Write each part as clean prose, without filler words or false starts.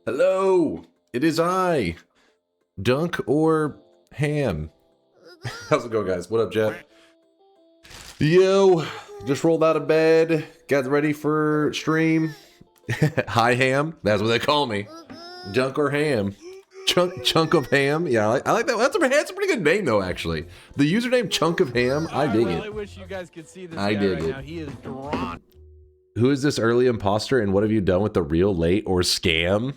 Hello, it is I, Dunk or Ham. How's it going, guys? What up, Jeff? Yo, just rolled out of bed, got ready for stream. Hi, Ham. That's what they call me. Dunk or Ham. Chunk of Ham. Yeah, I like that. That's a pretty good name, though, actually. The username Chunk of Ham, I dig it. I really wish you guys could see this I guy dig right it. now. He is drawn. Who is this early imposter, and what have you done with the real, late, or scam?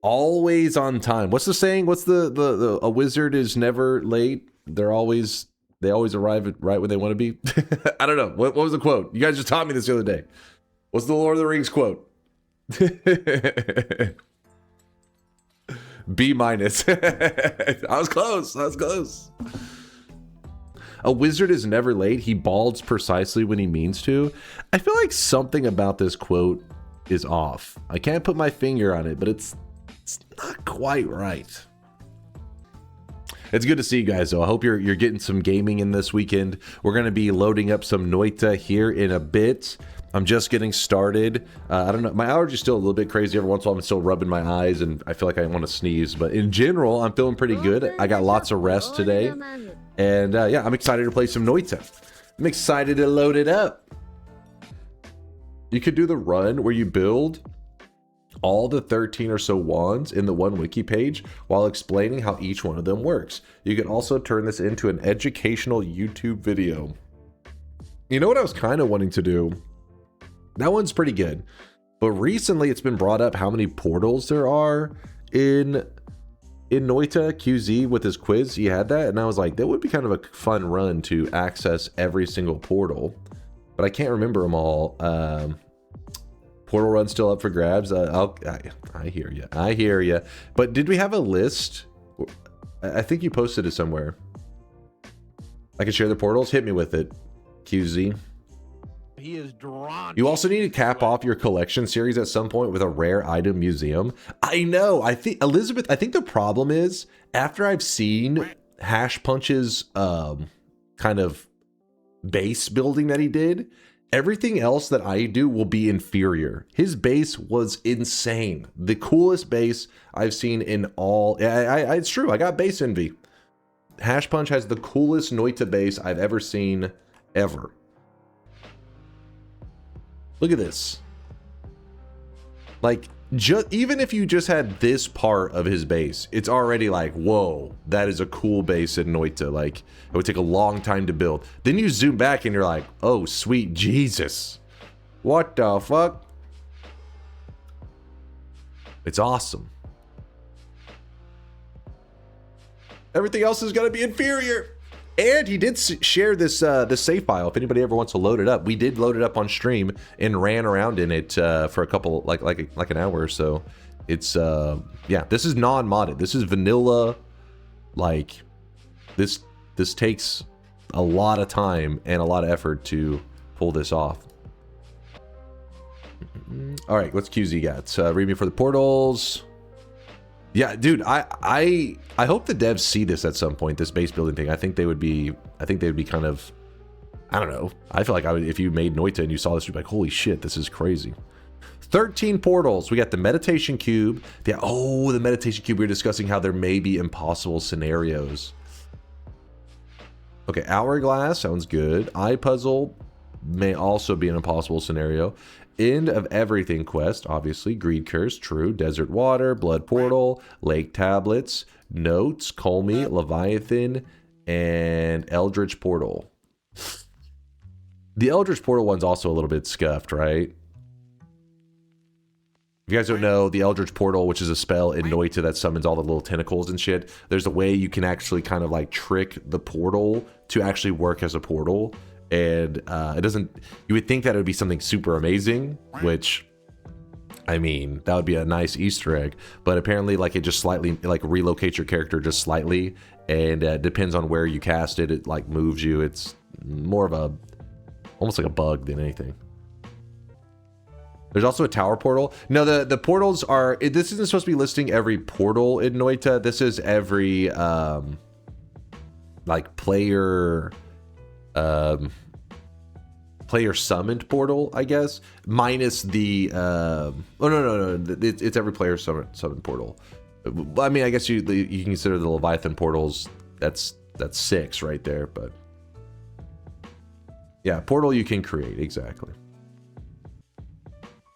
Always on time. What's the saying? What's the a wizard is never late. They always arrive right when they want to be. I don't know. What was the quote? You guys just taught me this the other day. What's the Lord of the Rings quote? B minus. I was close. I was close. A wizard is never late. He balds precisely when he means to. I feel like something about this quote is off. I can't put my finger on it, but it's not quite right. It's good to see you guys, though. I hope you're getting some gaming in this weekend. We're going to be loading up some Noita here in a bit. I'm just getting started. I don't know. My allergy's still a little bit crazy. Every once in a while, I'm still rubbing my eyes, and I feel like I want to sneeze. But in general, I'm feeling pretty good. I got lots of rest today. And yeah, I'm excited to play some Noita. I'm excited to load it up. You could do the run where you build all the 13 or so wands in the one wiki page while explaining how each one of them works. You can also turn this into an educational YouTube video. You know what I was kind of wanting to do? That one's pretty good. But recently it's been brought up how many portals there are in Noita QZ with his quiz. He had that, and I was like, that would be kind of a fun run to access every single portal. But I can't remember them all. Portal run still up for grabs. I hear you. I hear you. But did we have a list? I think you posted it somewhere. I can share the portals. Hit me with it, QZ. He is drawn. You also need to cap off your collection series at some point with a rare item museum. I know. I think Elizabeth. I think the problem is after I've seen Hash Punch's kind of base building that he did. Everything else that I do will be inferior. His base was insane. The coolest base I've seen in all... it's true, I got base envy. Hash Punch has the coolest Noita base I've ever seen, ever. Look at this. Like, even if you just had this part of his base, it's already like, whoa, that is a cool base in Noita. Like, it would take a long time to build. Then you zoom back and you're like, oh, sweet Jesus. What the fuck? It's awesome. Everything else is going to be inferior. And he did share this save file. If anybody ever wants to load it up, we did load it up on stream and ran around in it for a couple, like an hour or so. It's yeah, this is non-modded. This is vanilla. Like this takes a lot of time and a lot of effort to pull this off. All right, what's QZ got? Read me for the portals. Yeah, dude, I hope the devs see this at some point, this base building thing. I think they would be kind of, I don't know. I feel like if you made Noita and you saw this, you'd be like, holy shit, this is crazy. 13 portals. We got the meditation cube. The meditation cube. We were discussing how there may be impossible scenarios. Okay, hourglass sounds good. Eye puzzle may also be an impossible scenario. End of everything quest, obviously. Greed curse, true. Desert water, blood portal, lake tablets, notes, Colmy, Leviathan, and Eldritch portal. The Eldritch portal one's also a little bit scuffed, right? If you guys don't know, the Eldritch portal, which is a spell in Noita that summons all the little tentacles and shit, there's a way you can actually kind of like trick the portal to actually work as a portal. And it doesn't, you would think that it would be something super amazing, which, I mean, that would be a nice Easter egg, but apparently like it just slightly, like relocates your character just slightly, and depends on where you cast it, it like moves you. It's more of a, almost like a bug than anything. There's also a tower portal. No, the portals are, this isn't supposed to be listing every portal in Noita. This is every, like player player summoned portal, I guess, minus the oh no, it's every player summoned portal. I mean, I guess you can consider the Leviathan portals. That's 6 right there, but yeah, portal you can create, exactly.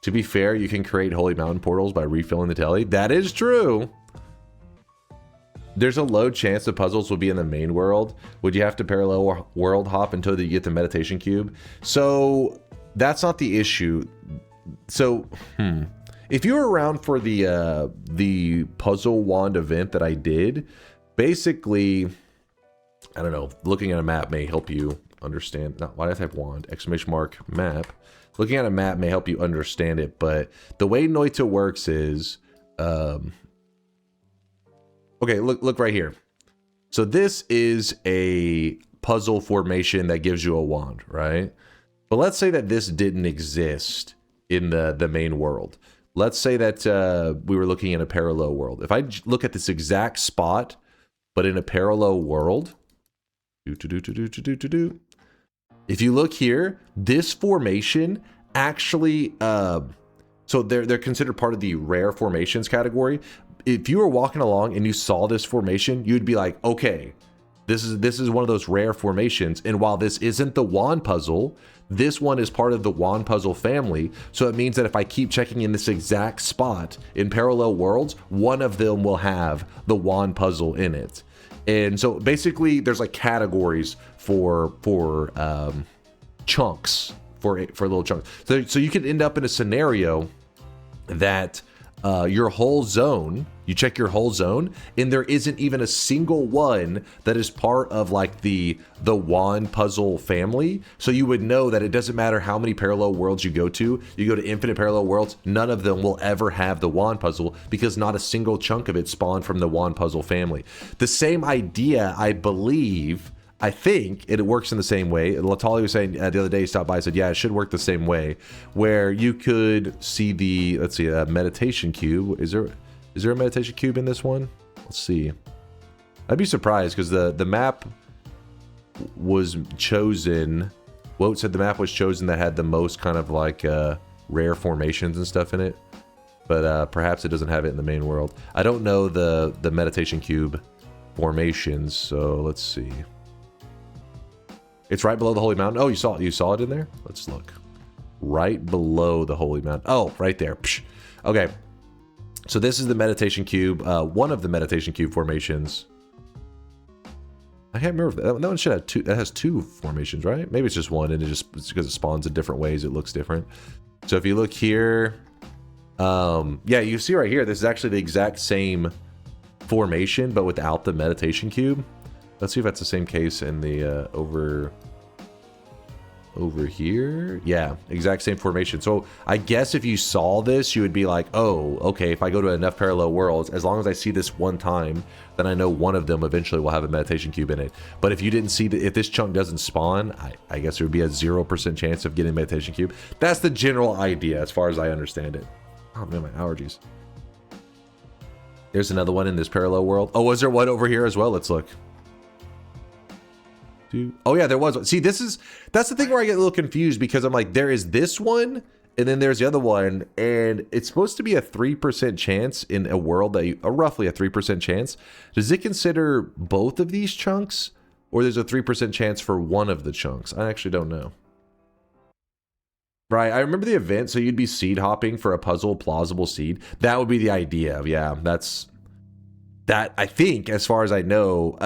To be fair, you can create Holy Mountain portals by refilling the telly. That is true. There's a low chance the puzzles will be in the main world. Would you have to parallel world hop until you get the meditation cube? So that's not the issue. So, if you were around for the puzzle wand event that I did, basically, I don't know, looking at a map may help you understand. Not, why did I type wand? Exclamation mark map. Looking at a map may help you understand it, but the way Noita works is, okay, look right here. So this is a puzzle formation that gives you a wand, right? But let's say that this didn't exist in the main world. Let's say that we were looking in a parallel world. If I look at this exact spot, but in a parallel world, if you look here, this formation actually, so they're considered part of the rare formations category. If you were walking along and you saw this formation, you'd be like, okay, this is one of those rare formations. And while this isn't the wand puzzle, this one is part of the wand puzzle family. So it means that if I keep checking in this exact spot in parallel worlds, one of them will have the wand puzzle in it. And so basically there's like categories for chunks, for little chunks. So you could end up in a scenario that your whole zone, you check your whole zone, and there isn't even a single one that is part of like the wand puzzle family. So you would know that it doesn't matter how many parallel worlds you go to infinite parallel worlds, none of them will ever have the wand puzzle because not a single chunk of it spawned from the wand puzzle family. The same idea, I think it works in the same way. Latali was saying the other day, he stopped by and said, yeah, it should work the same way, where you could see the, let's see, a meditation cube. Is there a meditation cube in this one? Let's see. I'd be surprised because the map was chosen. Woat said the map was chosen that had the most kind of like rare formations and stuff in it. But perhaps it doesn't have it in the main world. I don't know the meditation cube formations, so let's see. It's right below the Holy Mountain. Oh, you saw it in there? Let's look. Right below the Holy Mountain. Oh, right there. Psh. Okay. So this is the meditation cube. One of the meditation cube formations. I can't remember. That one should have two. That has 2 formations, right? Maybe it's just one, and it's because it spawns in different ways. It looks different. So if you look here, yeah, you see right here. This is actually the exact same formation, but without the meditation cube. Let's see if that's the same case in the over here. Yeah, exact same formation. So I guess if you saw this, you would be like, oh, okay, if I go to enough parallel worlds, as long as I see this one time, then I know one of them eventually will have a meditation cube in it. But if you didn't see if this chunk doesn't spawn, I guess there would be a 0% chance of getting a meditation cube. That's the general idea as far as I understand it. Oh man, my allergies. There's another one in this parallel world. Oh, was there one over here as well? Let's look. Oh yeah, there was one. See, that's the thing where I get a little confused because I'm like, there is this one and then there's the other one, and it's supposed to be a 3% chance in a world that roughly a 3% chance. Does it consider both of these chunks, or there's a 3% chance for one of the chunks? I actually don't know. Right, I remember the event, so you'd be seed hopping for a puzzle plausible seed. That would be the idea. Yeah, that, I think, as far as I know,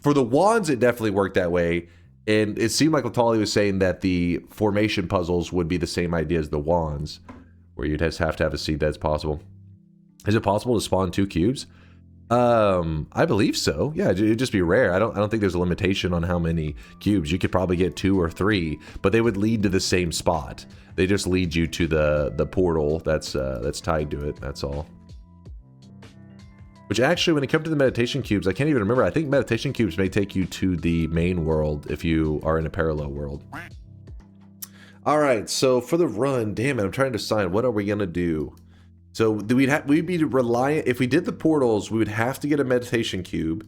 for the wands, it definitely worked that way. And it seemed like Latali was saying that the formation puzzles would be the same idea as the wands, where you'd just have to have a seed that's possible. Is it possible to spawn 2 cubes? I believe so. Yeah, it'd just be rare. I don't think there's a limitation on how many cubes. You could probably get 2 or 3, but they would lead to the same spot. They just lead you to the portal that's tied to it. That's all. Which actually, when it comes to the meditation cubes, I can't even remember. I think meditation cubes may take you to the main world if you are in a parallel world. All right, so for the run, damn it, I'm trying to decide what are we gonna do. So we'd be reliant, if we did the portals, we would have to get a meditation cube,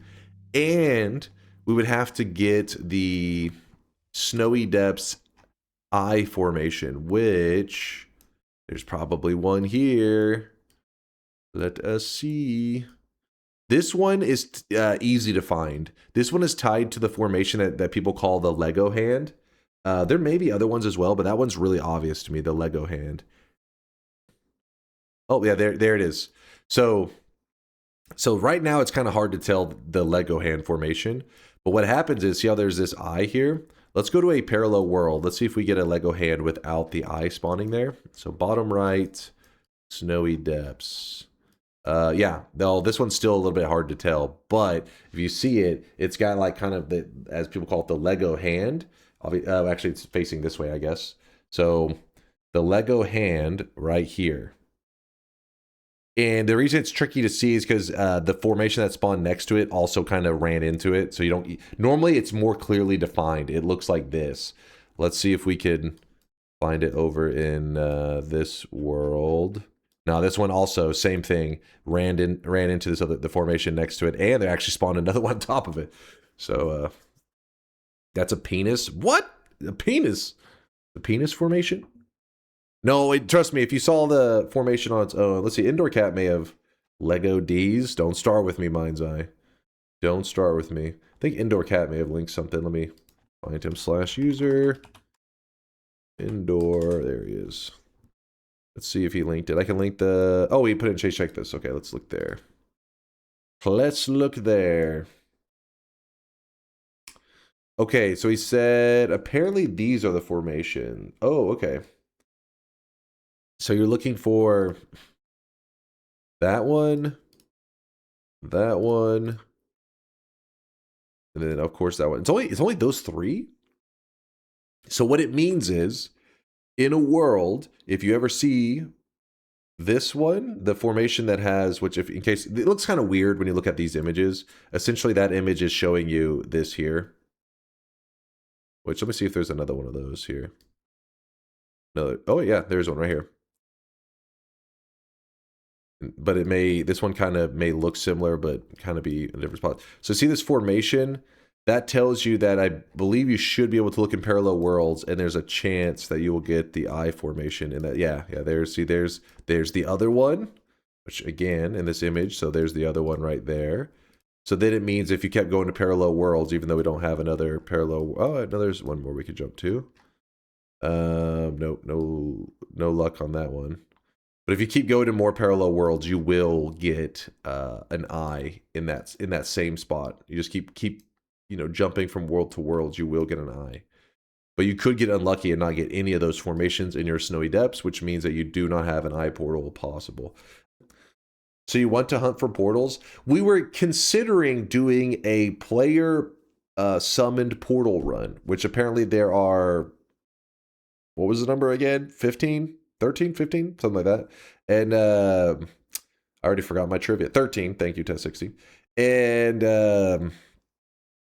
and we would have to get the snowy depths I formation, which there's probably one here. Let us see. This one is easy to find. This one is tied to the formation that people call the Lego hand. There may be other ones as well, but that one's really obvious to me, the Lego hand. Oh, yeah, there it is. So right now it's kind of hard to tell the Lego hand formation. But what happens is, see how there's this eye here? Let's go to a parallel world. Let's see if we get a Lego hand without the eye spawning there. So bottom right, snowy depths. Yeah, though this one's still a little bit hard to tell. But if you see it, it's got like kind of the, as people call it, the Lego hand. Actually, it's facing this way, I guess. So the Lego hand right here. And the reason it's tricky to see is because the formation that spawned next to it also kind of ran into it. So you don't... Normally, it's more clearly defined. It looks like this. Let's see if we can find it over in this world. Now, this one also, same thing. Ran into this other, the formation next to it. And they actually spawned another one on top of it. So, that's a penis. What? A penis? The penis formation? No, trust me, if you saw the formation on its own, let's see, Indoor Cat may have Lego D's. Don't start with me, Mind's Eye. Don't start with me. I think Indoor Cat may have linked something. Let me find him /user. Indoor, there he is. Let's see if he linked it. I can link the, oh, he put it in Chase Check This. Okay, let's look there. Let's look there. Okay, so he said, apparently these are the formation. Oh, okay. So you're looking for that one, and then of course that one. It's only those three. So what it means is, in a world, if you ever see this one, the formation that has, which if in case it looks kind of weird when you look at these images, essentially that image is showing you this here. Which let me see if there's another one of those here. No, oh yeah, there's one right here. But it may, this one kind of may look similar, but kind of be a different spot. So see this formation? That tells you that I believe you should be able to look in parallel worlds, and there's a chance that you will get the eye formation in that. Yeah, there's the other one, which again, in this image, so there's the other one right there. So then it means if you kept going to parallel worlds, even though we don't have another parallel, oh, no, there's one more we could jump to. Nope, no luck on that one. But if you keep going to more parallel worlds, you will get an eye in that same spot. You just keep jumping from world to world, you will get an eye. But you could get unlucky and not get any of those formations in your snowy depths, which means that you do not have an eye portal possible. So you want to hunt for portals. We were considering doing a player summoned portal run, which apparently there are, what was the number again? 15? 13, 15, something like that. And I already forgot my trivia. 13, thank you, Test 60. And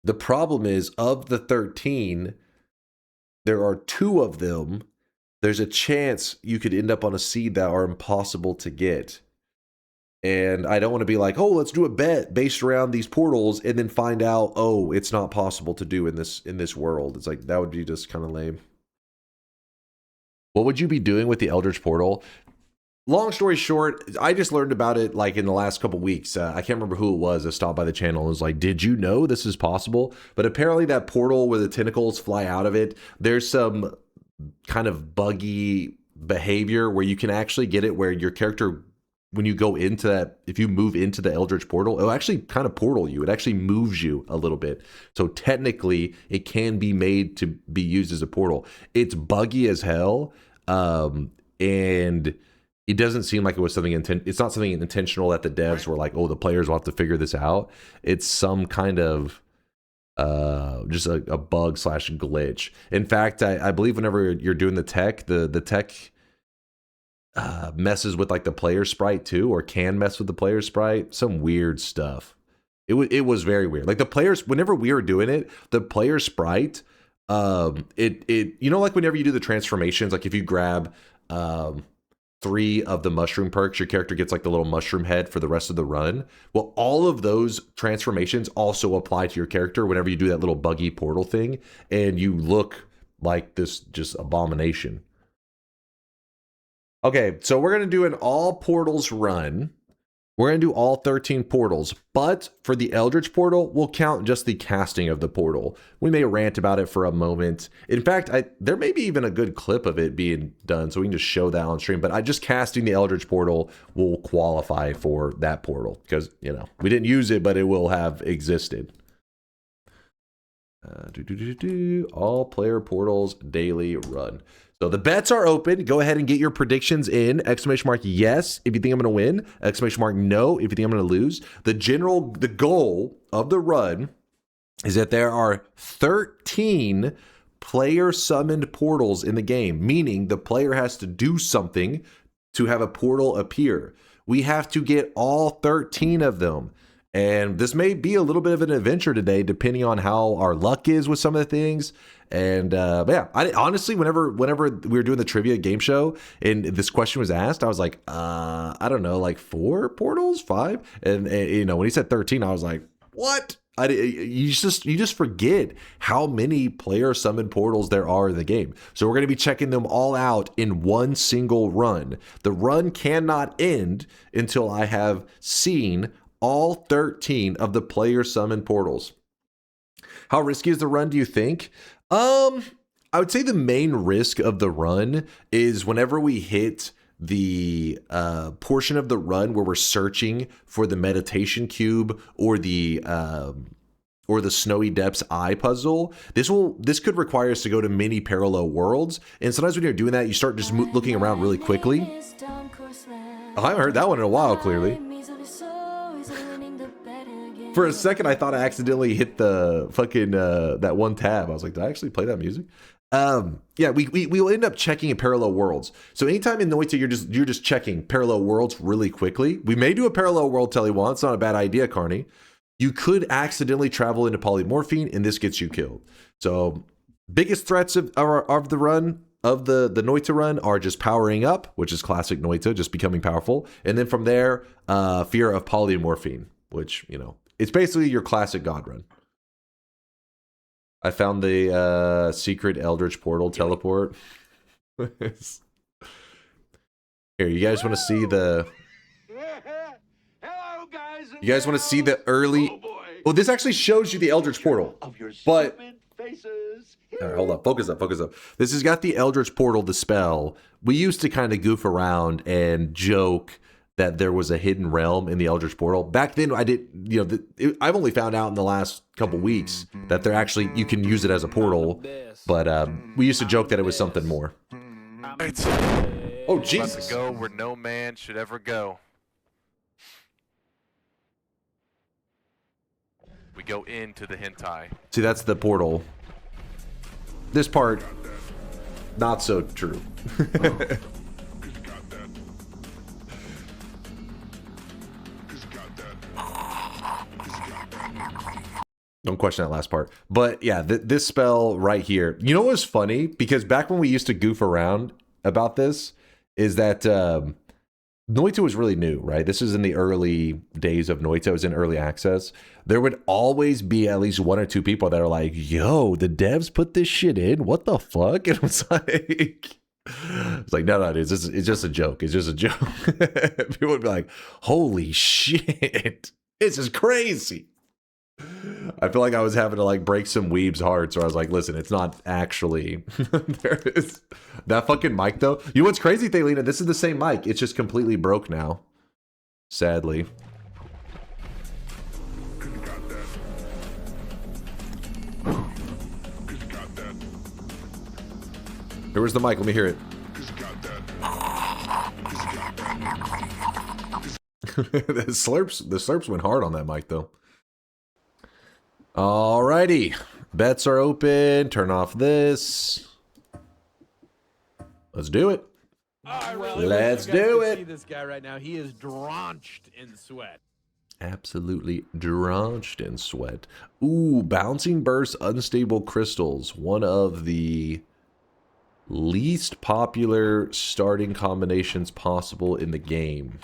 the problem is, of the 13, there are 2 of them. There's a chance you could end up on a seed that are impossible to get. And I don't want to be like, oh, let's do a bet based around these portals and then find out, oh, it's not possible to do in this world. It's like, that would be just kind of lame. What would you be doing with the Eldritch Portal? Long story short, I just learned about it like in the last couple weeks. I can't remember who it was that stopped by the channel and was like, did you know this is possible? But apparently that portal where the tentacles fly out of it, there's some kind of buggy behavior where you can actually get it where your character, when you go into that, if you move into the Eldritch Portal, it'll actually kind of portal you. It actually moves you a little bit. So technically, it can be made to be used as a portal. It's buggy as hell. And it doesn't seem like it was something it's not something intentional that the devs were like, oh, the players will have to figure this out. It's some kind of just a bug / glitch. In fact, I believe whenever you're doing the tech, the tech messes with like the player sprite too, or can mess with the player sprite. Some weird stuff. It was very weird. Like the players, whenever we were doing it, the player sprite, like whenever you do the transformations, like if you grab 3 of the mushroom perks, your character gets like the little mushroom head for the rest of the run. Well, all of those transformations also apply to your character whenever you do that little buggy portal thing, and you look like this just abomination. Okay, so we're going to do an all portals run. We're going to do all 13 portals, but for the Eldritch portal, we'll count just the casting of the portal. We may rant about it for a moment. In fact, there may be even a good clip of it being done, so we can just show that on stream. But just casting the Eldritch portal will qualify for that portal because, you know, we didn't use it, but it will have existed. All player portals daily run. So the bets are open. Go ahead and get your predictions in. Exclamation mark yes if you think I'm going to win. Exclamation mark no if you think I'm going to lose. The goal of the run is that there are 13 player summoned portals in the game, meaning the player has to do something to have a portal appear. We have to get all 13 of them. And this may be a little bit of an adventure today, depending on how our luck is with some of the things. And yeah, I honestly, whenever we were doing the trivia game show and this question was asked, I was like, I don't know, like 4 portals, 5. And you know, when he said 13, I was like, what? You just forget how many player summoned portals there are in the game. So we're going to be checking them all out in one single run. The run cannot end until I have seen all 13 of the player summoned portals. How risky is the run, do you think? I would say the main risk of the run is whenever we hit the portion of the run where we're searching for the meditation cube or the Snowy Depths eye puzzle. This could require us to go to many parallel worlds, and sometimes when you're doing that, you start just looking around really quickly. Oh, I haven't heard that one in a while, clearly. For a second, I thought I accidentally hit the fucking that one tab. I was like, did I actually play that music? Yeah, we'll end up checking in parallel worlds. So anytime in Noita, you're just checking parallel worlds really quickly. We may do a parallel world till he wants. It's not a bad idea, Carney. You could accidentally travel into polymorphine, and this gets you killed. So biggest threats of the run, of the Noita run, are just powering up, which is classic Noita, just becoming powerful. And then from there, fear of polymorphine, which, you know, it's basically your classic God run. I found the secret Eldritch portal teleport. Here, you guys want to see the... Hello, guys. You guys want to see the early... Oh, this actually shows you the Eldritch portal. But... All right, hold up. Focus up. This has got the Eldritch portal, the spell. We used to kind of goof around and joke that there was a hidden realm in the Eldritch portal. Back then, I did, you know, I've only found out in the last couple weeks that there actually, you can use it as a portal, but we used to joke that it was something more. Oh, Jesus. About to go where no man should ever go. We go into the hentai. See, that's the portal. This part, not so true. Don't question that last part. But yeah, this spell right here. You know what was funny? Because back when we used to goof around about this, is that Noita was really new, right? This is in the early days of Noita. It was in early access. There would always be at least 1 or 2 people that are like, yo, the devs put this shit in. What the fuck? And it was like, no, it's just a joke. It's just a joke. People would be like, holy shit. This is crazy. I feel like I was having to like break some weebs' hearts, or I was like, listen, it's not actually. There is that fucking mic though. You know what's crazy, Thaylina? This is the same mic. It's just completely broke now. Sadly. Here was the mic. Let me hear it. The slurps went hard on that mic though. Alrighty, bets are open. Turn off this. Let's do it. Let's do it. See this guy right now. He is drenched in sweat. Absolutely drenched in sweat. Ooh, bouncing burst, unstable crystals. One of the least popular starting combinations possible in the game.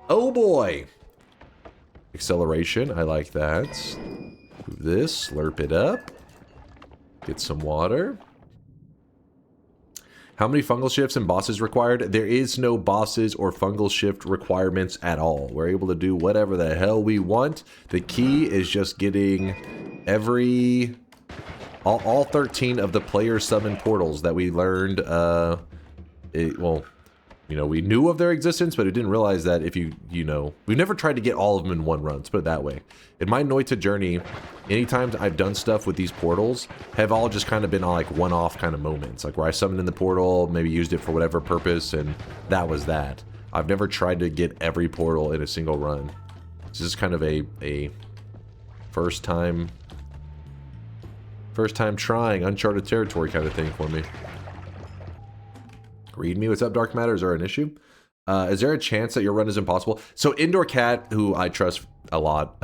Oh boy. Acceleration, I like that. Move this, slurp it up. Get some water. How many fungal shifts and bosses required? There is no bosses or fungal shift requirements at all. We're able to do whatever the hell we want. The key is just getting all 13 of the player summon portals that we learned. Well, you know, we knew of their existence, but we didn't realize that if you know, we've never tried to get all of them in one run. Let's put it that way. In my Noita journey, anytime I've done stuff with these portals, have all just kind of been on like one-off kind of moments, like where I summoned in the portal, maybe used it for whatever purpose, and that was that. I've never tried to get every portal in a single run. This is kind of a first time trying uncharted territory kind of thing for me. Read me. What's up, Dark Matter? Is there an issue? Is there a chance that your run is impossible? So Indoor Cat, who I trust a lot,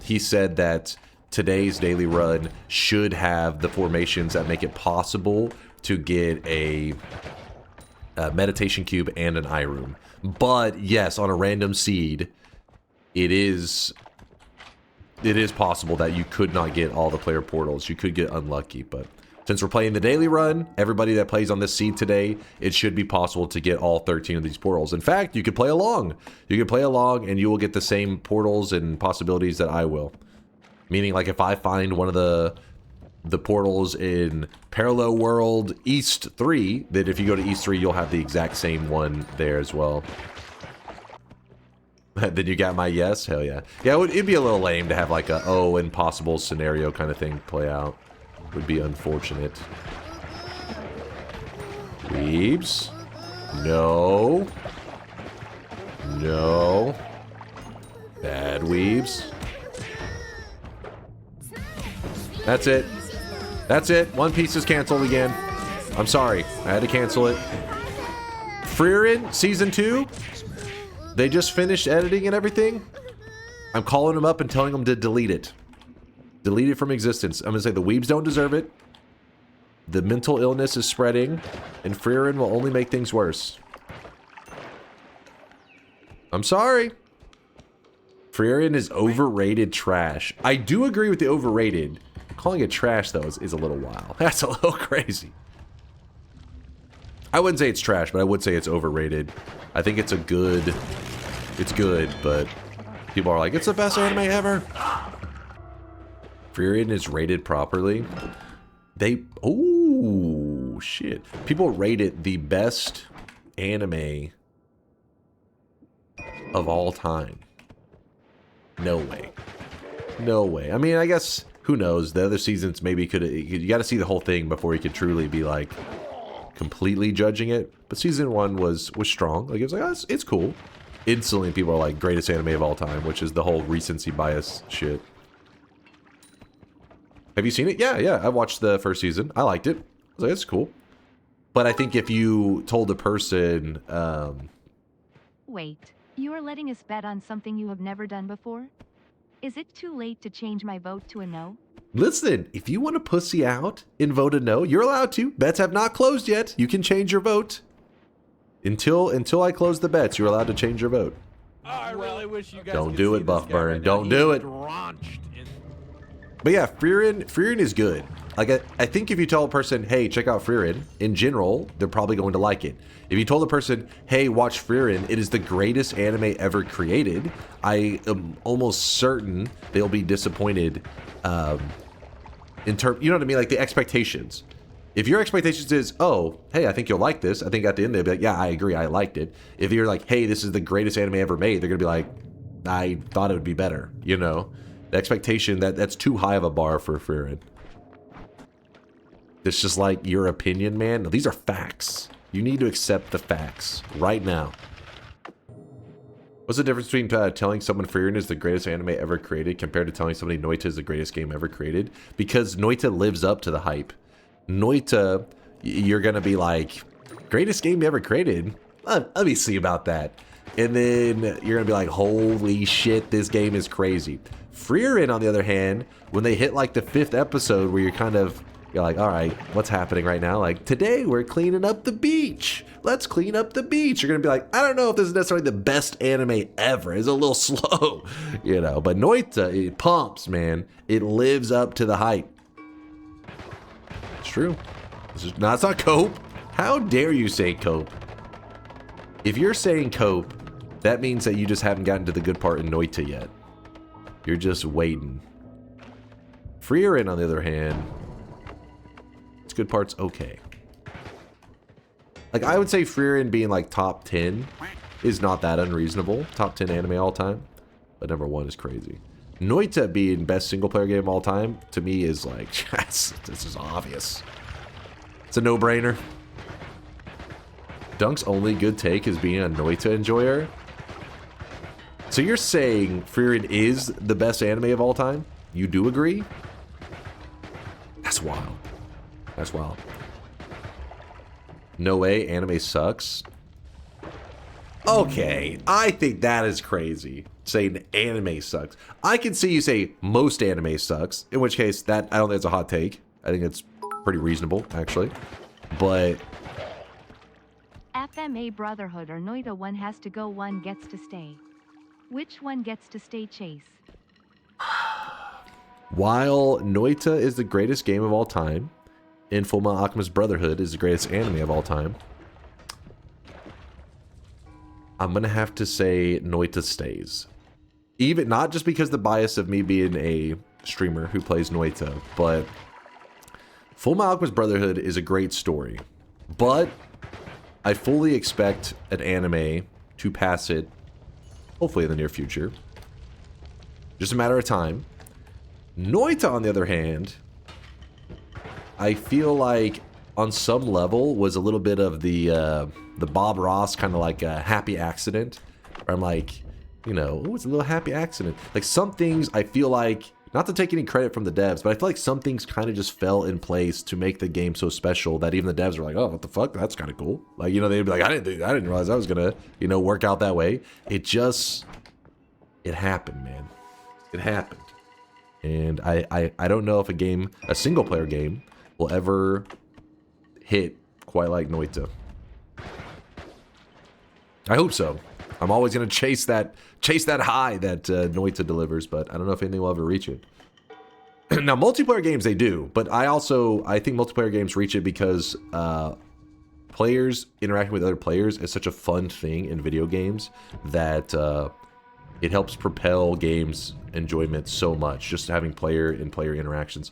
he said that today's daily run should have the formations that make it possible to get a meditation cube and an eye room. But yes, on a random seed, it is possible that you could not get all the player portals. You could get unlucky, but since we're playing the daily run, everybody that plays on this seed today, it should be possible to get all 13 of these portals. In fact, you could play along. You could play along and you will get the same portals and possibilities that I will. Meaning, like, if I find one of the portals in Parallel World East 3, that if you go to East 3, you'll have the exact same one there as well. Then you got my yes? Hell yeah. Yeah, it'd be a little lame to have like a, oh, impossible scenario kind of thing play out. Would be unfortunate. Weebs. No. No. Bad weebs. That's it. That's it. One Piece is canceled again. I'm sorry. I had to cancel it. Frieren Season 2. They just finished editing and everything. I'm calling them up and telling them to delete it. Delete it from existence. I'm going to say the weebs don't deserve it. The mental illness is spreading. And Frieren will only make things worse. I'm sorry. Frieren is overrated trash. I do agree with the overrated. Calling it trash, though, is a little wild. That's a little crazy. I wouldn't say it's trash, but I would say it's overrated. I think it's a good... It's good, but people are like, it's the best anime ever. Frieren is rated properly. Oh, shit. People rate it the best anime of all time. No way. No way. I mean, I guess, who knows? The other seasons maybe could... You got to see the whole thing before you could truly be, like, completely judging it. But season 1 was strong. Like, it was like, oh, it's cool. Instantly, people are like, greatest anime of all time, which is the whole recency bias shit. Have you seen it? Yeah. I watched the first season. I liked it. I was like, it's cool. But I think if you told a person... Wait, you are letting us bet on something you have never done before? Is it too late to change my vote to a no? Listen, if you want to pussy out and vote a no, you're allowed to. Bets have not closed yet. You can change your vote. Until I close the bets, you're allowed to change your vote. Oh, I really wish you guys Don't could do see it, this Buff guy Burn. right now. Don't He do is it. drenched in... But yeah, Frieren is good. Like, I think if you tell a person, hey, check out Frieren, in general, they're probably going to like it. If you told a person, hey, watch Frieren, it is the greatest anime ever created, I am almost certain they'll be disappointed in terms, you know what I mean? Like the expectations. If your expectations is, oh, hey, I think you'll like this, I think at the end they'll be like, yeah, I agree, I liked it. If you're like, hey, this is the greatest anime ever made, they're going to be like, I thought it would be better, you know? The expectation, that's too high of a bar for Frieren. It's just like your opinion, man. No, these are facts. You need to accept the facts right now. What's the difference between telling someone Frieren is the greatest anime ever created compared to telling somebody Noita is the greatest game ever created? Because Noita lives up to the hype. Noita, you're going to be like, greatest game ever created? Let me see about that. And then you're going to be like, holy shit, this game is crazy. Frieren, on the other hand, when they hit like the 5th episode where you're like, all right, what's happening right now? Like, today we're cleaning up the beach. Let's clean up the beach. You're going to be like, I don't know if this is necessarily the best anime ever. It's a little slow, you know. But Noita, it pumps, man. It lives up to the hype. true. No, it's not cope. How dare you say cope? If you're saying cope, that means that you just haven't gotten to the good part in Noita yet. You're just waiting. Freerin, on the other hand, its good part's okay. Like, I would say Freerin being like top 10 is not that unreasonable. Top 10 anime all time. But number 1 is crazy. Noita being best single player game of all time, to me, is like, this is obvious. It's a no-brainer. Dunk's only good take is being a Noita enjoyer. So you're saying Freerin is the best anime of all time? You do agree? That's wild. That's wild. No way, anime sucks. Okay, I think that is crazy. Saying anime sucks. I can see you say most anime sucks, in which case that I don't think it's a hot take. I think it's pretty reasonable, actually. But FMA Brotherhood or Noita, one has to go, one gets to stay. Which one gets to stay, Chase? while Noita is the greatest game of all time, and Fullmetal Alchemist Brotherhood is the greatest anime of all time, I'm going to have to say Noita stays. Even not just because the bias of me being a streamer who plays Noita, but Fullmetal Alchemist Brotherhood is a great story. But I fully expect an anime to pass it, hopefully in the near future. Just a matter of time. Noita, on the other hand, I feel like on some level was a little bit of the Bob Ross kind of like a happy accident. Where I'm like, you know, oh, it's a little happy accident. Like some things I feel like, not to take any credit from the devs, but I feel like some things kind of just fell in place to make the game so special that even the devs were like, oh, what the fuck? That's kind of cool. Like, you know, they'd be like, I didn't realize that was gonna, you know, work out that way. It happened, man. It happened. And I don't know if a single player game will ever hit quite like Noita. I hope so. I'm always gonna chase that high that Noita delivers, but I don't know if anything will ever reach it. Now, multiplayer games they do, but I think multiplayer games reach it because players interacting with other players is such a fun thing in video games that it helps propel games enjoyment so much. Just having player interactions.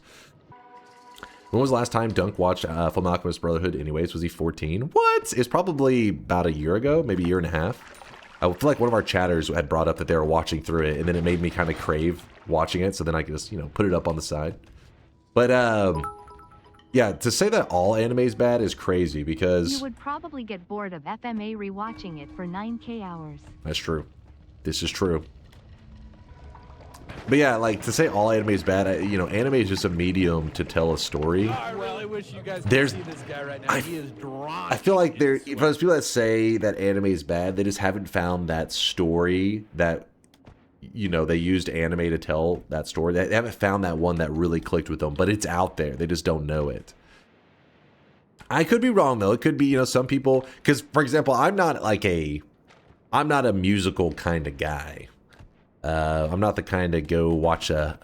When was the last time Dunk watched Fullmetal Alchemist Brotherhood anyways? Was he 14? What? It's probably about a year ago, maybe a year and a half. I feel like one of our chatters had brought up that they were watching through it, and then it made me kind of crave watching it, so then I could just, you know, put it up on the side. But, yeah, to say that all anime is bad is crazy, because... You would probably get bored of FMA rewatching it for 9K hours. That's true. This is true. But yeah, like, to say all anime is bad, you know, anime is just a medium to tell a story. I really wish you guys could see this guy right now. He is drawn. I feel like there's people that say that anime is bad, they just haven't found that story that, you know, they used anime to tell that story. They haven't found that one that really clicked with them, but it's out there. They just don't know it. I could be wrong, though. It could be, you know, some people, because, for example, I'm not a musical kind of guy. I'm not the kind to go watch a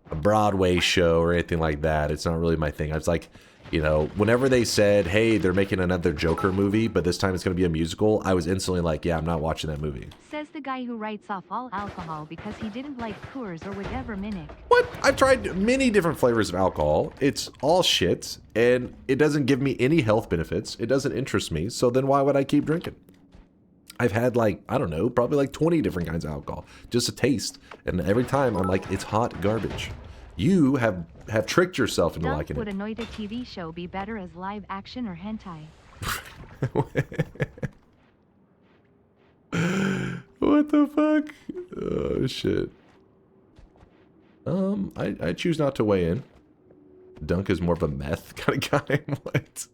Broadway show or anything like that. It's not really my thing. I was like, you know, whenever they said, hey, they're making another Joker movie, but this time it's going to be a musical, I was instantly like, yeah, I'm not watching that movie. Says the guy who writes off all alcohol because he didn't like Coors or whatever Minute. What? I've tried many different flavors of alcohol. It's all shit, and it doesn't give me any health benefits. It doesn't interest me, so then why would I keep drinking? I've had like, I don't know, probably like 20 different kinds of alcohol. Just a taste. And every time I'm like, it's hot garbage. You have tricked yourself into liking it. Would a Noita TV show be better as live action or hentai? What the fuck? Oh, shit. I choose not to weigh in. Dunk is more of a meth kind of guy. What?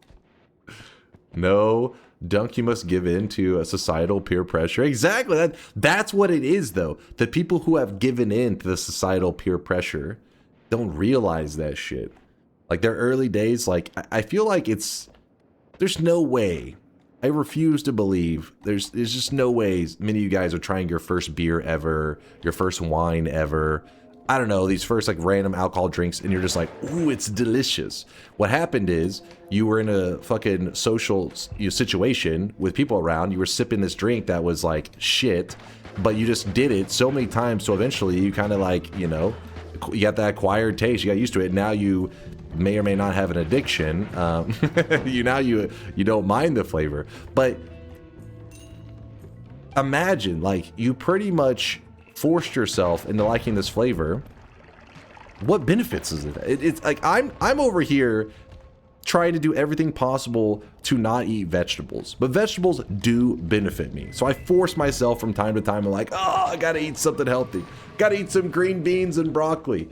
No. Dunk, you must give in to a societal peer pressure. Exactly. That's what it is, though. The people who have given in to the societal peer pressure don't realize that shit. Like, their early days, like, I feel like there's no way. I refuse to believe. There's just no ways many of you guys are trying your first beer ever, your first wine ever, I don't know, these first like random alcohol drinks, and you're just like, ooh, it's delicious. What happened is you were in a fucking social situation with people around. You were sipping this drink that was like shit, but you just did it so many times, so eventually you kind of like, you know, you got that acquired taste. You got used to it. Now you may or may not have an addiction. You don't mind the flavor, but imagine like you pretty much forced yourself into liking this flavor. What benefits is it? It's like I'm over here trying to do everything possible to not eat vegetables, but vegetables do benefit me. So I force myself from time to time. I'm like, oh, I gotta eat something healthy. Gotta eat some green beans and broccoli.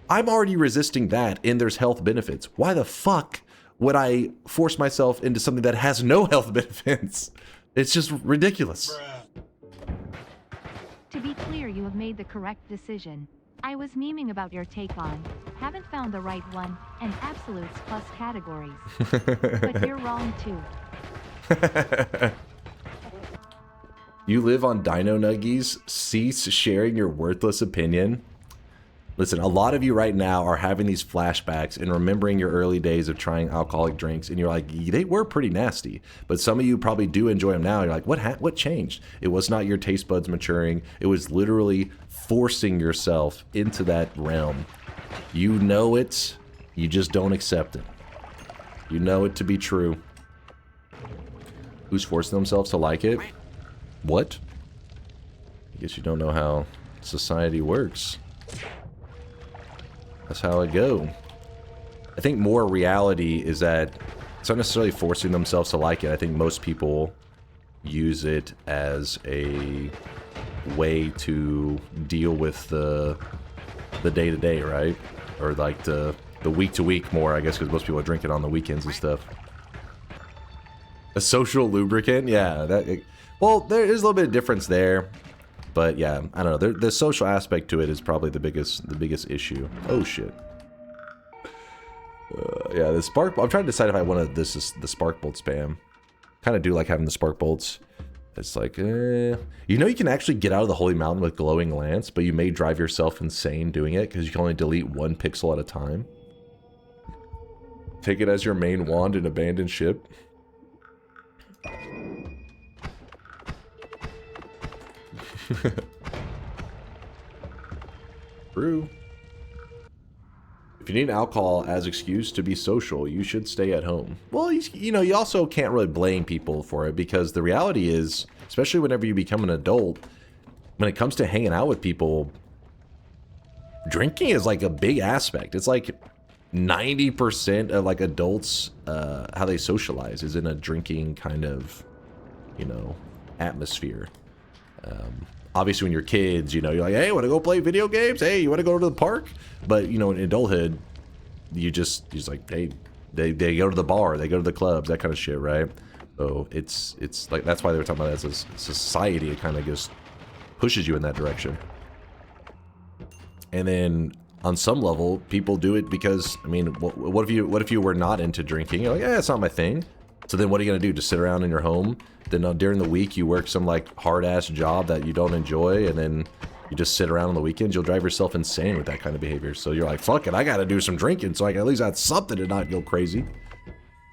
I'm already resisting that, and there's health benefits. Why the fuck would I force myself into something that has no health benefits? It's just ridiculous. To be clear, you have made the correct decision. I was memeing about your take on haven't found the right one and absolutes plus categories. But you're wrong too. You live on Dino Nuggies? Cease sharing your worthless opinion. Listen, a lot of you right now are having these flashbacks and remembering your early days of trying alcoholic drinks, and you're like, they were pretty nasty. But some of you probably do enjoy them now. You're like, what changed? It was not your taste buds maturing. It was literally forcing yourself into that realm. You know it, you just don't accept it. You know it to be true. Who's forcing themselves to like it? What? I guess you don't know how society works. That's how it go. I think more reality is that it's not necessarily forcing themselves to like it. I think most people use it as a way to deal with the day-to-day, right? Or like the week-to-week more, I guess, because most people drink it on the weekends and stuff. A social lubricant? Yeah. Well, there is a little bit of difference there. But yeah, I don't know. The social aspect to it is probably the biggest issue. Oh shit. Yeah, the spark. I'm trying to decide if I want the spark bolt spam. Kind of do like having the spark bolts. It's like, you know, you can actually get out of the holy mountain with glowing lance, but you may drive yourself insane doing it because you can only delete 1 pixel at a time. Take it as your main wand and abandon ship. True. If you need alcohol as excuse to be social, you should stay at home. Well, you know, you also can't really blame people for it, because the reality is, especially whenever you become an adult, when it comes to hanging out with people, drinking is like a big aspect. It's like 90% of like adults, how they socialize is in a drinking kind of, you know, atmosphere. Obviously, when you're kids, you know, you're like, hey, want to go play video games? Hey, you want to go to the park? But, you know, in adulthood, you're just like, hey, they go to the bar, they go to the clubs, that kind of shit, right? So it's like, that's why they were talking about it as a society. It kind of just pushes you in that direction. And then on some level, people do it because, I mean, what if you were not into drinking? You're like, yeah, it's not my thing. So then what are you going to do? Just sit around in your home? Then during the week, you work some like hard-ass job that you don't enjoy, and then you just sit around on the weekends. You'll drive yourself insane with that kind of behavior. So you're like, fuck it, I got to do some drinking so I can at least have something to not go crazy.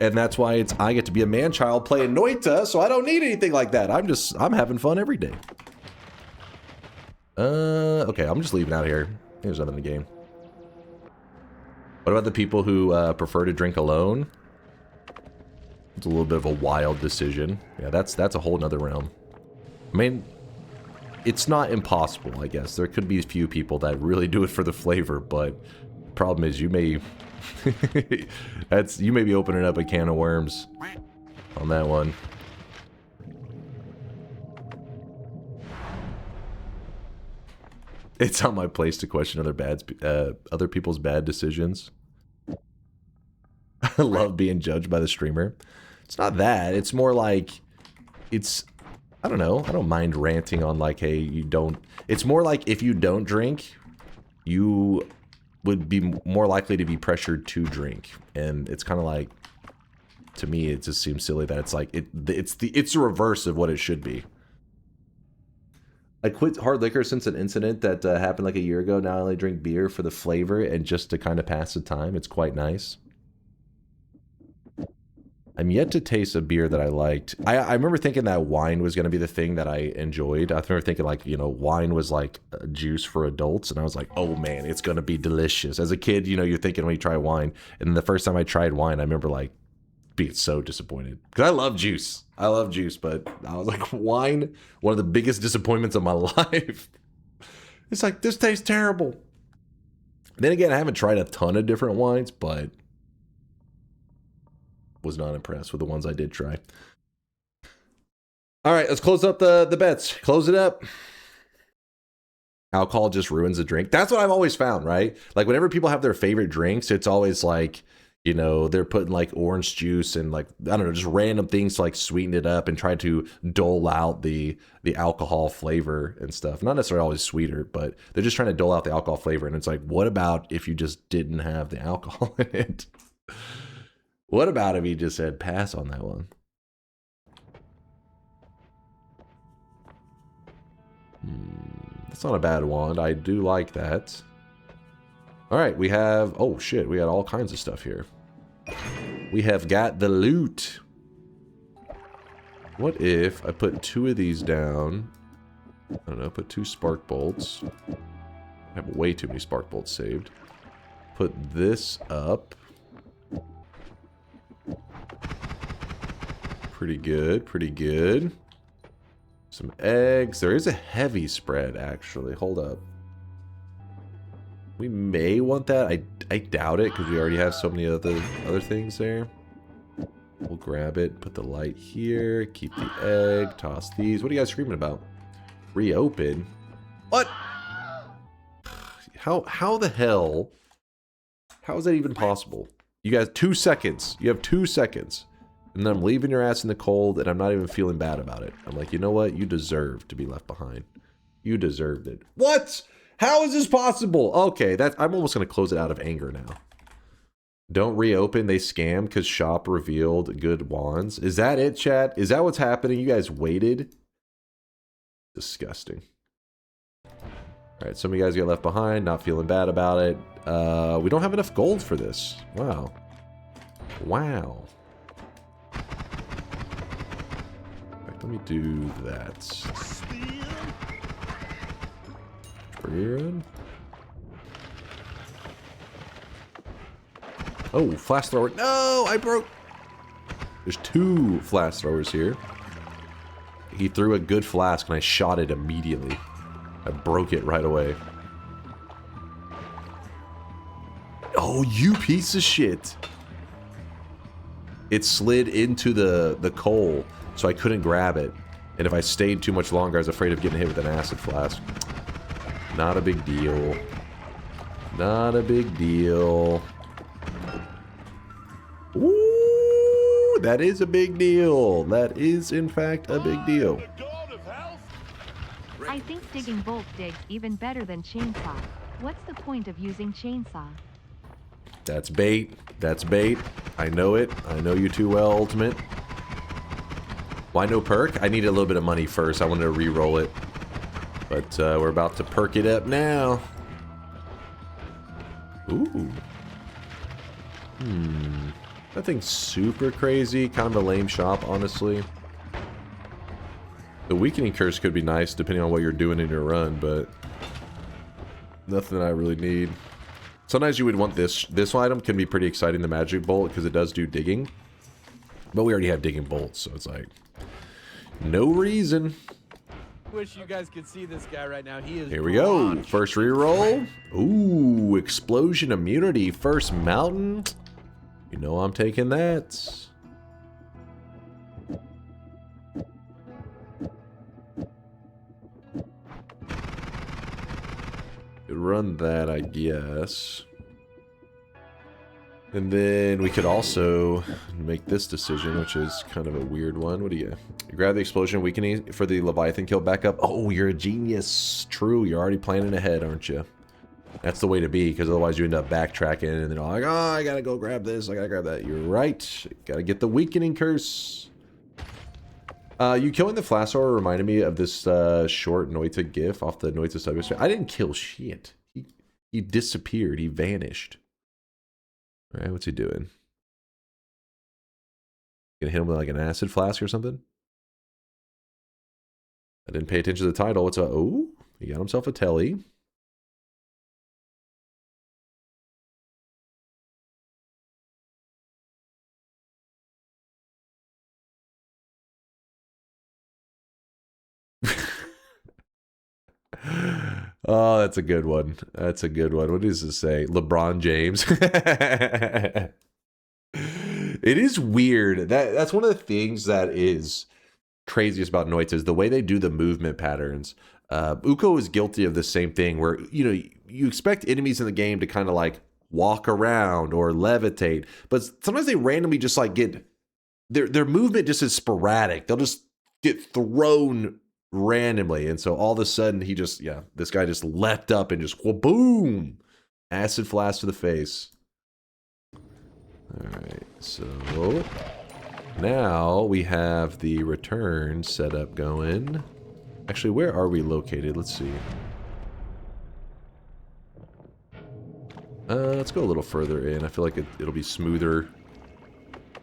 And that's why I get to be a man-child playing Noita, so I don't need anything like that. I'm having fun every day. Okay, I'm just leaving out here. There's nothing in the game. What about the people who prefer to drink alone? It's a little bit of a wild decision. Yeah, that's a whole nother realm. I mean, it's not impossible, I guess. There could be a few people that really do it for the flavor, but the problem is you may you may be opening up a can of worms on that one. It's not my place to question other people's bad decisions. I love being judged by the streamer. It's not that. It's more like, I don't know. I don't mind ranting on like, hey, you don't. It's more like if you don't drink, you would be more likely to be pressured to drink. And it's kind of like, to me, it just seems silly that it's like, it's the reverse of what it should be. I quit hard liquor since an incident that happened like a year ago. Now I only drink beer for the flavor and just to kind of pass the time. It's quite nice. I'm yet to taste a beer that I liked. I remember thinking that wine was going to be the thing that I enjoyed. I remember thinking like, you know, wine was like a juice for adults. And I was like, oh man, it's going to be delicious. As a kid, you know, you're thinking when you try wine. And then the first time I tried wine, I remember like being so disappointed. Because I love juice. I love juice. But I was like, wine, one of the biggest disappointments of my life. It's like, this tastes terrible. Then again, I haven't tried a ton of different wines, but was not impressed with the ones I did try. All right, let's close up the bets. Close it up. Alcohol just ruins a drink. That's what I've always found, right? Like whenever people have their favorite drinks, it's always like, you know, they're putting like orange juice and like, I don't know, just random things to like sweeten it up and try to dole out the alcohol flavor and stuff. Not necessarily always sweeter, but they're just trying to dole out the alcohol flavor. And it's like, what about if you just didn't have the alcohol in it? What about if he just said pass on that one? That's not a bad one. I do like that. All right, we have... Oh, shit. We got all kinds of stuff here. We have got the loot. What if I put 2 of these down? I don't know. Put 2 spark bolts. I have way too many spark bolts saved. Put this up. Pretty good, pretty good. Some eggs. There is a heavy spread, actually. Hold up. We may want that. I doubt it, because we already have so many other things there. We'll grab it, put the light here, keep the egg, toss these. What are you guys screaming about? Reopen? What? How the hell? How is that even possible? You guys, 2 seconds. You have 2 seconds. And then I'm leaving your ass in the cold, and I'm not even feeling bad about it. I'm like, you know what? You deserve to be left behind. You deserved it. What? How is this possible? Okay, I'm almost going to close it out of anger now. Don't reopen. They scammed because shop revealed good wands. Is that it, chat? Is that what's happening? You guys waited? Disgusting. All right, some of you guys get left behind. Not feeling bad about it. We don't have enough gold for this. Wow. Wow. Let me do that. Oh, flash thrower. No, I broke. There's 2 flash throwers here. He threw a good flask and I shot it immediately. I broke it right away. Oh, you piece of shit. It slid into the coal. So I couldn't grab it. And if I stayed too much longer, I was afraid of getting hit with an acid flask. Not a big deal. Not a big deal. Ooh, that is a big deal. That is, in fact, a big deal. I think digging bolt digs even better than chainsaw. What's the point of using chainsaw? That's bait. That's bait. I know it. I know you too well, Ultimate. Why no perk? I needed a little bit of money first. I wanted to re-roll it. But we're about to perk it up now. Ooh. Nothing super crazy. Kind of a lame shop, honestly. The weakening curse could be nice depending on what you're doing in your run, but nothing I really need. Sometimes you would want this. This item can be pretty exciting, the magic bolt, because it does do digging. But we already have digging bolts, so it's like... no reason. Wish you guys could see this guy right now. He is. Here we go. First reroll. Ooh, explosion immunity. First mountain. You know I'm taking that. Could run that, I guess. And then we could also make this decision, which is kind of a weird one. What do you grab the explosion weakening for the Leviathan kill back up? Oh, you're a genius. True, you're already planning ahead, aren't you? That's the way to be, because otherwise you end up backtracking and then like, oh, I gotta go grab this, I gotta grab that. You're right. Gotta get the weakening curse. You killing the Flasor reminded me of this short Noita gif off the Noita subject. I didn't kill shit. He disappeared. He vanished. All right, what's he doing? Gonna hit him with like an acid flask or something? I didn't pay attention to the title. What's up? Oh, he got himself a telly. Oh, that's a good one. That's a good one. What does this say? LeBron James. It is weird. That's one of the things that is craziest about Noita is the way they do the movement patterns. Uko is guilty of the same thing where, you know, you expect enemies in the game to kind of like walk around or levitate, but sometimes they randomly just like get their movement just is sporadic. They'll just get thrown randomly, and so all of a sudden he just this guy just leapt up and just boom, acid flash to the face. All right, so now we have the return setup going. Actually, where are we located? Let's see. Let's go a little further in. I feel like it'll be smoother.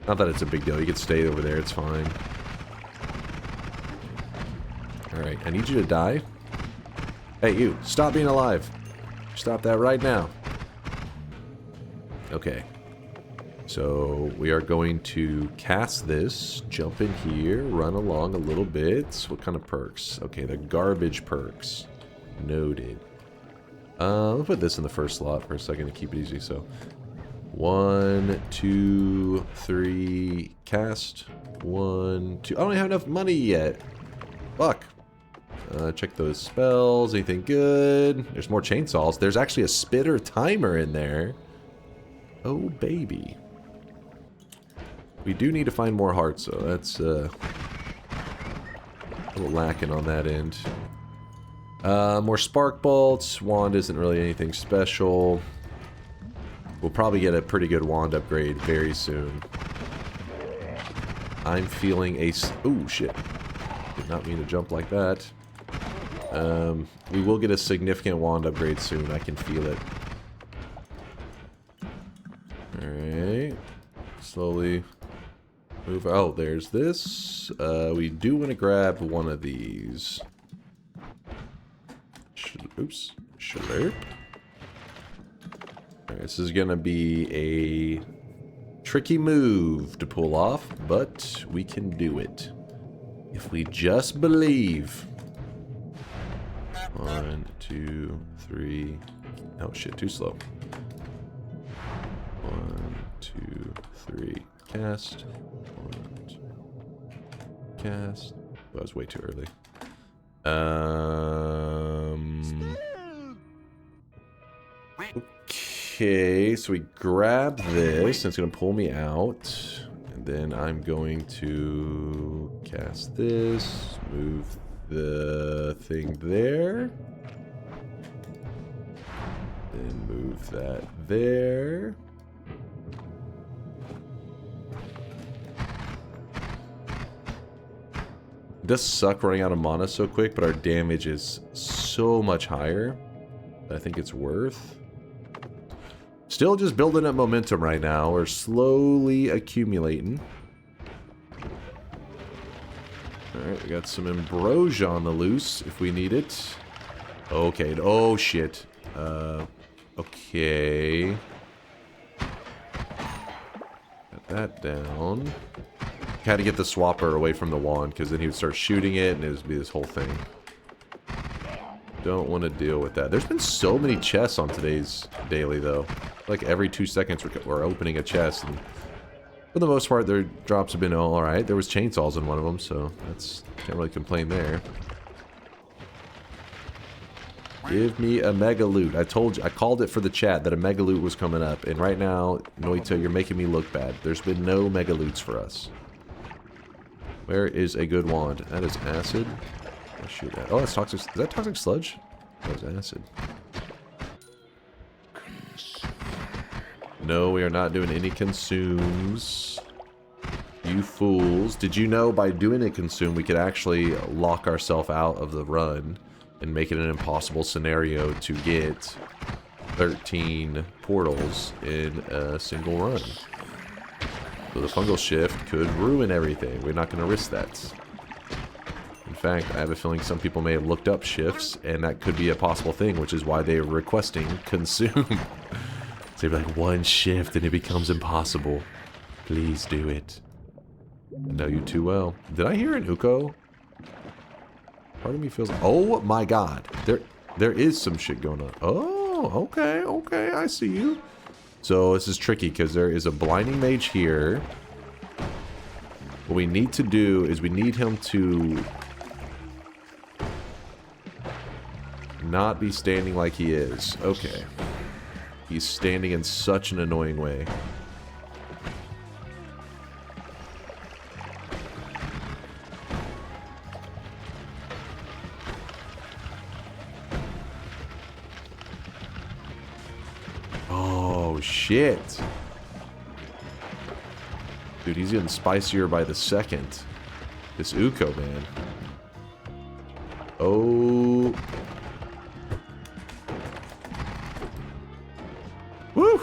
Not that it's a big deal. You can stay over there. It's fine. Alright, I need you to die. Hey, you. Stop being alive. Stop that right now. Okay. So, we are going to cast this, jump in here, run along a little bit. What kind of perks? Okay, the garbage perks. Noted. We'll put this in the first slot for a second to keep it easy. So, 1, 2, 3, cast. 1, 2. I don't have enough money yet. Fuck. Check those spells. Anything good? There's more chainsaws. There's actually a spitter timer in there. Oh, baby. We do need to find more hearts, so that's a little lacking on that end. More spark bolts. Wand isn't really anything special. We'll probably get a pretty good wand upgrade very soon. I'm feeling a... Oh, shit. Did not mean to jump like that. We will get a significant wand upgrade soon. I can feel it. Alright. Slowly move. Oh, there's this. We do want to grab one of these. Oops. Slurp. Alright, this is gonna be a tricky move to pull off, but we can do it. If we just believe. 1, 2, 3. Oh shit, too slow. 1, 2, 3. Cast. 1, 2. Cast. That was way too early. Okay, so we grab this, and it's going to pull me out. And then I'm going to cast this, move the thing there. Then move that there. It does suck running out of mana so quick, but our damage is so much higher. I think it's worth. Still just building up momentum right now. We're slowly accumulating. Alright, we got some ambrosia on the loose if we need it. Okay. Oh, shit. Okay. Got that down. Had to get the swapper away from the wand, because then he would start shooting it, and it would be this whole thing. Don't want to deal with that. There's been so many chests on today's daily, though. Like, every 2 seconds we're opening a chest, and for the most part, their drops have been alright. There was chainsaws in one of them, so that's... Can't really complain there. Give me a mega loot. I told you, I called it for the chat that a mega loot was coming up, and right now, Noita, you're making me look bad. There's been no mega loots for us. Where is a good wand? That is acid. I'll shoot that. Oh, that's toxic. Is that toxic sludge? That was acid. No, we are not doing any consumes. You fools. Did you know by doing a consume, we could actually lock ourselves out of the run and make it an impossible scenario to get 13 portals in a single run? So the fungal shift could ruin everything. We're not going to risk that. In fact, I have a feeling some people may have looked up shifts, and that could be a possible thing, which is why they're requesting consume. So they're like, one shift and it becomes impossible. Please do it. I know you too well. Did I hear an Uko? Part of me feels... Oh my god. There is some shit going on. Oh, okay, okay, I see you. So this is tricky because there is a blinding mage here. What we need to do is we need him to not be standing like he is. Okay. He's standing in such an annoying way. Shit. Dude, he's getting spicier by the second. This Uko, man. Oh. Woo!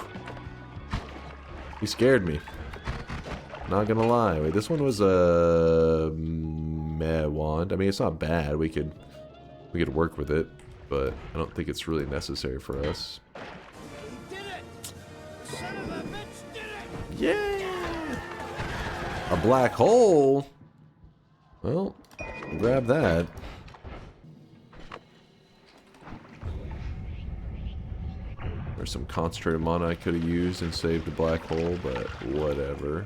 He scared me. Not gonna lie. Wait, this one was a meh wand. I mean, it's not bad. We could work with it, but I don't think it's really necessary for us. Yeah! A black hole? Well, grab that. There's some concentrated mana I could have used and saved the black hole, but whatever.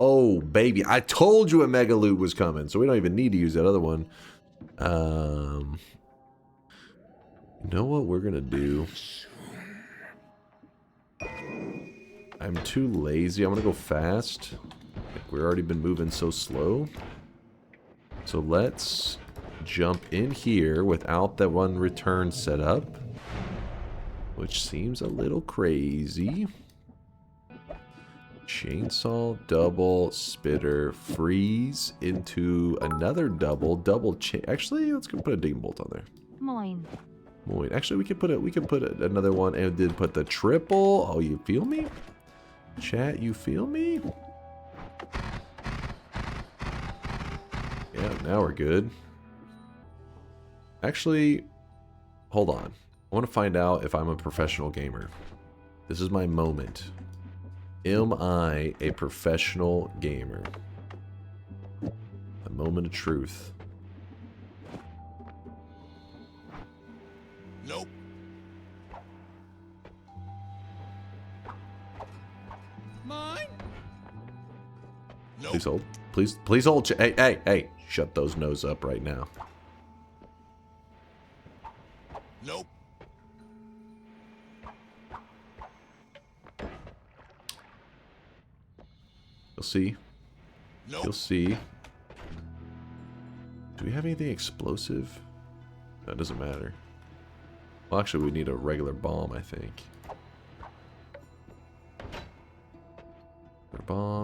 Oh, baby. I told you a mega loot was coming, so we don't even need to use that other one. You know what we're gonna do? I'm too lazy. I'm gonna go fast. Like, we've already been moving so slow. So let's jump in here without that one return set up, which seems a little crazy. Chainsaw, double, spitter, freeze into another double chain. Actually, let's go put a digging bolt on there. Moin. Moin. Actually, we could put another one and then put the triple. Oh, you feel me? Chat, you feel me? Yeah, now we're good. Actually, hold on. I want to find out if I'm a professional gamer. This is my moment. Am I a professional gamer? A moment of truth. Nope. Mine? Nope. Please hold. Please hold. Hey. Shut those nose up right now. Nope. You'll see. Nope. You'll see. Do we have anything explosive? That doesn't matter. Well, actually, we need a regular bomb, I think.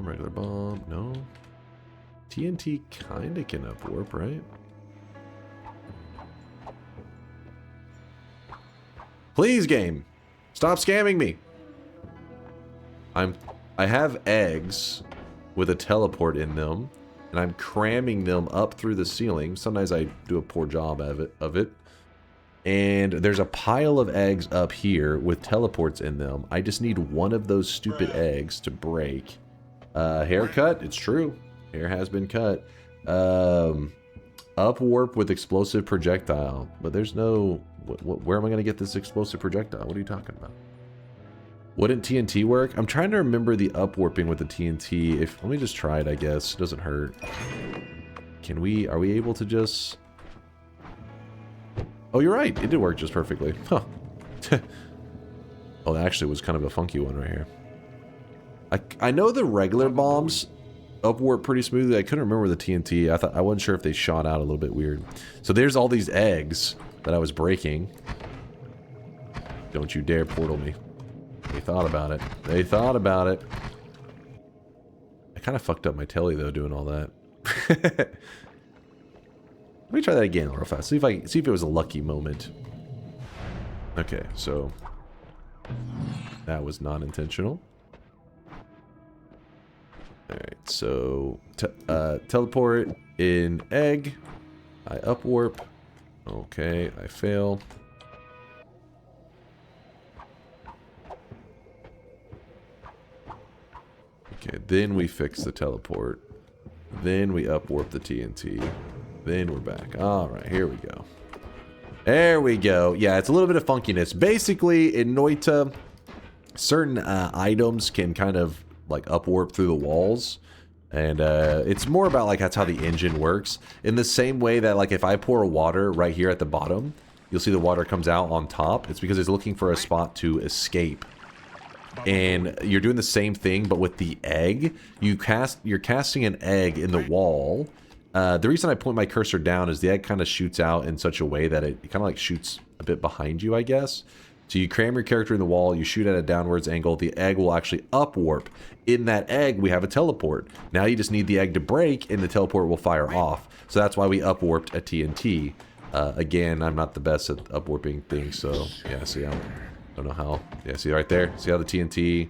Regular bomb, no. TNT kinda can upwarp, right? Please, game! Stop scamming me! I have eggs with a teleport in them, and I'm cramming them up through the ceiling. Sometimes I do a poor job of it. And there's a pile of eggs up here with teleports in them. I just need one of those stupid eggs to break. Haircut, it's true. Hair has been cut. Upwarp with explosive projectile. But there's no... where am I going to get this explosive projectile? What are you talking about? Wouldn't TNT work? I'm trying to remember the upwarping with the TNT. Let me just try it, I guess. It doesn't hurt. Are we able to just... Oh, you're right. It did work just perfectly. Huh. Oh, that actually was kind of a funky one right here. I know the regular bombs upwarp pretty smoothly. I couldn't remember the TNT. I wasn't sure if they shot out a little bit weird. So there's all these eggs that I was breaking. Don't you dare portal me. They thought about it. They thought about it. I kind of fucked up my telly though doing all that. Let me try that again real fast. See if it was a lucky moment. Okay, so that was non-intentional. All right, so teleport in egg. I up warp. Okay, I fail. Okay, then we fix the teleport. Then we up warp the TNT. Then we're back. All right, here we go. There we go. Yeah, it's a little bit of funkiness. Basically, in Noita, certain items can kind of like up warp through the walls. And it's more about like that's how the engine works. In the same way that like if I pour water right here at the bottom, you'll see the water comes out on top. It's because it's looking for a spot to escape. And you're doing the same thing, but with the egg. You're casting an egg in the wall. The reason I point my cursor down is the egg kind of shoots out in such a way that it kind of like shoots a bit behind you, I guess. So you cram your character in the wall, you shoot at a downwards angle, the egg will actually up warp. In that egg, we have a teleport. Now you just need the egg to break, and the teleport will fire off. So that's why we up warped a TNT. Again, I'm not the best at up warping things, so yeah, see, I don't know how. Yeah, see right there? See how the TNT,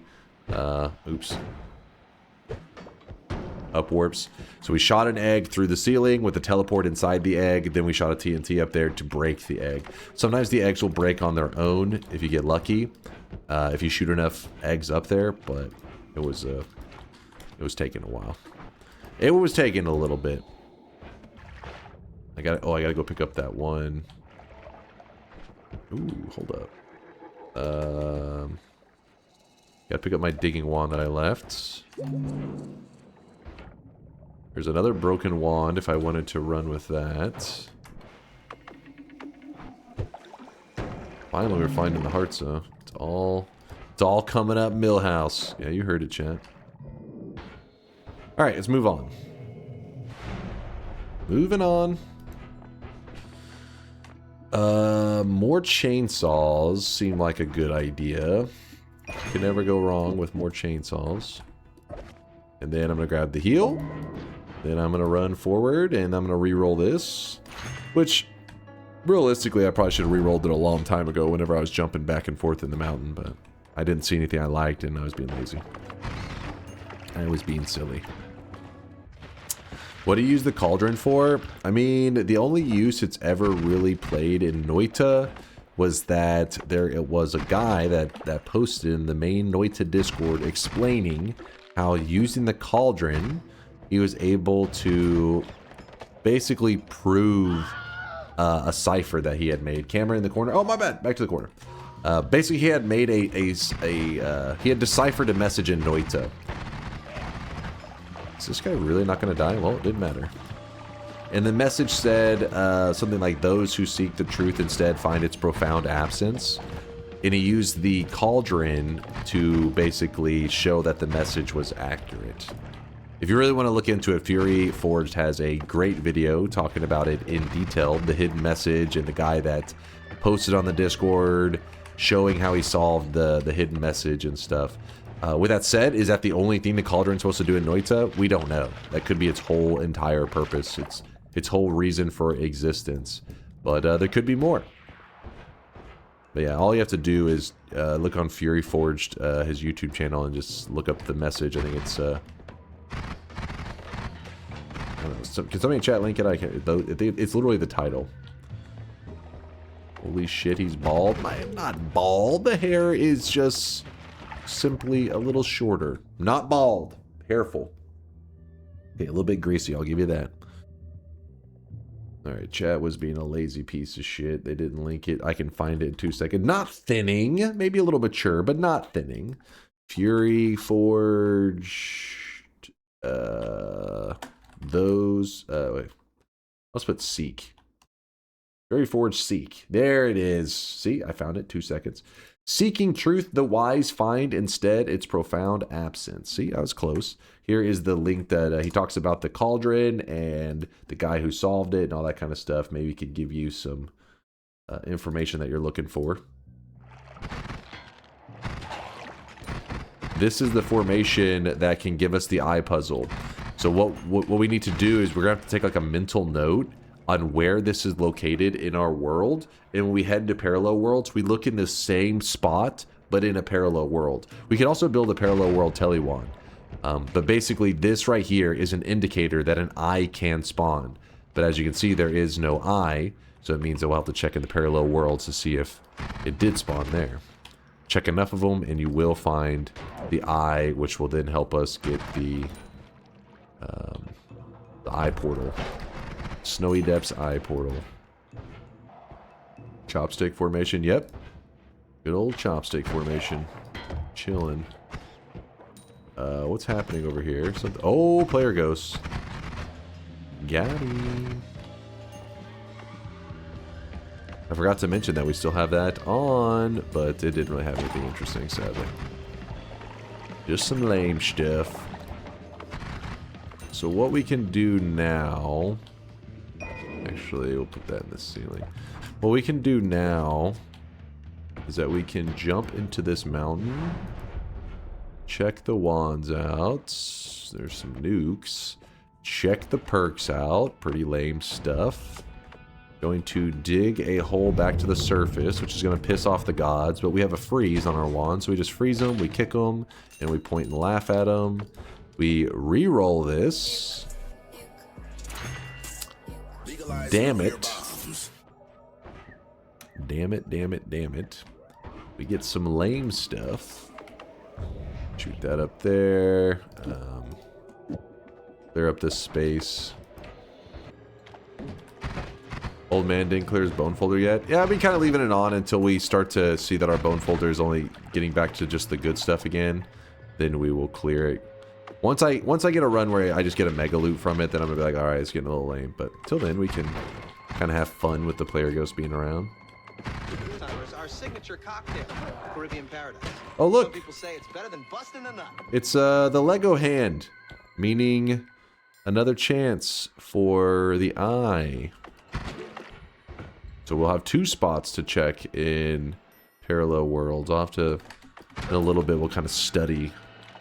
oops. Up warps. So we shot an egg through the ceiling with the teleport inside the egg. Then we shot a TNT up there to break the egg. Sometimes the eggs will break on their own if you get lucky. If you shoot enough eggs up there, but it was taking a while. It was taking a little bit. I gotta go pick up that one. Ooh, hold up. Gotta pick up my digging wand that I left. There's another broken wand if I wanted to run with that. Finally, we're finding the hearts, though. It's all coming up, Millhouse. Yeah, you heard it, chat. All right, let's move on. Moving on. More chainsaws seem like a good idea. Can never go wrong with more chainsaws. And then I'm gonna grab the heal. Then I'm going to run forward, and I'm going to re-roll this. Which, realistically, I probably should have re-rolled it a long time ago whenever I was jumping back and forth in the mountain, but I didn't see anything I liked, and I was being lazy. I was being silly. What do you use the cauldron for? I mean, the only use it's ever really played in Noita was that it was a guy that posted in the main Noita Discord explaining how using the cauldron, he was able to basically prove a cipher that he had made. Camera in the corner. Oh, my bad. Back to the corner. Basically, he had made he had deciphered a message in Noita. Is this guy really not going to die? Well, it didn't matter. And the message said something like, "Those who seek the truth instead find its profound absence." And he used the cauldron to basically show that the message was accurate. If you really want to look into it, Fury Forged has a great video talking about it in detail, the hidden message and the guy that posted on the Discord showing how he solved the hidden message and stuff. With that said, is that the only thing the cauldron's supposed to do in Noita? We don't know. That could be its whole entire purpose, its whole reason for existence. But there could be more. But yeah, all you have to do is look on Fury Forged, his YouTube channel, and just look up the message. I think it's can somebody in chat link it? It's literally the title. Holy shit, he's bald. I am not bald. The hair is just simply a little shorter. Not bald. Hairful. Okay, a little bit greasy, I'll give you that. Alright, chat was being a lazy piece of shit. They didn't link it. I can find it in 2 seconds. Not thinning. Maybe a little mature, but not thinning. Fury Forged. Wait. Let's put Seek. Fury Forged Seek. There it is. See, I found it. 2 seconds. Seeking truth, the wise find instead its profound absence. See, I was close. Here is the link that he talks about the cauldron and the guy who solved it and all that kind of stuff. Maybe it could give you some information that you're looking for. this is the formation that can give us the eye puzzle. So what we need to do is we're gonna have to take like a mental note on where this is located in our world, and when we head into parallel worlds, we look in the same spot but in a parallel world. We can also build a parallel world telewand, but basically this right here is an indicator that an eye can spawn. But as you can see, there is no eye, so it means that we'll have to check in the parallel worlds to see if it did spawn there. Check enough of them and you will find the eye, which will then help us get the eye portal. Snowy Depths eye portal. Chopstick formation, yep. Good old chopstick formation. Chilling. What's happening over here? Something. Oh, player ghosts. Got him. I forgot to mention that we still have that on, but it didn't really have anything interesting, sadly. Just some lame stuff. So what we can do now... Actually, we'll put that in the ceiling. What we can do now is that we can jump into this mountain. Check the wands out. There's some nukes. Check the perks out. Pretty lame stuff. Going to dig a hole back to the surface, which is going to piss off the gods. But we have a freeze on our wand, so we just freeze them, we kick them, and we point and laugh at them. We re-roll this. Damn it. Damn it, damn it, damn it. We get some lame stuff. Shoot that up there. Clear up this space. Old man didn't clear his bone folder yet. Yeah, I've been kind of leaving it on until we start to see that our bone folder is only getting back to just the good stuff again. Then we will clear it. Once I get a run where I just get a mega loot from it, then I'm gonna be like, all right, it's getting a little lame. But till then, we can kind of have fun with the player ghost being around. Our signature cocktail, Caribbean Paradise. Oh look! Some people say it's better than busting a nut. It's the Lego hand, meaning another chance for the eye. So we'll have 2 spots to check in parallel worlds. I'll have to, in a little bit, we'll kind of study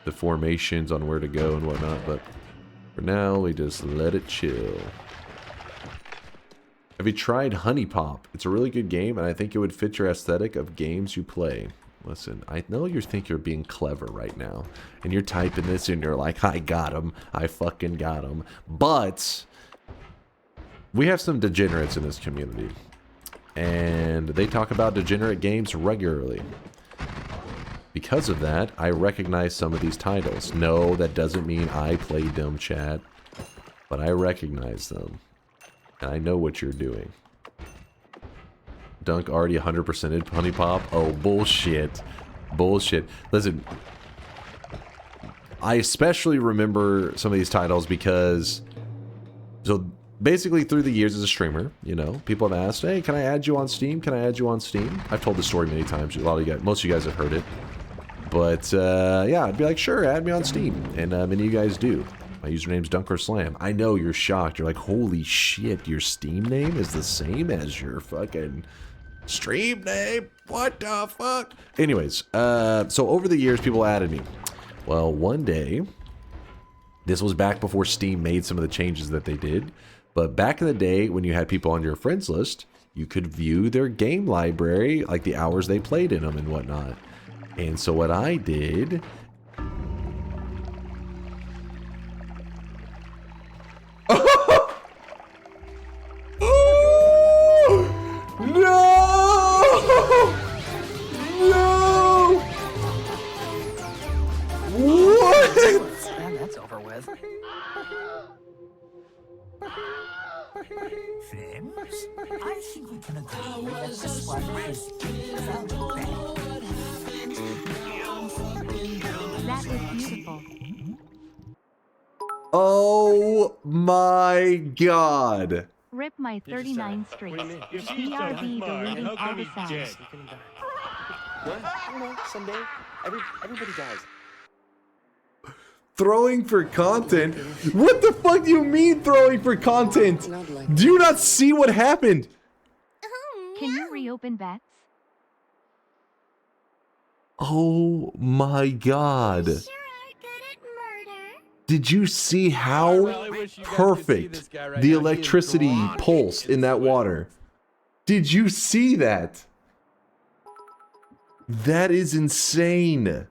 the formations on where to go and whatnot, but for now, we just let it chill. Have you tried Honey Pop? It's a really good game, and I think it would fit your aesthetic of games you play. Listen, I know you think you're being clever right now, and you're typing this and you're like, I got him. I fucking got him. But we have some degenerates in this community, and they talk about degenerate games regularly. Because of that, I recognize some of these titles. No, that doesn't mean I played them, chat, but I recognize them. And I know what you're doing. Dunk already 100%ed Honey Pop? Oh, bullshit. Bullshit. Listen, I especially remember some of these titles because... So, basically through the years as a streamer, you know, people have asked, hey, can I add you on Steam? Can I add you on Steam? I've told the story many times. A lot of you guys, most of you guys have heard it. But, yeah, I'd be like, sure, add me on Steam. And many of you guys do. My username's DunkOrSlam. I know you're shocked. You're like, holy shit, your Steam name is the same as your fucking stream name? What the fuck? Anyways, so over the years, people added me. Well, one day, this was back before Steam made some of the changes that they did. But back in the day, when you had people on your friends list, you could view their game library, like the hours they played in them and whatnot. And so what I did... Man, that's over with. Friends, I think we can agree that this one is without bad. That was beautiful. Oh my god. Rip my 39 streak. BRB deleting all the sounds. What? I don't know. Someday, everybody dies. Throwing for content? What the fuck do you mean throwing for content? Do you not see what happened? Can you reopen bets? Oh my god. Sure are good at murder. Did you see I how really wish you guys could see perfect this guy right the now. He is electricity drawn pulsed in that sweat. water? Did you see that? That is insane.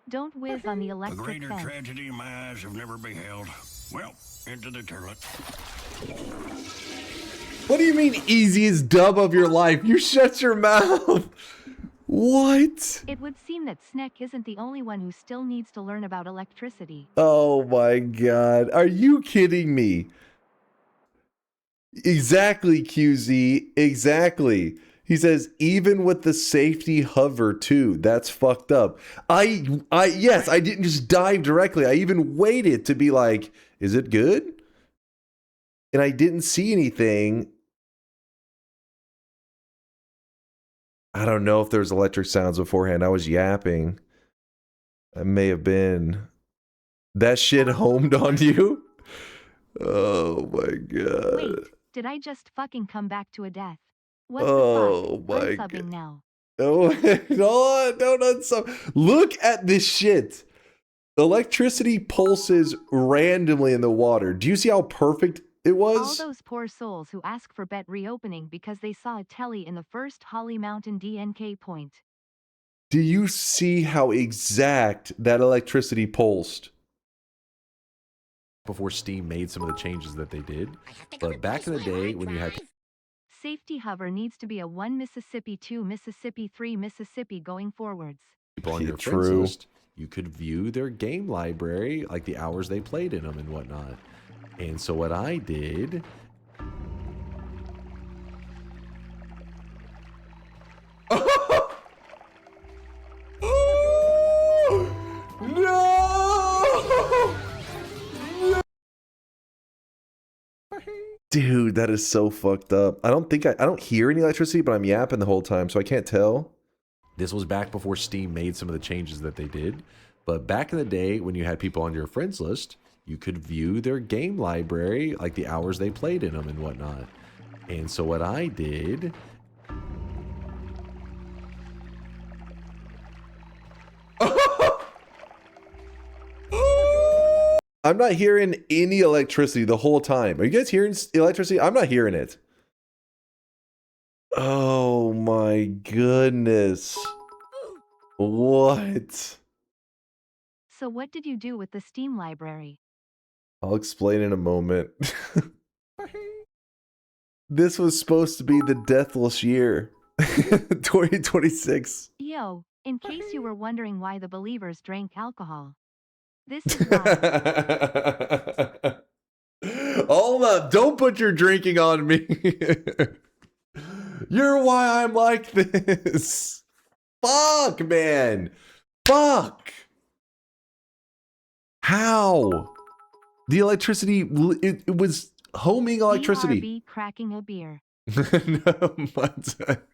Don't whiz on the A electric greater fence. tragedy my eyes have never beheld. Well, into the toilet. What do you mean easiest dub of your life? You shut your mouth. What? It would seem that Sneck isn't the only one who still needs to learn about electricity. Oh my god. Are you kidding me? Exactly, QZ. Exactly. He says, even with the safety hover too. That's fucked up. Yes, I didn't just dive directly. I even waited to be like, is it good? And I didn't see anything. I don't know if there was electric sounds beforehand. I was yapping. I may have been. That shit homed on you? Oh my god. Wait, did I just fucking come back to a death? What Oh the fuck? my I'm subbing god. now. Oh, no, don't unsub. Look at this shit. Electricity pulses randomly in the water. Do you see how perfect it All was? those poor souls who ask for bet reopening because they saw a telly in the first Holly Mountain DNK point. Do you see how exact that electricity pulsed? Before Steam made some of the changes that they did. But back in the day when you had Safety hover needs to be a 1 Mississippi, 2 Mississippi, 3 Mississippi going forwards. people on your friends list, you could view their game library, like the hours they played in them and whatnot. And so what I did... No! Dude, that is so fucked up. I don't hear any electricity, but I'm yapping the whole time, so I can't tell. This was back before Steam made some of the changes that they did. But back in the day, when you had people on your friends list, you could view their game library, like the hours they played in them and whatnot. And so what I did... I'm not hearing any electricity the whole time. Are you guys hearing electricity? I'm not hearing it. Oh my goodness. What? So what did you do with the Steam library? I'll explain in a moment. This was supposed to be the deathless year. 2026. Yo, in case you were wondering why the believers drank alcohol. This is why. Hold up. Don't put your drinking on me. You're why I'm like this. Fuck, man. Fuck. How? The electricity, it was homing electricity. BRB cracking a beer. No, but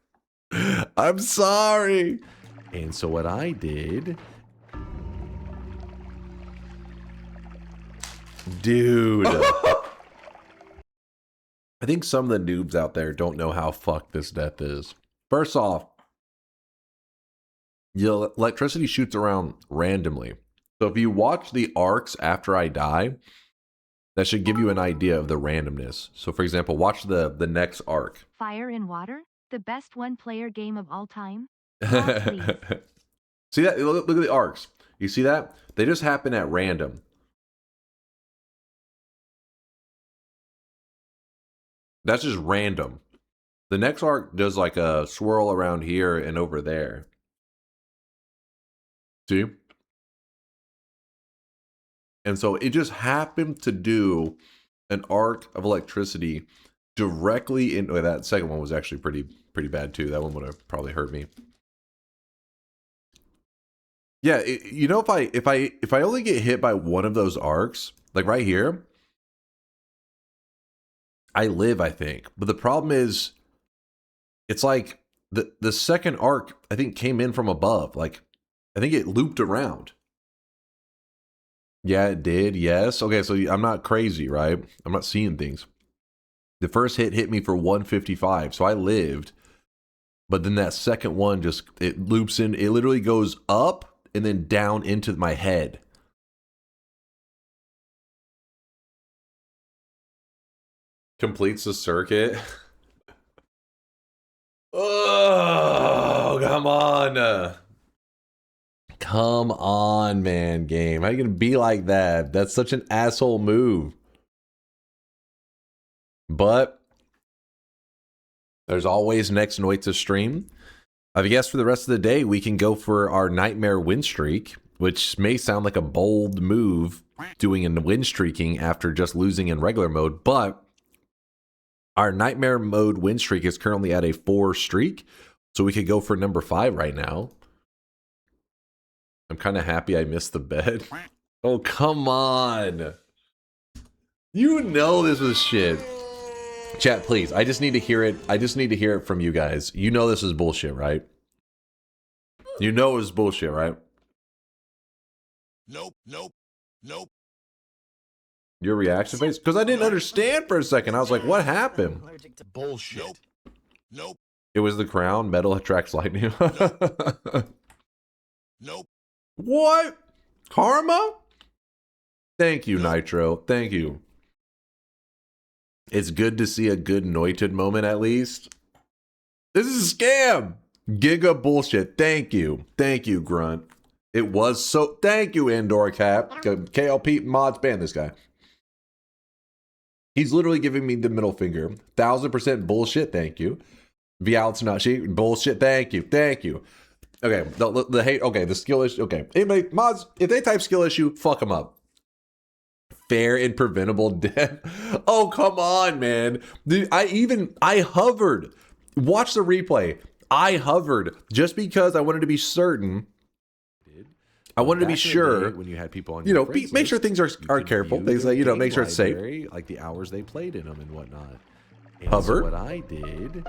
I'm sorry. And so what I did... Dude. I think some of the noobs out there don't know how fucked this death is. First off, the electricity shoots around randomly. So if you watch the arcs after I die, that should give you an idea of the randomness. So for example, watch the next arc. Fire and Water? The best one-player game of all time? Oh, please. See that? Look at the arcs. You see that? They just happen at random. That's just random. The next arc does like a swirl around here and over there. See? And so it just happened to do an arc of electricity directly in... Oh, that second one was actually pretty bad too. That one would have probably hurt me. Yeah, you know, if I only get hit by one of those arcs, like right here, I live, I think. But the problem is, it's like the second arc, I think, came in from above. Like, I think it looped around. Yeah, it did. Yes. Okay, so I'm not crazy, right? I'm not seeing things. The first hit me for 155, so I lived. But then that second one just, it loops in. It literally goes up and then down into my head. Completes the circuit. Oh, come on. Come on, man, game. How you gonna be like that? That's such an asshole move. But there's always next Noita stream. I guess for the rest of the day, we can go for our nightmare win streak, which may sound like a bold move doing in win streaking after just losing in regular mode, but our nightmare mode win streak is currently at a 4 streak, so we could go for number 5 right now. I'm kind of happy I missed the bet. Oh, come on. You know this was shit. Chat, please. I just need to hear it. I just need to hear it from you guys. You know this is bullshit, right? You know it was bullshit, right? Nope, nope, nope. Your reaction face? Because I didn't understand for a second. I was like, what happened? Allergic to Bullshit. Nope. Nope. It was the crown. Metal attracts lightning. Nope. What? Karma? Thank you, Nitro. Thank you. It's good to see a good Noited moment at least. This is a scam. Giga bullshit. Thank you. Thank you, Grunt. It was so... Thank you, Indoor Cap. KLP mods, ban this guy. He's literally giving me the middle finger. 1000% bullshit. Thank you. Vial's not she. Bullshit. Thank you. Thank you. Okay. The hate. Okay. The skill issue. Okay. Anybody, mods, if they type skill issue, fuck them up. Fair and preventable death. Oh, come on, man. Dude, I hovered. Watch the replay. I hovered just because I wanted to be certain. I wanted to be sure when you had people on, make sure things are careful. Things like, make sure it's safe. Like the hours they played in them and whatnot. And Hover. So what I did.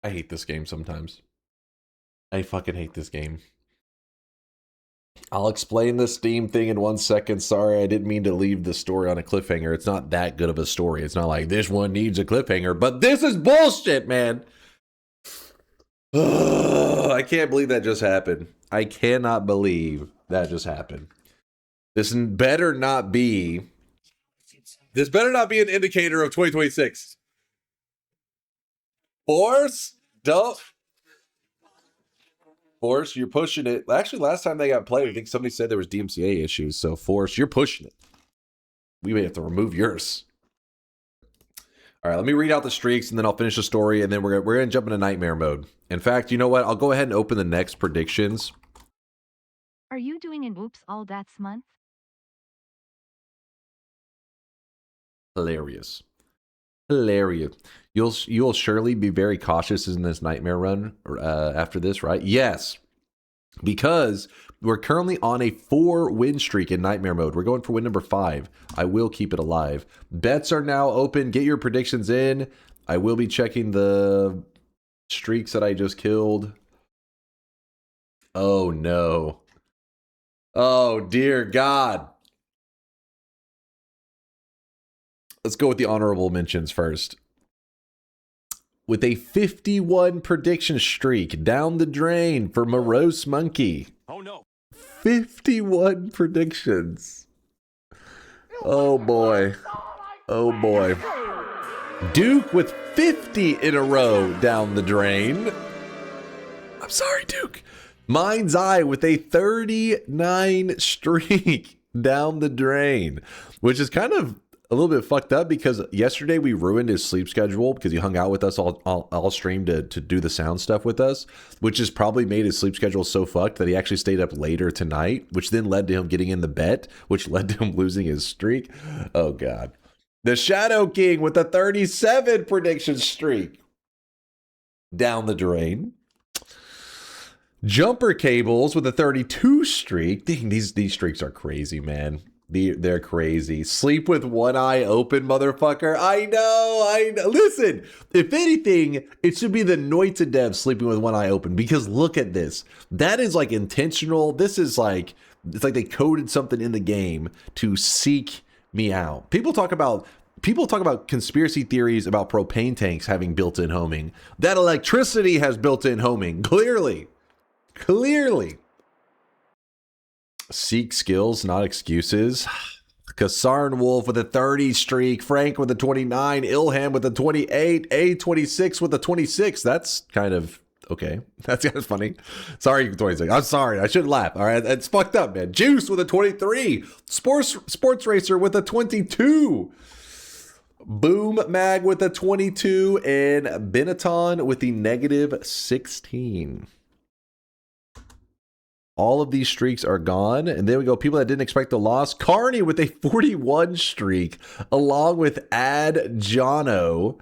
I hate this game sometimes. I fucking hate this game. I'll explain the Steam thing in 1 second. Sorry, I didn't mean to leave the story on a cliffhanger. It's not that good of a story. It's not like this one needs a cliffhanger, but this is bullshit, man. I can't believe that just happened. I cannot believe that just happened. This better not be an indicator of 2026. Force, don't. Force, you're pushing it. Actually, last time they got played, I think somebody said there was DMCA issues. So, Force, you're pushing it. We may have to remove yours. All right, let me read out the streaks, and then I'll finish the story, and then we're gonna jump into nightmare mode. In fact, you know what? I'll go ahead and open the next predictions. Are you doing an Oops All That's month? Hilarious. Hilarious. You'll surely be very cautious in this nightmare run after this, right? Yes, because we're currently on a 4 win streak in nightmare mode. We're going for win number 5. I will keep it alive. Bets are now open. Get your predictions in. I will be checking the streaks that I just killed. Oh no. Oh dear God. Let's go with the honorable mentions first. With a 51 prediction streak down the drain for Morose Monkey. Oh no. 51 predictions. Oh boy. Oh boy. Duke with 50 in a row down the drain. I'm sorry, Duke. Mind's Eye with a 39 streak down the drain, which is kind of a little bit fucked up because yesterday we ruined his sleep schedule because he hung out with us all stream to do the sound stuff with us, which has probably made his sleep schedule so fucked that he actually stayed up later tonight, which then led to him getting in the bet, which led to him losing his streak. Oh God. The Shadow King with a 37 prediction streak down the drain. Jumper Cables with a 32 streak. Dang, these streaks are crazy, man. They're crazy. Sleep with one eye open, motherfucker. I know. Listen, if anything, it should be the Noita dev sleeping with one eye open, because look at this. That is like intentional. This is like, it's like they coded something in the game to seek me out. People talk about conspiracy theories about propane tanks having built-in homing. That electricity has built-in homing. Clearly. Seek skills, not excuses. Kasarn Wolf with a 30 streak. Frank with a 29. Ilham with a 28. A26 with a 26. That's kind of okay. That's kind of funny. Sorry, 26. I'm sorry. I shouldn't laugh. All right. It's fucked up, man. Juice with a 23. Sports Racer with a 22. Boom Mag with a 22. And Benetton with the negative 16. All of these streaks are gone. And then we go, people that didn't expect the loss. Carney with a 41 streak, along with Ad Jono.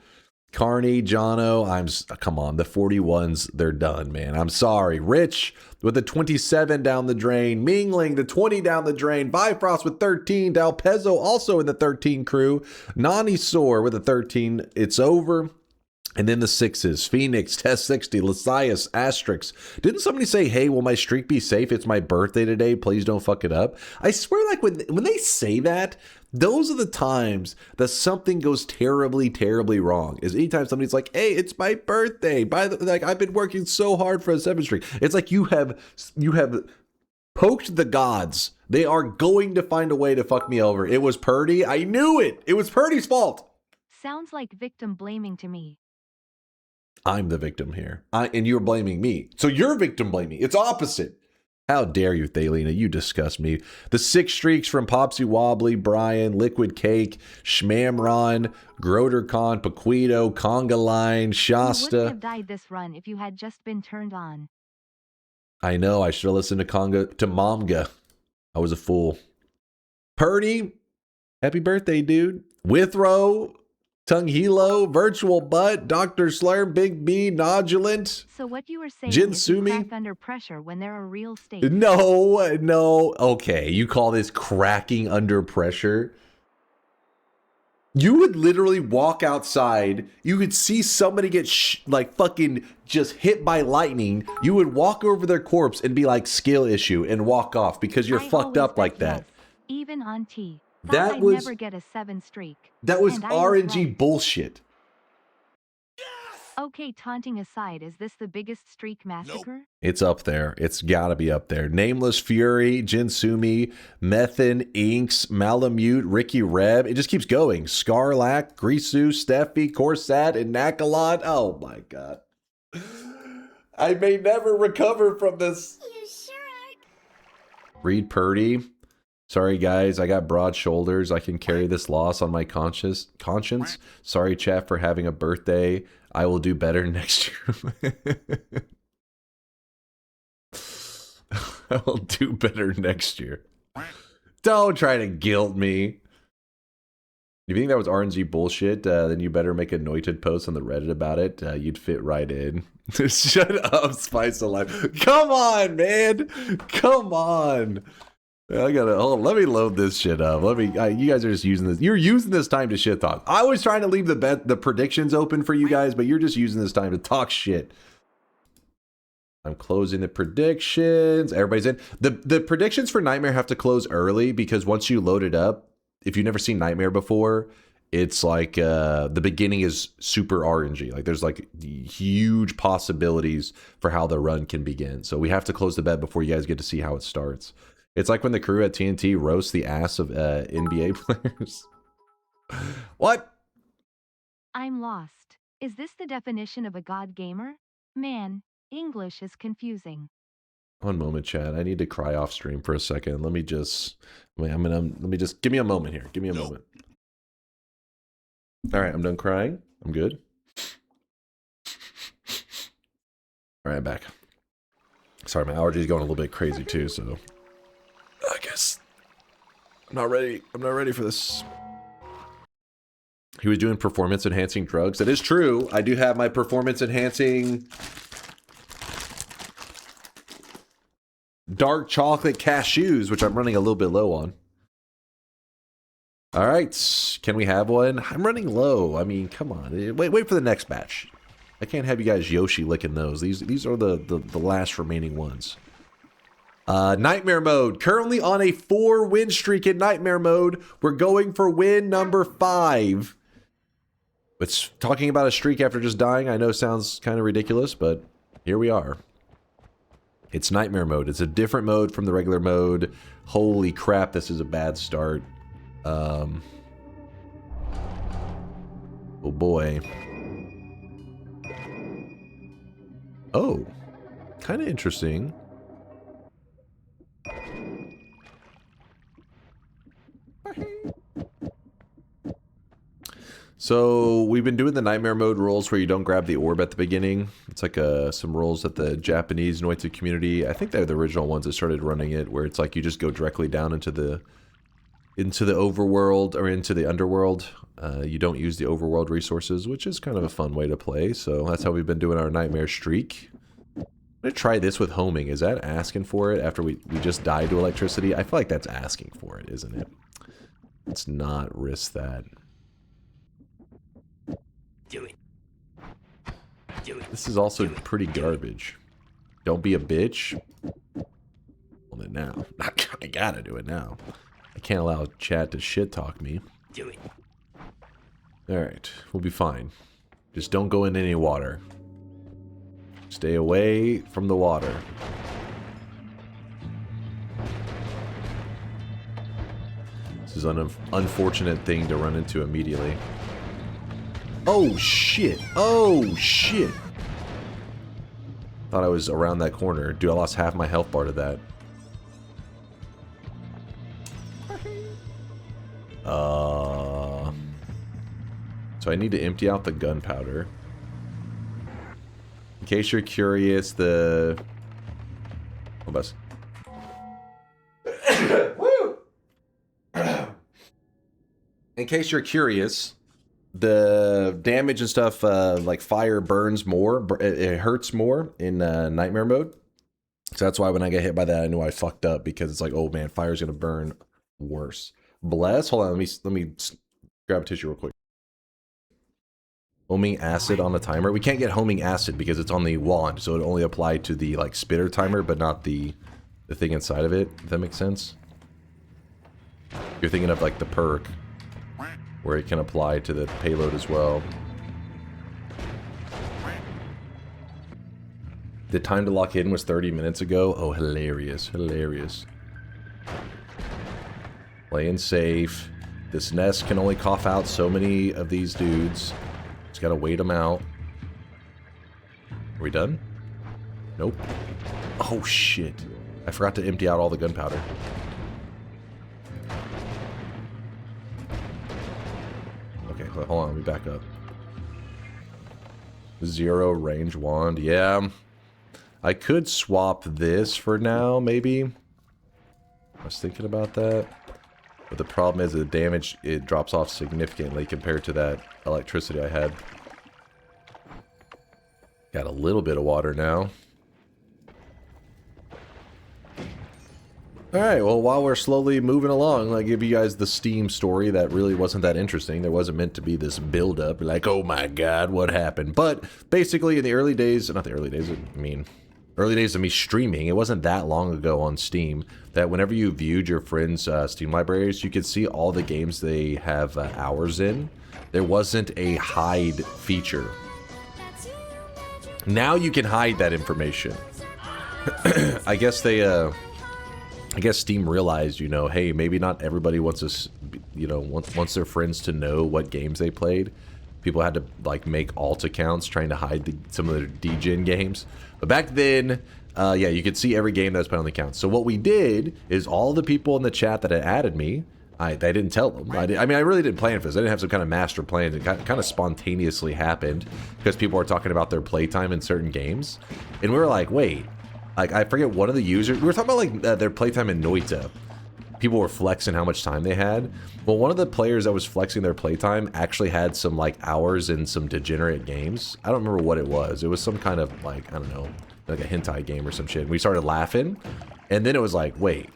Carney, Jono, come on, the 41s, they're done, man. I'm sorry. Rich with a 27 down the drain. Mingling, the 20 down the drain. Bifrost with 13. Dalpezzo also in the 13 crew. Nani Soar with a 13. It's over. And then the 6s, Phoenix, Test 60, Lasias, Asterix. Didn't somebody say, hey, will my streak be safe? It's my birthday today. Please don't fuck it up. I swear, like, when they say that, those are the times that something goes terribly, terribly wrong. Is anytime somebody's like, hey, it's my birthday. I've been working so hard for a 7 streak. It's like you have poked the gods. They are going to find a way to fuck me over. It was Purdy. I knew it. It was Purdy's fault. Sounds like victim blaming to me. I'm the victim here. And you're blaming me. So you're victim blaming. It's opposite. How dare you, Thalina? You disgust me. The 6 streaks from Popsy Wobbly, Brian, Liquid Cake, Schmamron, Grodercon, Paquito, Conga Line, Shasta. You wouldn't have died this run if you had just been turned on. I know. I should have listened to Momga. I was a fool. Purdy, happy birthday, dude. Withrow, Tongue Hilo, Virtual Butt, Dr. Slurm, Big B, Nodulant. So what you were saying Jinsumi? is you crack under pressure when there are real stakes. No. Okay, you call this cracking under pressure? You would literally walk outside. You could see somebody get fucking just hit by lightning. You would walk over their corpse and be like, skill issue, and walk off because you're fucked up like that. Yes, even on T. That was never get a 7 streak. That was And RNG right. bullshit. Okay, taunting aside, is this the biggest streak massacre? It's up there. It's gotta be up there. Nameless Fury, Jinsumi, Methan, Inks, Malamute, Ricky Reb. It just keeps going. Scarlac, Grisu, Steffi, Corsat, and Nakalot. Oh my god. I may never recover from this. You sure are. Reed Purdy. Sorry, guys. I got broad shoulders. I can carry this loss on my conscience. Sorry, chat, for having a birthday. I will do better next year. I will do better next year. Don't try to guilt me. If you think that was RNG bullshit, then you better make a Noita post on the Reddit about it. You'd fit right in. Shut up, Spice of Life. Come on, man. Come on. I gotta let me load this shit up. You guys are just using this. You're using this time to shit talk. I was trying to leave the predictions open for you guys, but you're just using this time to talk shit. I'm closing the predictions. Everybody's in. The predictions for Nightmare have to close early because once you load it up, if you've never seen Nightmare before, it's like the beginning is super RNG. Like there's like huge possibilities for how the run can begin. So we have to close the bet before you guys get to see how it starts. It's like when the crew at TNT roasts the ass of NBA players. What? I'm lost. Is this the definition of a god gamer? Man, English is confusing. One moment, Chad. I need to cry off stream for a second. Let me just give me a moment here. Give me a moment. All right, I'm done crying. I'm good. All right, I'm back. Sorry, my allergy is going a little bit crazy too, so I guess I'm not ready. I'm not ready for this. He was doing performance enhancing drugs. That is true. I do have my performance enhancing dark chocolate cashews, which I'm running a little bit low on. All right, can we have one? I'm running low. I mean, come on. Wait for the next batch. I can't have you guys Yoshi licking those. These are the last remaining ones. Nightmare mode. Currently on a 4-win streak in Nightmare mode. We're going for win number 5. But talking about a streak after just dying, I know sounds kind of ridiculous, but here we are. It's Nightmare mode. It's a different mode from the regular mode. Holy crap, this is a bad start. Oh boy. Oh, kind of interesting. So we've been doing the Nightmare mode rules where you don't grab the orb at the beginning. It's like some rules that the Japanese Noita community, I think they're the original ones that started running it, where it's like you just go directly down into the overworld or into the underworld. You don't use the overworld resources, which is kind of a fun way to play. So that's how we've been doing our Nightmare streak. I'm gonna try this with homing. Is that asking for it after we just died to electricity? I feel like that's asking for it, isn't it? Let's not risk that. Do it. Do it. This is also pretty garbage. Don't be a bitch. Well then now. I gotta do it now. I can't allow chat to shit talk me. Do it. Alright, we'll be fine. Just don't go in any water. Stay away from the water. This is an unfortunate thing to run into immediately. Oh shit! Oh shit! Thought I was around that corner. Dude, I lost half my health bar to that. So I need to empty out the gunpowder. In case you're curious, the... Oh, bus. In case you're curious, the damage and stuff, like fire burns more, it hurts more in Nightmare mode. So that's why when I get hit by that, I knew I fucked up, because it's like, oh man, fire's gonna burn worse. Bless. Hold on, let me grab a tissue real quick. Homing acid on the timer. We can't get homing acid because it's on the wand, so it only applied to the like spitter timer, but not the thing inside of it. If that makes sense. You're thinking of like the perk, where it can apply to the payload as well. The time to lock in was 30 minutes ago. Oh, hilarious, hilarious. Playing safe. This nest can only cough out so many of these dudes. Just gotta wait them out. Are we done? Nope. Oh shit. I forgot to empty out all the gunpowder. Okay, hold on, let me back up. 0 range wand, yeah. I could swap this for now, maybe. I was thinking about that. But the problem is the damage, it drops off significantly compared to that electricity I had. Got a little bit of water now. Alright, well, while we're slowly moving along, I'll give you guys the Steam story that really wasn't that interesting. There wasn't meant to be this build-up, like, oh my god, what happened? But, basically, in the early days, not the early days, I mean, early days of me streaming, it wasn't that long ago on Steam, that whenever you viewed your friends' Steam libraries, you could see all the games they have hours in. There wasn't a hide feature. Now you can hide that information. I guess they, I guess Steam realized, you know, hey, maybe not everybody wants us, you know, wants their friends to know what games they played. People had to, like, make alt accounts trying to hide some of their DGen games. But back then, yeah, you could see every game that was put on the account. So what we did is all the people in the chat that had added me, I didn't tell them. I mean, I really didn't plan for this. I didn't have some kind of master plan. It kind of spontaneously happened because people were talking about their playtime in certain games. And we were like, wait, like, I forget one of the users, we were talking about, like, their playtime in Noita. People were flexing how much time they had. Well, one of the players that was flexing their playtime actually had some, like, hours in some degenerate games. I don't remember what it was. It was some kind of, like, I don't know, like a hentai game or some shit. And we started laughing. And then it was like, wait,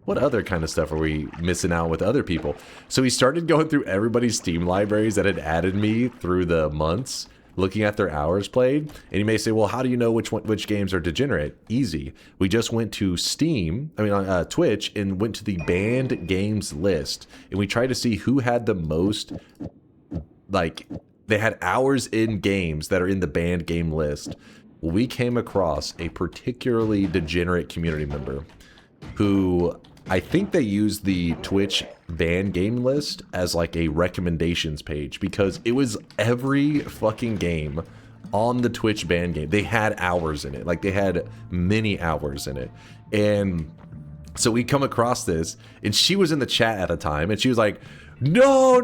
what other kind of stuff are we missing out with other people? So he started going through everybody's Steam libraries that had added me through the months, looking at their hours played. And you may say, well, how do you know which games are degenerate? Easy. We just went to Steam, Twitch, and went to the banned games list. And we tried to see who had the most, like, they had hours in games that are in the banned game list. We came across a particularly degenerate community member who, I think they used the Twitch ban game list as like a recommendations page, because it was every fucking game on the Twitch ban game. They had hours in it. Like, they had many hours in it. And so we come across this, and she was in the chat at the time, and she was like, no,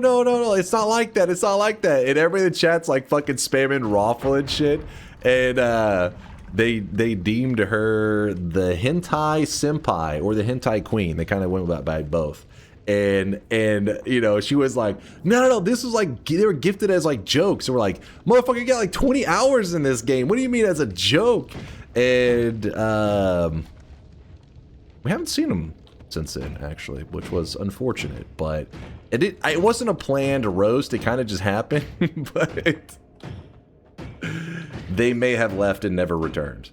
it's not like that. It's not like that. And everybody in the chat's like fucking spamming Raffle and shit. And they deemed her the hentai senpai or the hentai queen. They kind of went by both. And you know, she was like, no, this was like, they were gifted as like jokes. And we're like, motherfucker, you got like 20 hours in this game. What do you mean as a joke? And we haven't seen them since then, actually, which was unfortunate. But it wasn't a planned roast. It kind of just happened. But they may have left and never returned.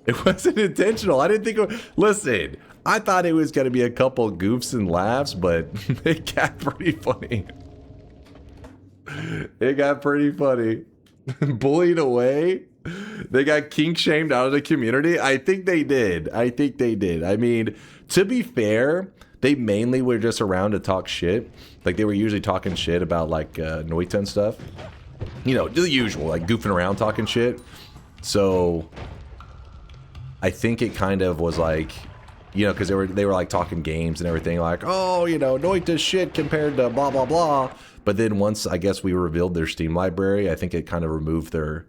It wasn't intentional. I didn't think listen, I thought it was going to be a couple goofs and laughs, but it got pretty funny. It got pretty funny. Bullied away. They got kink shamed out of the community. I think they did. I mean, to be fair, they mainly were just around to talk shit. Like, they were usually talking shit about like Noita and stuff. You know, the usual, like goofing around, talking shit. So I think it kind of was like, you know, because they were like talking games and everything, like, oh, you know, Noita's shit compared to blah blah blah. But then once, I guess, we revealed their Steam library, I think it kind of removed their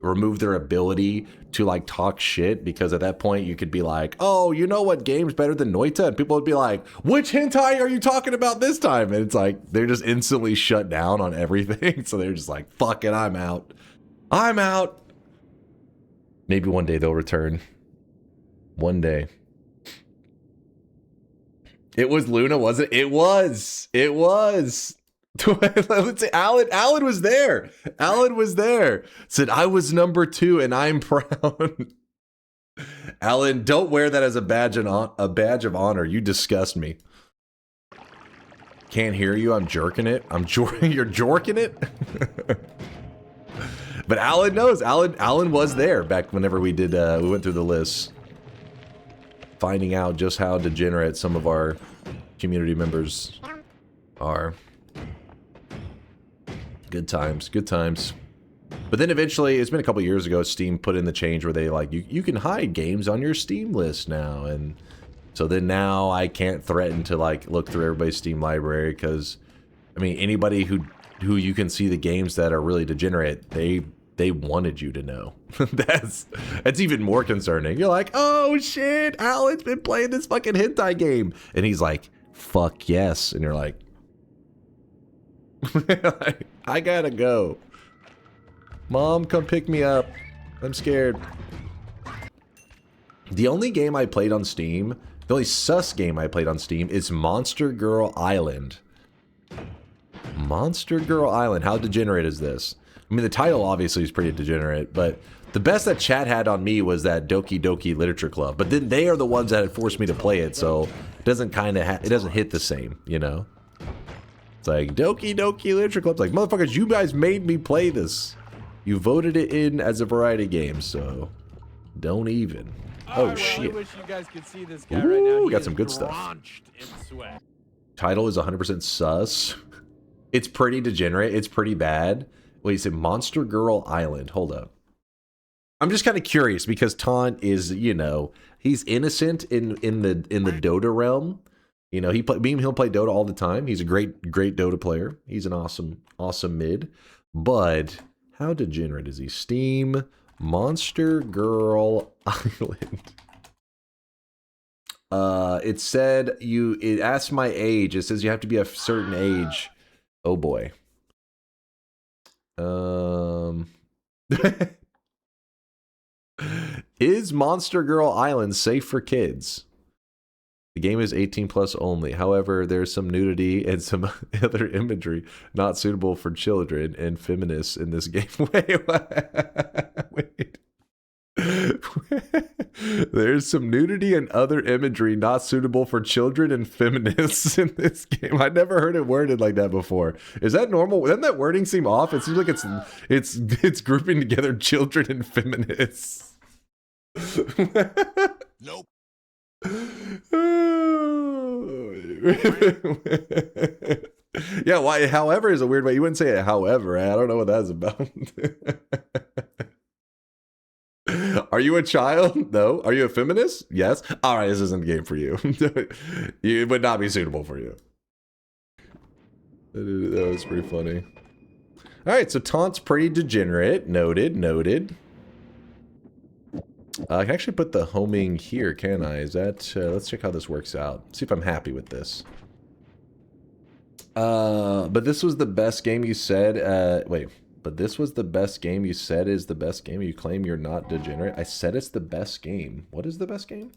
ability to like talk shit, because at that point you could be like, oh, you know what game's better than Noita? And people would be like, which hentai are you talking about this time? And it's like, they're just instantly shut down on everything. So they're just like, fuck it, I'm out. Maybe one day they'll return. One day. It was Luna, wasn't it? It was. Let's say Alan was there. Said, I was number 2 and I'm proud. Alan, don't wear that as a badge of honor. You disgust me. Can't hear you. I'm jerking it. You're jorking it. But Alan knows. Alan was there back whenever we did. We went through the list, finding out just how degenerate some of our community members are. Good times. But then eventually, it's been a couple years ago, Steam put in the change where they like, you can hide games on your Steam list now. And so then now I can't threaten to like look through everybody's Steam library, because I mean, anybody who you can see the games that are really degenerate, they wanted you to know. That's even more concerning. You're like, oh shit, Alan's been playing this fucking hentai game. And he's like, fuck yes. And you're like, I gotta go. Mom, come pick me up. I'm scared. The only game I played on Steam, the only sus game I played on Steam is Monster Girl Island. Monster Girl Island. How degenerate is this? I mean, the title obviously is pretty degenerate, but the best that chat had on me was that Doki Doki Literature Club. But then they are the ones that had forced me to play it, so it doesn't it doesn't hit the same, you know? It's like, Doki Doki Literature Club's like, motherfuckers, you guys made me play this. You voted it in as a variety game, so don't even. Oh, well, shit. I wish you guys could see this guy right now. Ooh, He got is some good stuff. drenched in sweat. Title is 100% sus. It's pretty degenerate. It's pretty bad. Wait, you said Monster Girl Island. Hold up. I'm just kind of curious because Taunt is, you know, he's innocent in the Dota realm. You know, he'll play Dota all the time. He's a great Dota player. He's an awesome mid. But how degenerate is he? Steam Monster Girl Island. It said it asked my age. It says you have to be a certain age. Oh boy. Is Monster Girl Island safe for kids? The game is 18 plus only. However, there's some nudity and some other imagery not suitable for children and feminists in this game. Wait. There's some nudity and other imagery not suitable for children and feminists in this game. I never heard it worded like that before. Is that normal? Doesn't that wording seem off? It seems like it's grouping together children and feminists. Nope. Yeah, why? However is a weird way. You wouldn't say it. However, I don't know what that's about. Are you a child? No. Are you a feminist? Yes. All right, this isn't the game for you. It would not be suitable for you. That was pretty funny. All right, so Taunt's pretty degenerate. Noted. I can actually put the homing here, can I? Is that... let's check how this works out. See if I'm happy with this. But this was the best game you said... wait. But this was the best game you said is the best game. You claim you're not degenerate. I said it's the best game. What is the best game?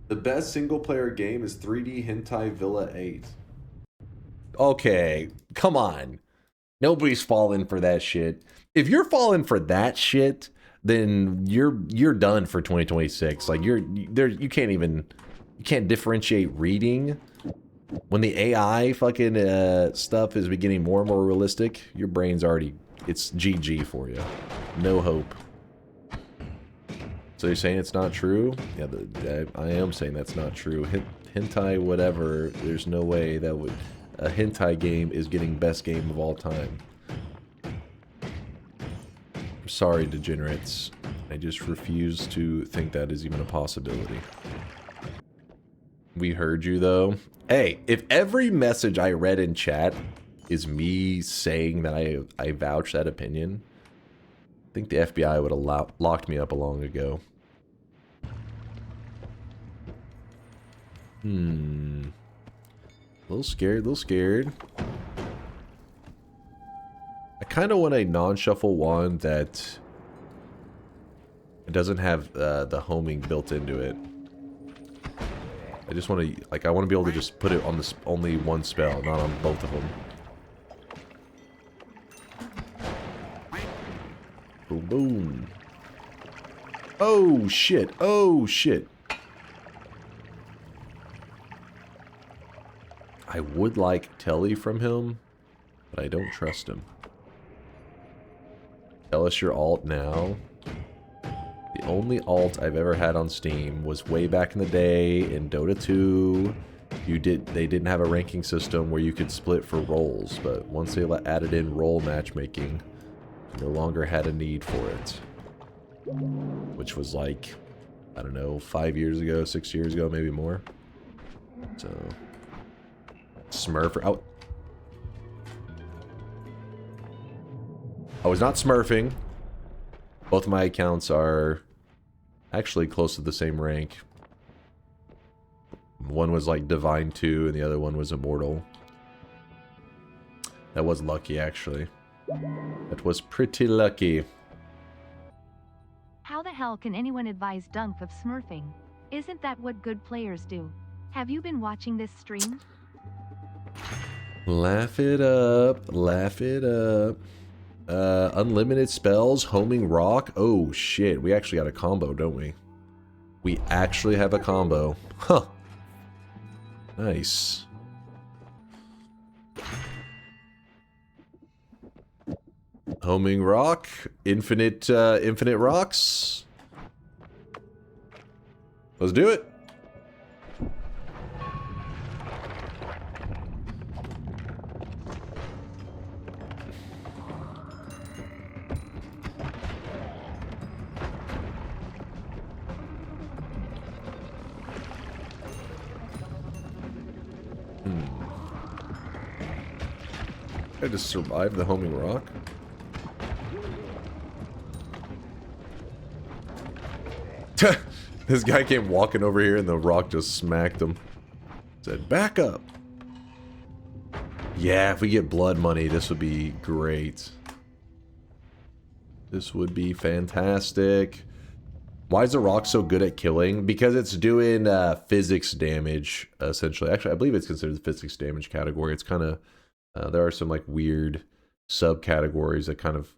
The best single-player game is 3D Hentai Villa 8. Okay, come on. Nobody's falling for that shit. If you're falling for that shit, then you're done for 2026. Like you can't differentiate reading. When the AI fucking stuff is getting more and more realistic, your brain's already, it's GG for you. No hope. So you're saying it's not true? Yeah, I am saying that's not true. Hentai whatever, there's no way that would... A hentai game is getting best game of all time. I'm sorry, degenerates. I just refuse to think that is even a possibility. We heard you, though. Hey, if every message I read in chat is me saying that I vouch that opinion, I think the FBI would have locked me up long ago. A little scared. I kind of want a non-shuffle wand that it doesn't have the homing built into it. I just want to, like, I want to be able to just put it on this only one spell, not on both of them. Boom, boom. Oh, shit. Oh, shit. I would like Telly from him, but I don't trust him. Tell us your alt now. The only alt I've ever had on Steam was way back in the day in Dota 2. They didn't have a ranking system where you could split for roles, but once they added in role matchmaking, no longer had a need for it. Which was like, I don't know, 5 years ago, 6 years ago, maybe more. So, Smurf. Oh. I was not smurfing. Both of my accounts are actually close to the same rank. One was like Divine 2 and the other one was Immortal. That was lucky, actually. That was pretty lucky. How the hell can anyone advise Dunk of smurfing? Isn't that what good players do? Have you been watching this stream? Laugh it up. Laugh it up. Unlimited spells, homing rock. Oh shit, we actually got a combo, don't we? We actually have a combo. Huh. Nice. Homing rock, infinite rocks. Let's do it. I just survived the homing rock. This guy came walking over here and the rock just smacked him. Said, back up. Yeah, if we get blood money, this would be great. This would be fantastic. Why is the rock so good at killing? Because it's doing physics damage, essentially. Actually, I believe it's considered the physics damage category. It's kind of, there are some like weird subcategories that kind of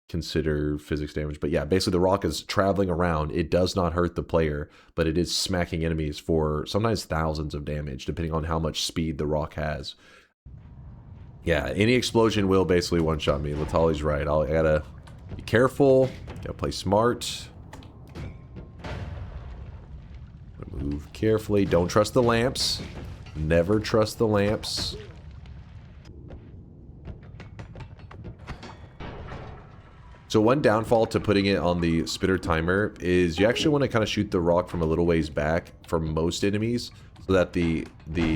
consider physics damage. But yeah, basically the rock is traveling around. It does not hurt the player, but it is smacking enemies for sometimes thousands of damage, depending on how much speed the rock has. Yeah, any explosion will basically one-shot me. Latali's right. I gotta be careful. Gotta play smart. Move carefully. Don't trust the lamps. Never trust the lamps. So one downfall to putting it on the spitter timer is you actually want to kind of shoot the rock from a little ways back for most enemies so that the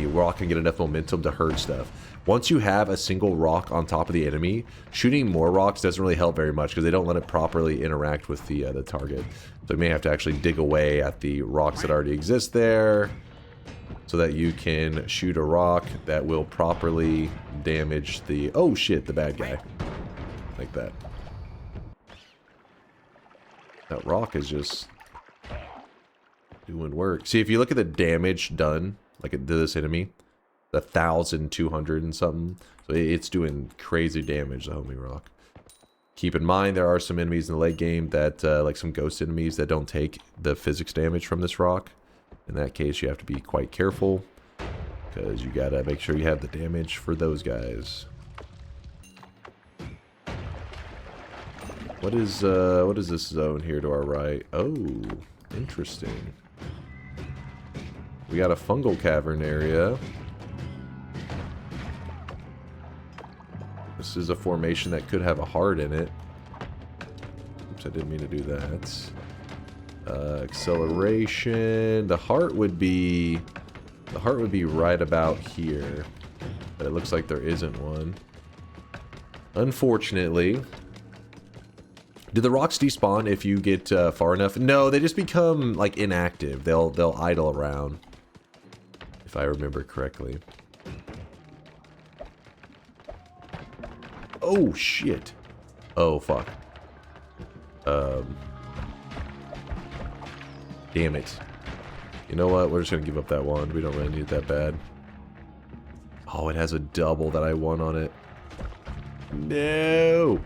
rock can get enough momentum to hurt stuff. Once you have a single rock on top of the enemy, shooting more rocks doesn't really help very much because they don't let it properly interact with the target. So you may have to actually dig away at the rocks that already exist there so that you can shoot a rock that will properly damage the... Oh shit, the bad guy. Like that. That rock is just doing work. See, if you look at the damage done, like it did this enemy, 1,200 and something. So it's doing crazy damage, the homing rock. Keep in mind, there are some enemies in the late game that, like some ghost enemies that don't take the physics damage from this rock. In that case, you have to be quite careful because you gotta make sure you have the damage for those guys. What is this zone here to our right? Oh, interesting. We got a fungal cavern area. This is a formation that could have a heart in it. Oops, I didn't mean to do that. Acceleration. The heart would be right about here, but it looks like there isn't one. Unfortunately. Do the rocks despawn if you get far enough? No, they just become like inactive. They'll idle around, if I remember correctly. Oh shit! Oh fuck! Damn it! You know what? We're just gonna give up that wand. We don't really need it that bad. Oh, it has a double that I won on it. No!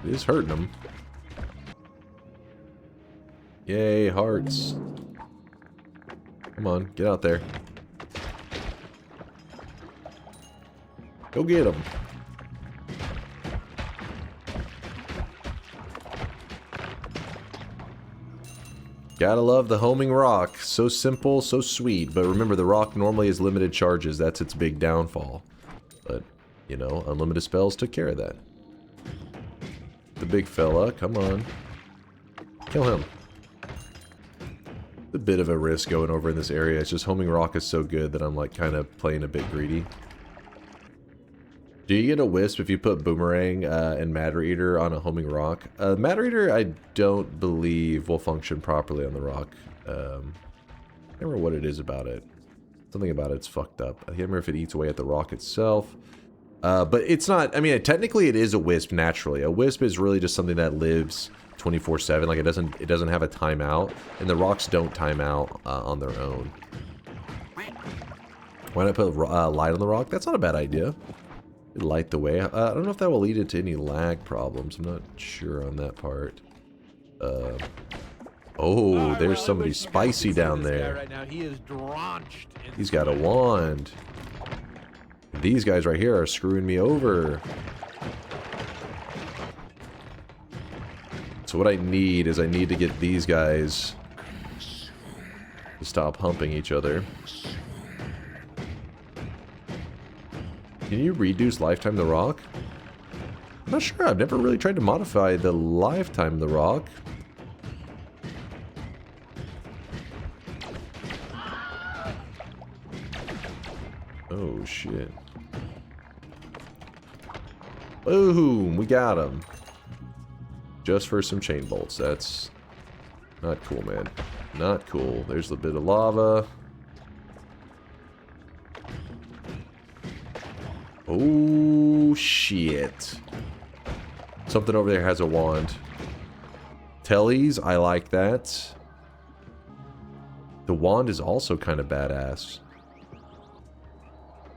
It is hurting them. Yay, hearts. Come on, get out there. Go get them. Gotta love the homing rock. So simple, so sweet. But remember, the rock normally is limited charges. That's its big downfall. But, you know, unlimited spells took care of that. The big fella, come on. Kill him. A bit of a risk going over in this area. It's just homing rock is so good that I'm like kind of playing a bit greedy. Do you get a wisp if you put boomerang and matter eater on a homing rock? Matter eater I don't believe will function properly on the rock. I can't remember what it is about it. Something about it's fucked up. I can't remember if it eats away at the rock itself. But it's not, I mean, technically it is a wisp naturally. A wisp is really just something that lives 24/7. Like it doesn't have a timeout, and the rocks don't time out on their own. Why not put light on the rock? That's not a bad idea. Light the way. I don't know if that will lead into any lag problems. I'm not sure on that part. Oh, there's somebody spicy down there. Right now. He is drenched. He's got a wand. These guys right here are screwing me over. So what I need is I need to get these guys to stop humping each other. Can you reduce lifetime of the rock? I'm not sure. I've never really tried to modify the lifetime of the rock. Oh shit. Boom! We got him. Just for some chain bolts. That's Not cool, man. Not cool. There's a bit of lava. Oh, shit. Something over there has a wand. Tellies, I like that. The wand is also kind of badass.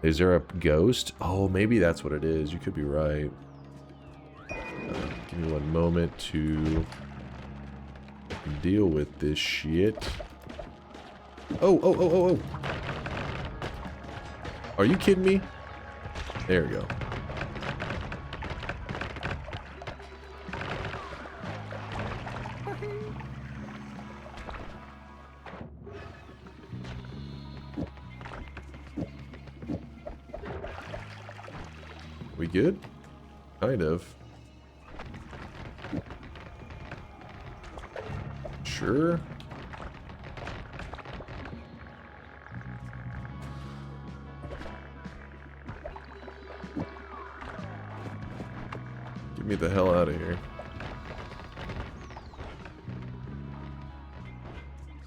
Is there a ghost? Oh, maybe that's what it is. You could be right. Give me one moment to deal with this shit. Oh, oh, oh, oh, oh. Are you kidding me? There we go. We good? Kind of. Sure. Get me the hell out of here.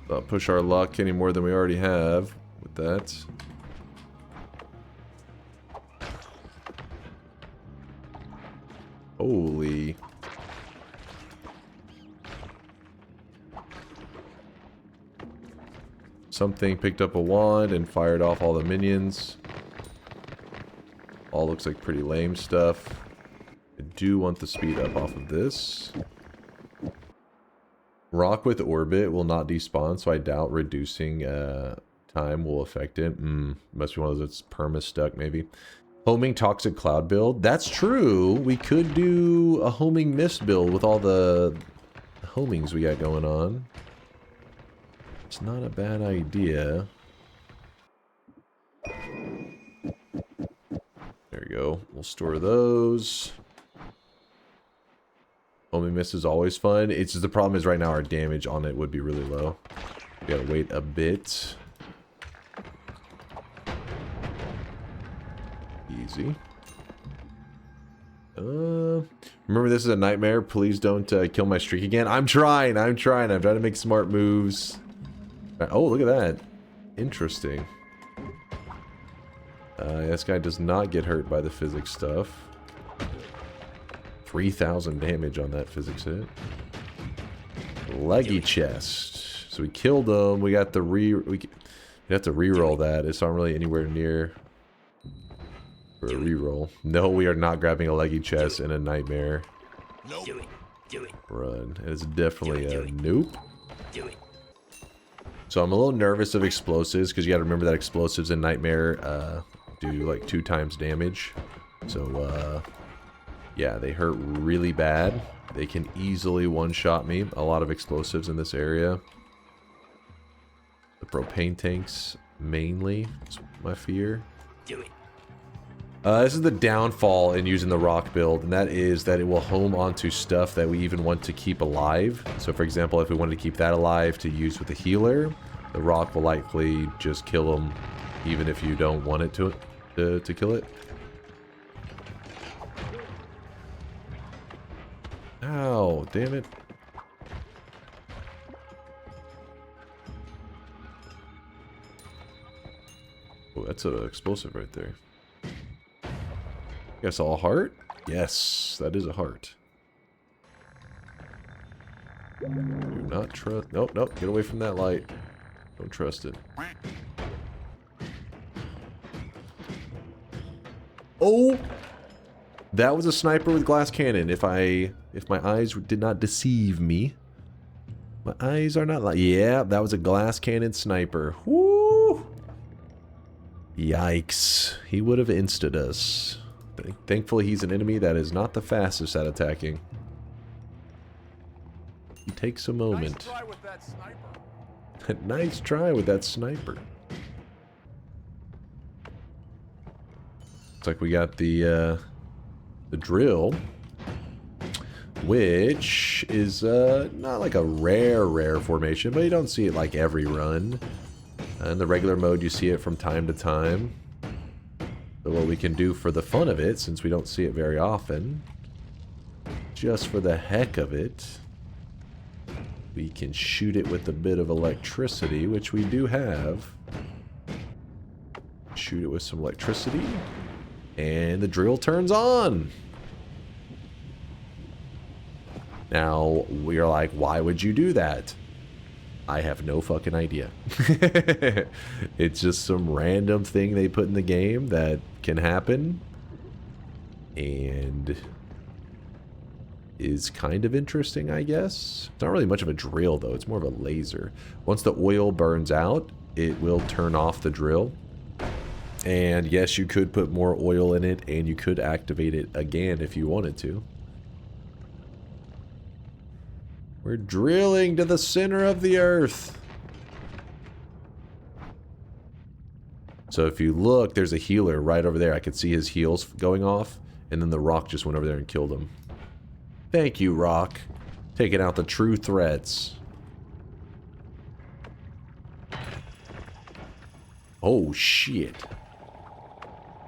Not push our luck any more than we already have with that. Holy. Something picked up a wand and fired off all the minions. All looks like pretty lame stuff. I do want the speed up off of this. Rock with orbit will not despawn, so I doubt reducing time will affect it. Must be one of those that's perma-stuck, maybe. Homing toxic cloud build. That's true. We could do a homing mist build with all the homings we got going on. It's not a bad idea. There we go. We'll store those. Homing mist is always fun. It's just the problem is right now our damage on it would be really low. We gotta wait a bit. Easy. Remember, this is a nightmare. Please don't kill my streak again. I'm trying. I'm trying to make smart moves. Oh, look at that. Interesting. This guy does not get hurt by the physics stuff. 3,000 damage on that physics hit. Leggy chest. So we killed him. We got the we have to re-roll that. It's not really anywhere near for a re-roll. No, we are not grabbing a leggy chest in a nightmare. Run. It's definitely a nope. So I'm a little nervous of explosives because you got to remember that explosives in nightmare do like 2 times damage. So yeah, they hurt really bad. They can easily one-shot me. A lot of explosives in this area. The propane tanks mainly is my fear. This is the downfall in using the rock build, and that is that it will home onto stuff that we even want to keep alive. So for example, if we wanted to keep that alive to use with the healer, the rock will likely just kill them even if you don't want it to kill it. Ow, damn it. Oh, that's an explosive right there. Guess all heart? Yes, that is a heart. Do not trust. Nope, nope. Get away from that light. Don't trust it. Oh! That was a sniper with glass cannon. If my eyes did not deceive me. My eyes are not like... Yeah, that was a glass cannon sniper. Woo! Yikes. He would have insted us. Thankfully, he's an enemy that is not the fastest at attacking. He takes a moment. Nice try with that sniper. Nice try with that sniper. Looks like we got the drill, which is not like a rare formation, but you don't see it like every run. In the regular mode, you see it from time to time. So what we can do for the fun of it, since we don't see it very often, just for the heck of it, we can shoot it with a bit of electricity, which we do have. Shoot it with some electricity. And the drill turns on. Now, we are like, why would you do that? I have no fucking idea. It's just some random thing they put in the game that can happen. And is kind of interesting, I guess. It's not really much of a drill, though. It's more of a laser. Once the oil burns out, it will turn off the drill. And yes, you could put more oil in it, and you could activate it again if you wanted to. We're drilling to the center of the earth. So if you look, there's a healer right over there. I could see his heals going off, and then the rock just went over there and killed him. Thank you, rock. Taking out the true threats. Oh, shit.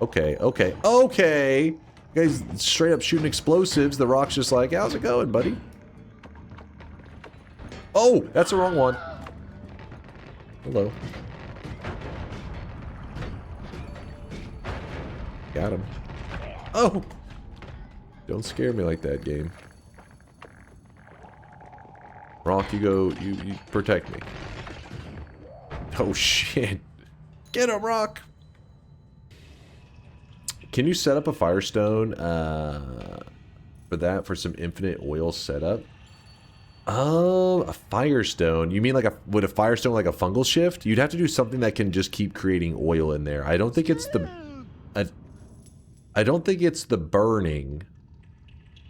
Okay, okay, okay. You guys straight up shooting explosives. The rock's just like, how's it going, buddy? Oh, that's the wrong one. Hello. Got him. Oh! Don't scare me like that, game. Rock, you go, you protect me. Oh, shit. Get him, Rock! Can you set up a Firestone for some infinite oil setup? A Firestone. You mean like would a Firestone like a fungal shift? You'd have to do something that can just keep creating oil in there. I don't think it's the I don't think it's the burning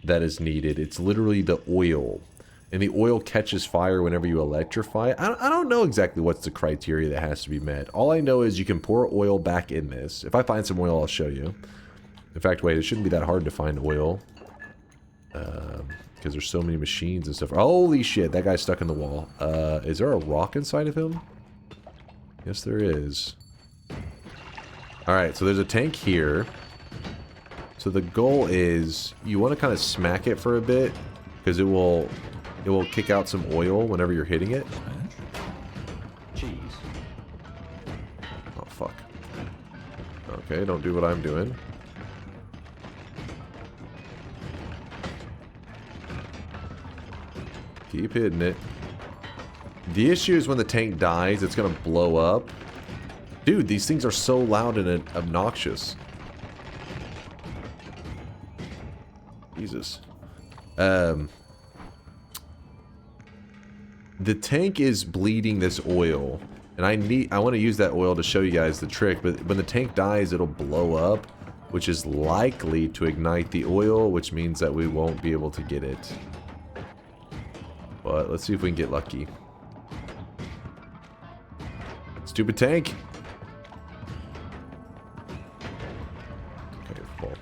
that is needed. It's literally the oil. And the oil catches fire whenever you electrify. I don't know exactly what's the criteria that has to be met. All I know is you can pour oil back in this. If I find some oil, I'll show you. In fact, wait, it shouldn't be that hard to find oil. Because there's so many machines and stuff. Holy shit, that guy's stuck in the wall. Is there a rock inside of him? Yes, there is. Alright, so there's a tank here. So the goal is you want to kind of smack it for a bit. Because it will kick out some oil whenever you're hitting it. Jeez. Oh, fuck. Okay, don't do what I'm doing. Keep hitting it. The issue is when the tank dies, it's gonna blow up. Dude, these things are so loud and obnoxious. Jesus. The tank is bleeding this oil, and I want to use that oil to show you guys the trick, but when the tank dies, it'll blow up, which is likely to ignite the oil, which means that we won't be able to get it. But let's see if we can get lucky. Stupid tank. Okay, well.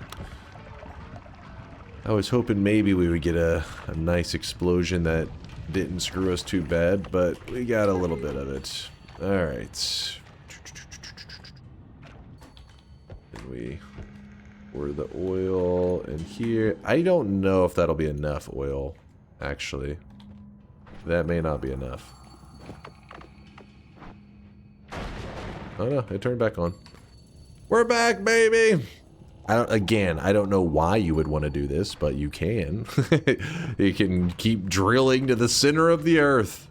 I was hoping maybe we would get a nice explosion that didn't screw us too bad, but we got a little bit of it. Alright. And we pour the oil in here. I don't know if that'll be enough oil, actually. That may not be enough. Oh no, it turned back on. We're back, baby! I don't know why you would want to do this, but you can. You can keep drilling to the center of the earth.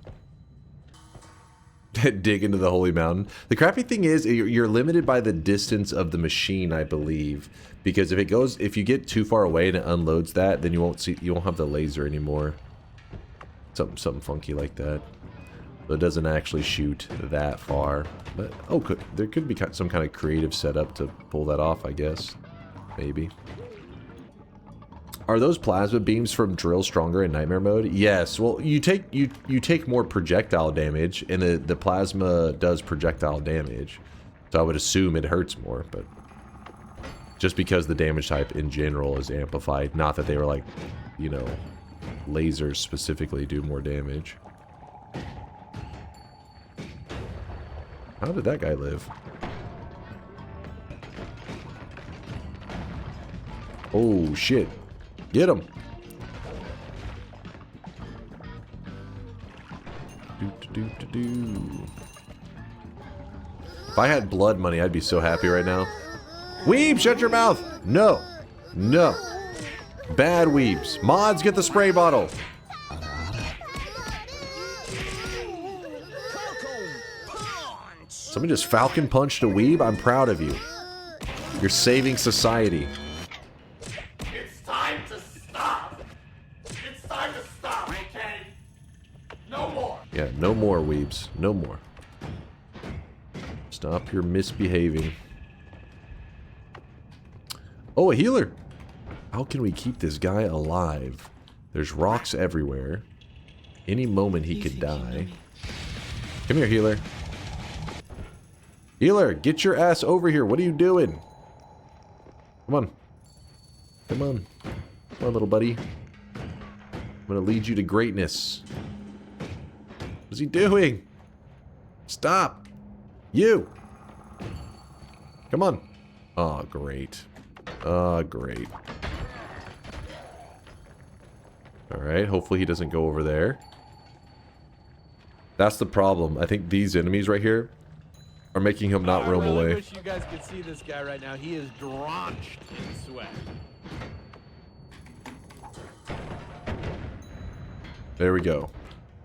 Dig into the holy mountain. The crappy thing is, you're limited by the distance of the machine, I believe. Because if you get too far away and it unloads that, then you won't have the laser anymore. Something funky like that. So it doesn't actually shoot that far. But there could be some kind of creative setup to pull that off, I guess. Maybe. Are those plasma beams from drill stronger in nightmare mode? Yes. Well, you take more projectile damage, and the plasma does projectile damage. So I would assume it hurts more, but just because the damage type in general is amplified, not that they were like, you know, lasers specifically do more damage. How did that guy live? Oh shit. Get him. If I had blood money, I'd be so happy right now. Weeb, shut your mouth! No. No. Bad weebs. Mods, get the spray bottle. Somebody just falcon punched a weeb? I'm proud of you. You're saving society. It's time to stop. It's time to stop, okay? No more. Yeah, no more weebs. No more. Stop your misbehaving. Oh, a healer. How can we keep this guy alive? There's rocks everywhere. Any moment he could die. Come here, healer. Healer, get your ass over here. What are you doing? Come on. Come on. Come on, little buddy. I'm gonna lead you to greatness. What's he doing? Stop. You. Come on. Oh, great. Oh, great. Alright, hopefully he doesn't go over there. That's the problem. I think these enemies right here are making him not roam away. I wish you guys could see this guy right now. He is drenched in sweat. There we go.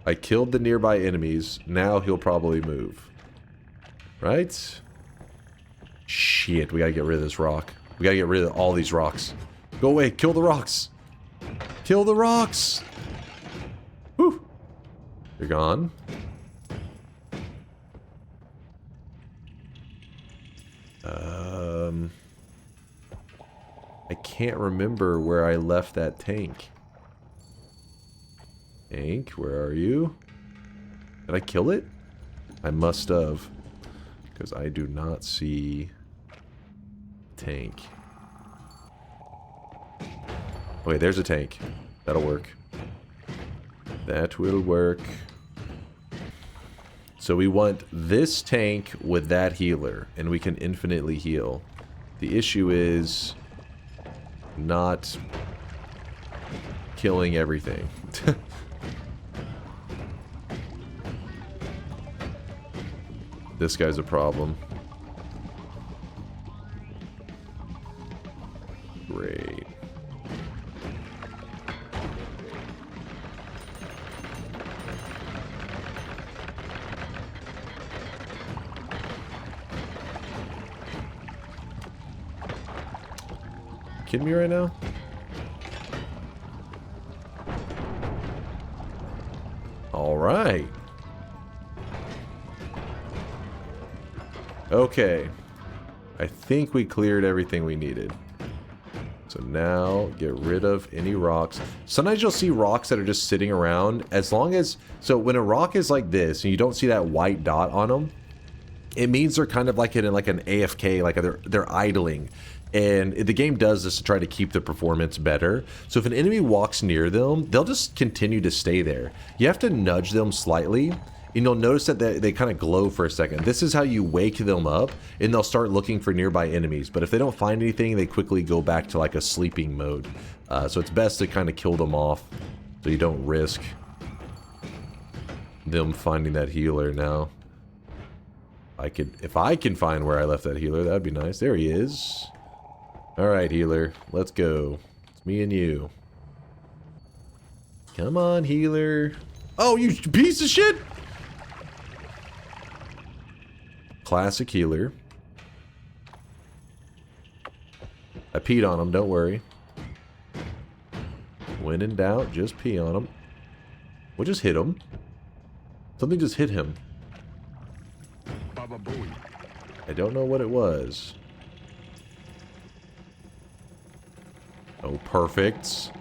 I killed the nearby enemies. Now he'll probably move. Right? Shit, we gotta get rid of this rock. We gotta get rid of all these rocks. Go away, kill the rocks. Kill the rocks. Whew. You're gone. I can't remember where I left that tank. Tank, where are you? Did I kill it? I must have. Because I do not see tank. Wait, there's a tank. That'll work. That will work. So we want this tank with that healer, and we can infinitely heal. The issue is not killing everything. This guy's a problem. Great. Kidding me right now? All right. Okay. I think we cleared everything we needed. So now get rid of any rocks. Sometimes you'll see rocks that are just sitting around. As long as... So when a rock is like this and you don't see that white dot on them, it means they're kind of like in like an AFK, like they're idling. And the game does this to try to keep the performance better. So if an enemy walks near them, they'll just continue to stay there. You have to nudge them slightly, and you'll notice that they kind of glow for a second. This is how you wake them up, and they'll start looking for nearby enemies. But if they don't find anything, they quickly go back to like a sleeping mode. So it's best to kind of kill them off so you don't risk them finding that healer now. If I can find where I left that healer, that'd be nice. There he is. Alright, healer. Let's go. It's me and you. Come on, healer. Oh, you piece of shit! Classic healer. I peed on him, don't worry. When in doubt, just pee on him. We'll just hit him. Something just hit him. I don't know what it was. Oh, perfect.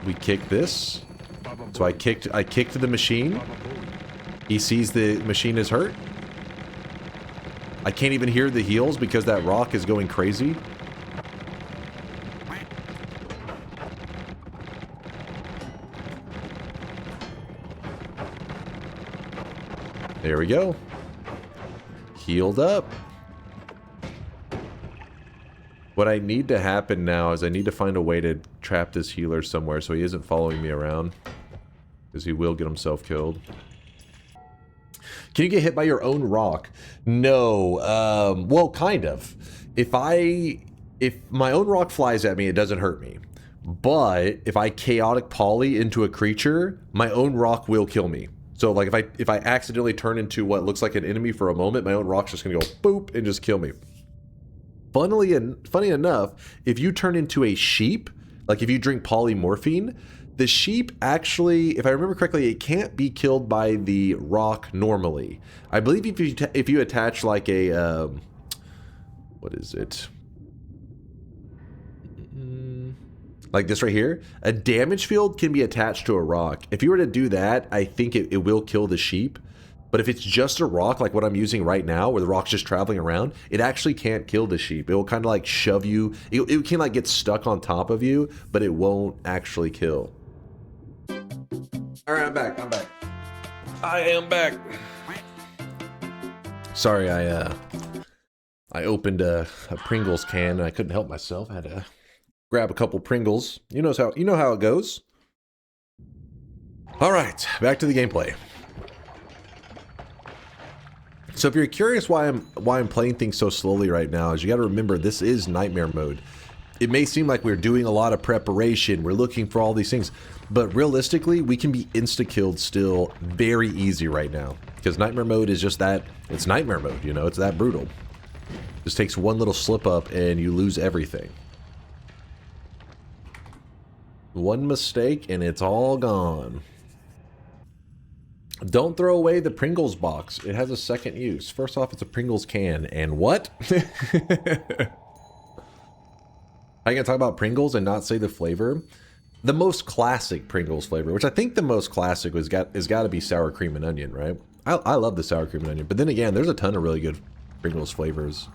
We kick this. So I kicked the machine. He sees the machine is hurt. I can't even hear the heals because that rock is going crazy. There we go. Healed up. What I need to happen now is I need to find a way to trap this healer somewhere so he isn't following me around. Because he will get himself killed. Can you get hit by your own rock? No. Well, kind of. If my own rock flies at me, it doesn't hurt me. But if I chaotic poly into a creature, my own rock will kill me. So like if I accidentally turn into what looks like an enemy for a moment, my own rock's just gonna go boop and just kill me. Funny enough, if you turn into a sheep, like if you drink polymorphine, the sheep actually, if I remember correctly, it can't be killed by the rock normally. I believe if you attach like a what is it? Like this right here, a damage field can be attached to a rock. If you were to do that, I think it will kill the sheep. But if it's just a rock, like what I'm using right now, where the rock's just traveling around, it actually can't kill the sheep. It will kind of like shove you. It can like get stuck on top of you, but it won't actually kill. All right, I'm back. I am back. Sorry, I opened a Pringles can and I couldn't help myself. I had to grab a couple Pringles. You know how it goes. All right, back to the gameplay. So if you're curious why I'm playing things so slowly right now, is you got to remember this is nightmare mode. It may seem like we're doing a lot of preparation, we're looking for all these things, but realistically, we can be insta-killed still very easy right now. Because nightmare mode is just that, it's nightmare mode, you know, it's that brutal. Just takes one little slip up and you lose everything. One mistake and it's all gone. Don't throw away the Pringles box. It has a second use. First off, it's a Pringles can. And what? How you gonna talk about Pringles and not say the flavor? The most classic Pringles flavor, which I think the most classic is got to be sour cream and onion, right? I love the sour cream and onion, but then again, there's a ton of really good Pringles flavors.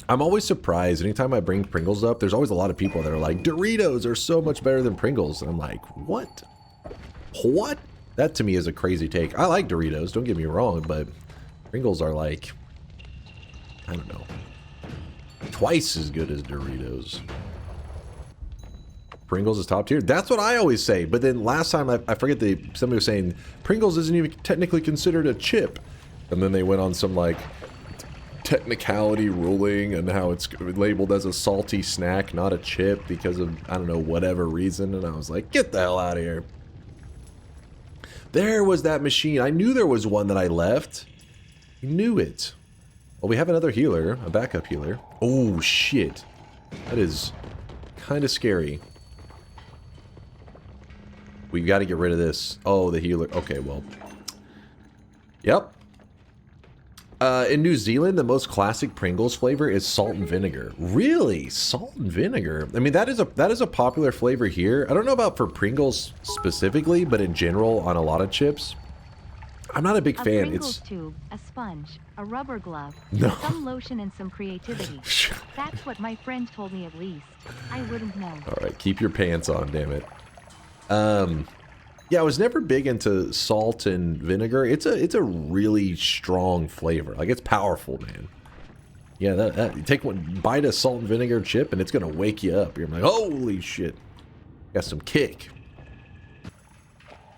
I'm always surprised anytime I bring Pringles up. There's always a lot of people that are like, Doritos are so much better than Pringles, and I'm like, what? What? That to me is a crazy take. I like Doritos, don't get me wrong, but Pringles are like, I don't know, twice as good as Doritos. Pringles is top tier. That's what I always say. But then last time, I forget, somebody was saying Pringles isn't even technically considered a chip. And then they went on some like technicality ruling and how it's labeled as a salty snack, not a chip, because of, I don't know, whatever reason. And I was like, get the hell out of here. There was that machine. I knew there was one that I left. I knew it. Well, we have another healer, a backup healer. Oh, shit. That is kind of scary. We got to get rid of this. Oh, the healer. Okay, well. Yep. In New Zealand, the most classic Pringles flavor is salt and vinegar. Really? Salt and vinegar? I mean, that is a popular flavor here. I don't know about for Pringles specifically, but in general on a lot of chips. I'm not a big fan. Pringles tube, a sponge, a rubber glove, No. some lotion, and some creativity. That's what my friend told me at least. I wouldn't know. All right, keep your pants on, damn it. Yeah, I was never big into salt and vinegar. It's a really strong flavor. Like, it's powerful, man. Yeah, you take one bite of salt and vinegar chip and it's gonna wake you up. You're like, holy shit. Got some kick.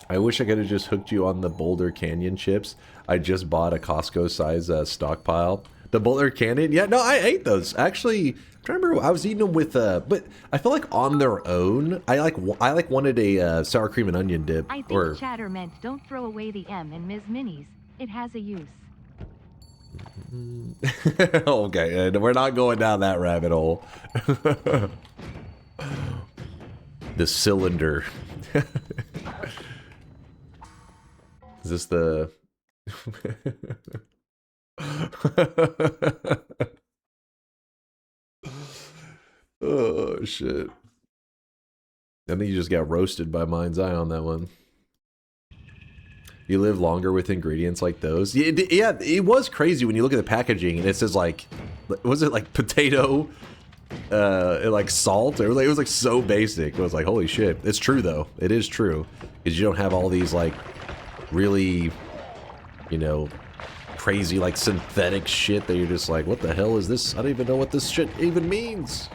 I wish I could have just hooked you on the Boulder Canyon chips. I just bought a Costco size stockpile. The Boulder Canyon, yeah, no, I ate those. Actually, I'm trying to remember, I was eating them with, but I feel like on their own, I wanted a sour cream and onion dip. I think Chatter meant don't throw away the M in Ms. Minis. It has a use. Okay, we're not going down that rabbit hole. The cylinder. Is this the... Oh, shit. I think you just got roasted by Mind's Eye on that one. You live longer with ingredients like those. Yeah, it was crazy when you look at the packaging and it says like, was it like potato, and like salt? It was like so basic. It was like, holy shit. It's true though. It is true. Because you don't have all these like really, you know, crazy like synthetic shit that you're just like, what the hell is this? I don't even know what this shit even means.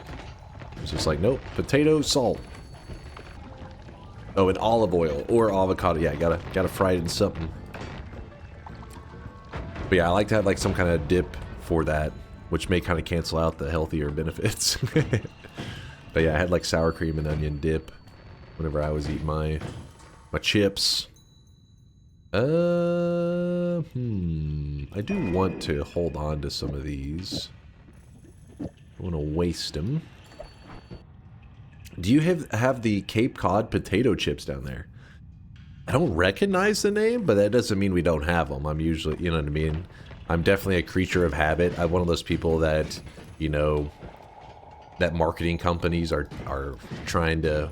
It's just like, nope, potato, salt. Oh, in olive oil or avocado. Yeah, gotta fry it in something. But yeah, I like to have like some kind of dip for that, which may kind of cancel out the healthier benefits. But yeah, I had like sour cream and onion dip whenever I was eating my chips. I do want to hold on to some of these. I want to waste them. Do you have the Cape Cod potato chips down there? I don't recognize the name, but that doesn't mean we don't have them. I'm usually, you know what I mean? I'm definitely a creature of habit. I'm one of those people that, you know, that marketing companies are trying to,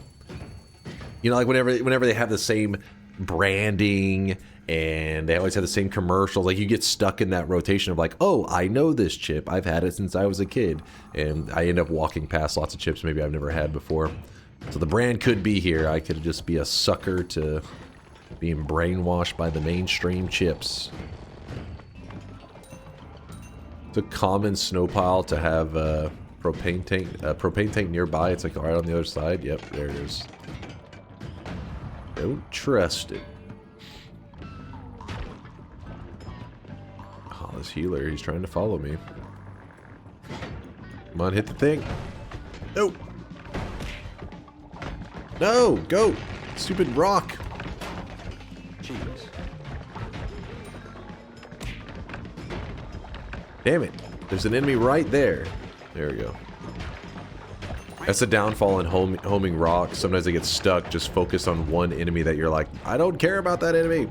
you know, like whenever they have the same branding and they always have the same commercials, like you get stuck in that rotation of like, oh, I know this chip, I've had it since I was a kid, and I end up walking past lots of chips maybe I've never had before. So the brand could be here. I could just be a sucker to being brainwashed by the mainstream chips. It's a common snow pile to have a propane tank nearby. It's like right on the other side. Yep, there it is. Don't trust it. Oh, this healer, he's trying to follow me. Come on, hit the thing. No! No! Go! Stupid rock! Jeez. Damn it. There's an enemy right there. There we go. That's the downfall in homing rocks. Sometimes they get stuck. Just focus on one enemy that you're like, I don't care about that enemy.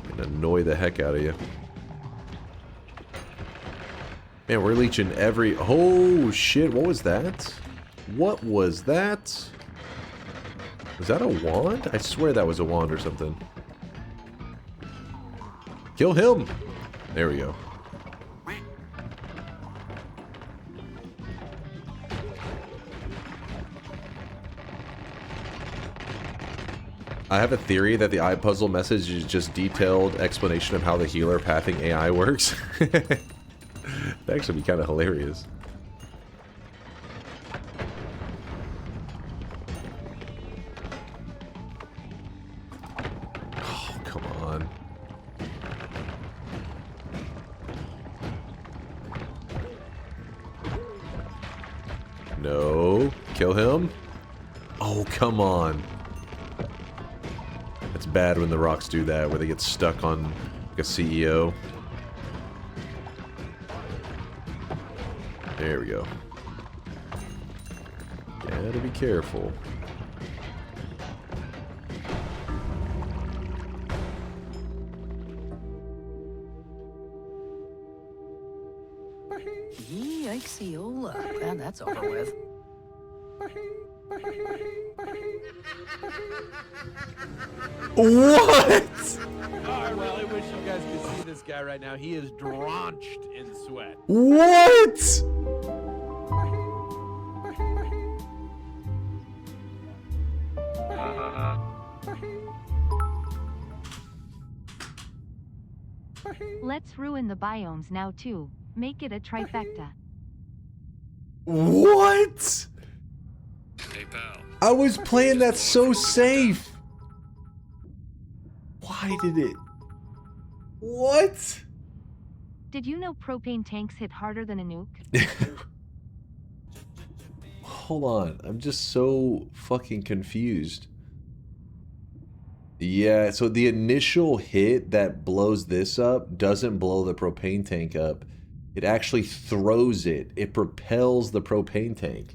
Gonna annoy the heck out of you. Man, we're leeching every... Oh, shit. What was that? What was that? Was that a wand? I swear that was a wand or something. Kill him! There we go. I have a theory that the eye puzzle message is just detailed explanation of how the healer pathing AI works. That'd actually be kind of hilarious. Oh, come on. No. Kill him. Oh, come on. It's bad when the rocks do that, where they get stuck on like a CEO. There we go. Gotta be careful. Yikes-iola. Glad that's over with. What? Oh, well, I wish you guys could see this guy right now. He is drenched in sweat. What? Let's ruin the biomes now too. Make it a trifecta. What? Hey, pal. I was playing that so safe. Why did it? What? Did you know propane tanks hit harder than a nuke? Hold on. I'm just so fucking confused. Yeah, so the initial hit that blows this up doesn't blow the propane tank up. It actually throws it. It propels the propane tank.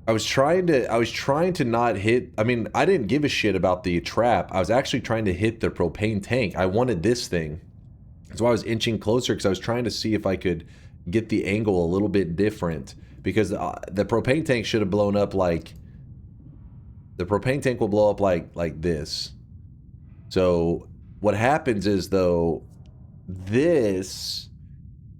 I was trying to not hit. I mean, I didn't give a shit about the trap. I was actually trying to hit the propane tank. I wanted this thing. That's why I was inching closer, because I was trying to see if I could get the angle a little bit different, because the propane tank should have blown up like... The propane tank will blow up like this. So what happens is, though, this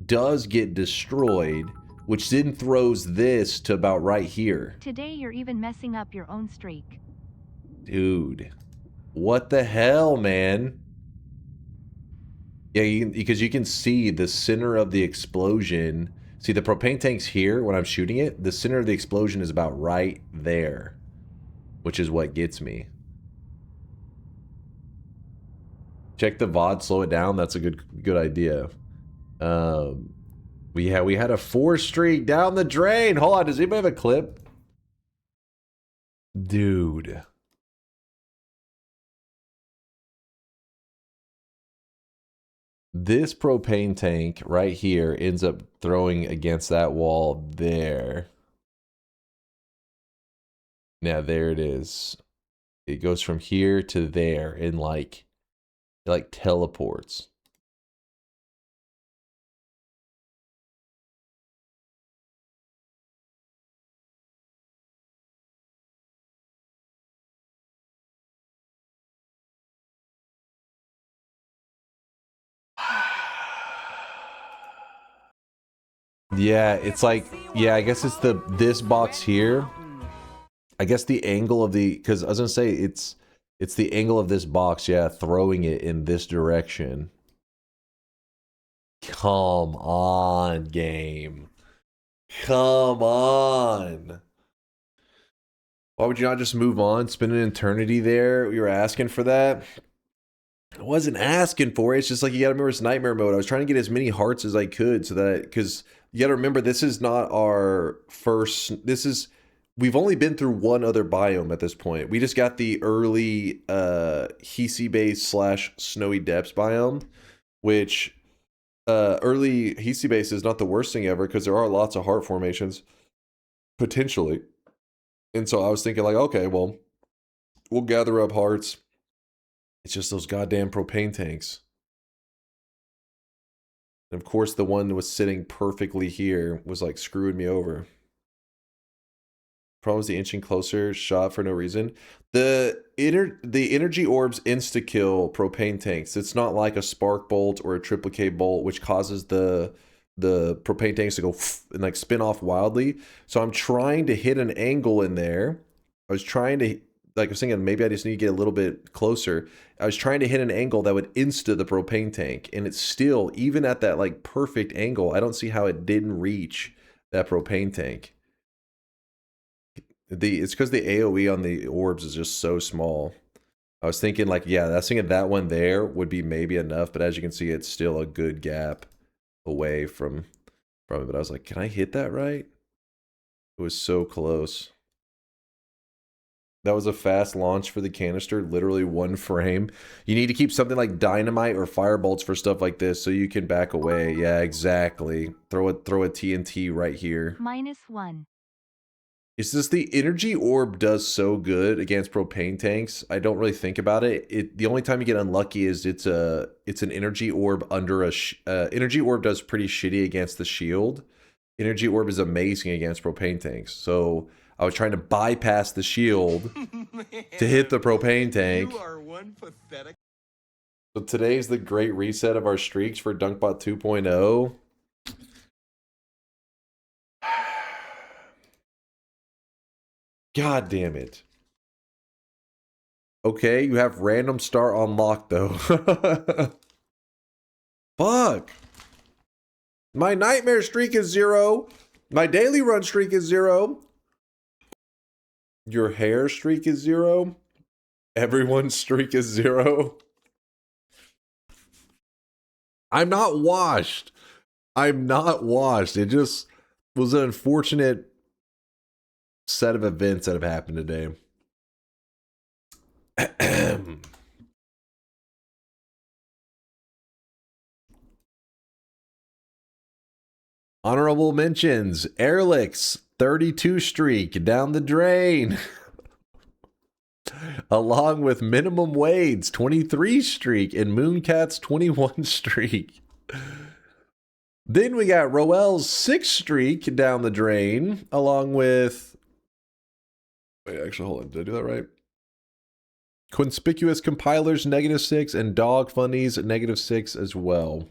does get destroyed, which then throws this to about right here. Today you're even messing up your own streak. Dude, what the hell, man? Yeah, because you can see the center of the explosion. See, the propane tank's here when I'm shooting it. The center of the explosion is about right there. which is what gets me. Check the VOD, slow it down. That's a good idea. We had a 4 streak down the drain. Hold on, does anybody have a clip? Dude. This propane tank right here ends up throwing against that wall there. Now there it is. It goes from here to there and like it like teleports. Yeah, it's like, yeah, I guess it's this box here. I guess the angle of the, because I was gonna say it's the angle of this box, yeah, throwing it in this direction. Come on, game. Come on. Why would you not just move on? Spend an eternity there? You were asking for that? I wasn't asking for it. It's just like, you gotta remember it's nightmare mode. I was trying to get as many hearts as I could so that, because you gotta remember this is not our first, we've only been through one other biome at this point. We just got the early hiisi base / snowy depths biome, which early hiisi base is not the worst thing ever because there are lots of heart formations, potentially. And so I was thinking like, okay, well, we'll gather up hearts. It's just those goddamn propane tanks. And of course, the one that was sitting perfectly here was like screwing me over. Problem is the inching closer shot for no reason. The energy orbs insta-kill propane tanks. It's not like a spark bolt or a triple K bolt, which causes the propane tanks to go and like spin off wildly. So I'm trying to hit an angle in there. I was trying to, like I was thinking, maybe I just need to get a little bit closer. I was trying to hit an angle that would insta the propane tank, and it's still, even at that like perfect angle, I don't see how it didn't reach that propane tank. It's because the AoE on the orbs is just so small. I was thinking like, yeah, I was thinking that one there would be maybe enough, but as you can see, it's still a good gap away from it. But I was like, can I hit that right? It was so close. That was a fast launch for the canister, literally 1 frame. You need to keep something like dynamite or firebolts for stuff like this so you can back away. Yeah, exactly. Throw a TNT right here. -1. It's just the energy orb does so good against propane tanks. I don't really think about it. The only time you get unlucky is it's an energy orb under a energy orb does pretty shitty against the shield. Energy orb is amazing against propane tanks. So I was trying to bypass the shield to hit the propane tank. You are one pathetic. So today's the great reset of our streaks for Dunkbot 2.0. God damn it. Okay, you have random star unlocked though. Fuck. My nightmare streak is 0. My daily run streak is 0. Your hair streak is 0. Everyone's streak is 0. I'm not washed. I'm not washed. It just was an unfortunate set of events that have happened today. Honorable mentions: Airlick's 32 streak down the drain. Along with Minimum Wade's 23 streak and Mooncat's 21 streak. Then we got Roel's 6 streak down the drain, along with... Wait, actually, hold on. Did I do that right? Conspicuous Compilers -6 and Dog Funnies -6 as well.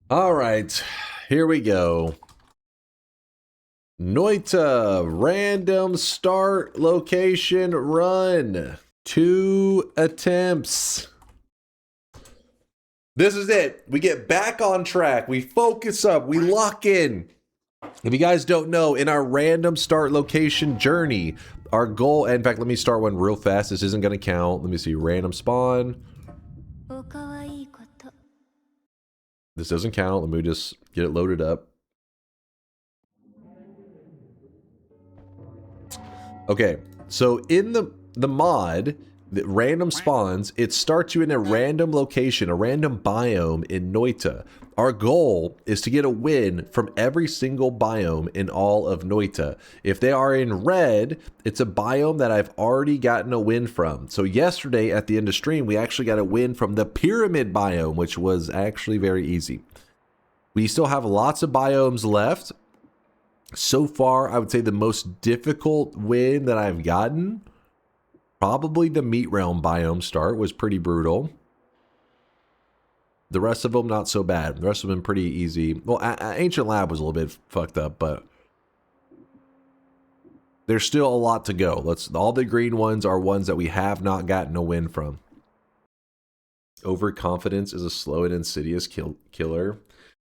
All right, here we go. Noita, random start location run. 2 attempts. This is it. We get back on track. We focus up. We lock in. If you guys don't know, in our random start location journey, our goal, in fact, let me start one real fast. This isn't going to count. Let me see. Random spawn. This doesn't count. Let me just get it loaded up. Okay, so in the mod, the random spawns, it starts you in a random location, a random biome in Noita. Our goal is to get a win from every single biome in all of Noita. If they are in red, it's a biome that I've already gotten a win from. So yesterday at the end of stream, we actually got a win from the pyramid biome, which was actually very easy. We still have lots of biomes left. So far, I would say the most difficult win that I've gotten, probably the Meat Realm biome start, was pretty brutal. The rest of them, not so bad. The rest of them pretty easy. Well, Ancient Lab was a little bit fucked up, but there's still a lot to go. All the green ones are ones that we have not gotten a win from. Overconfidence is a slow and insidious killer.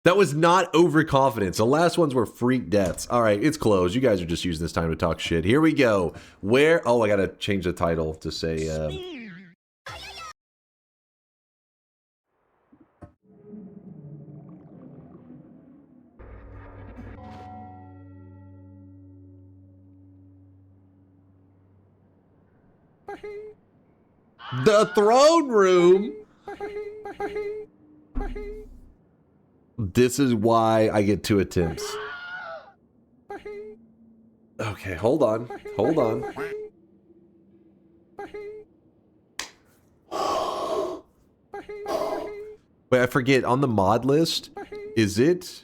That was not overconfidence. The last ones were freak deaths. All right, it's closed. You guys are just using this time to talk shit. Here we go. Where? Oh, I gotta change the title to say. The throne room. This is why I get 2 attempts. Okay, hold on. Hold on. Wait, I forget. On the mod list, is it...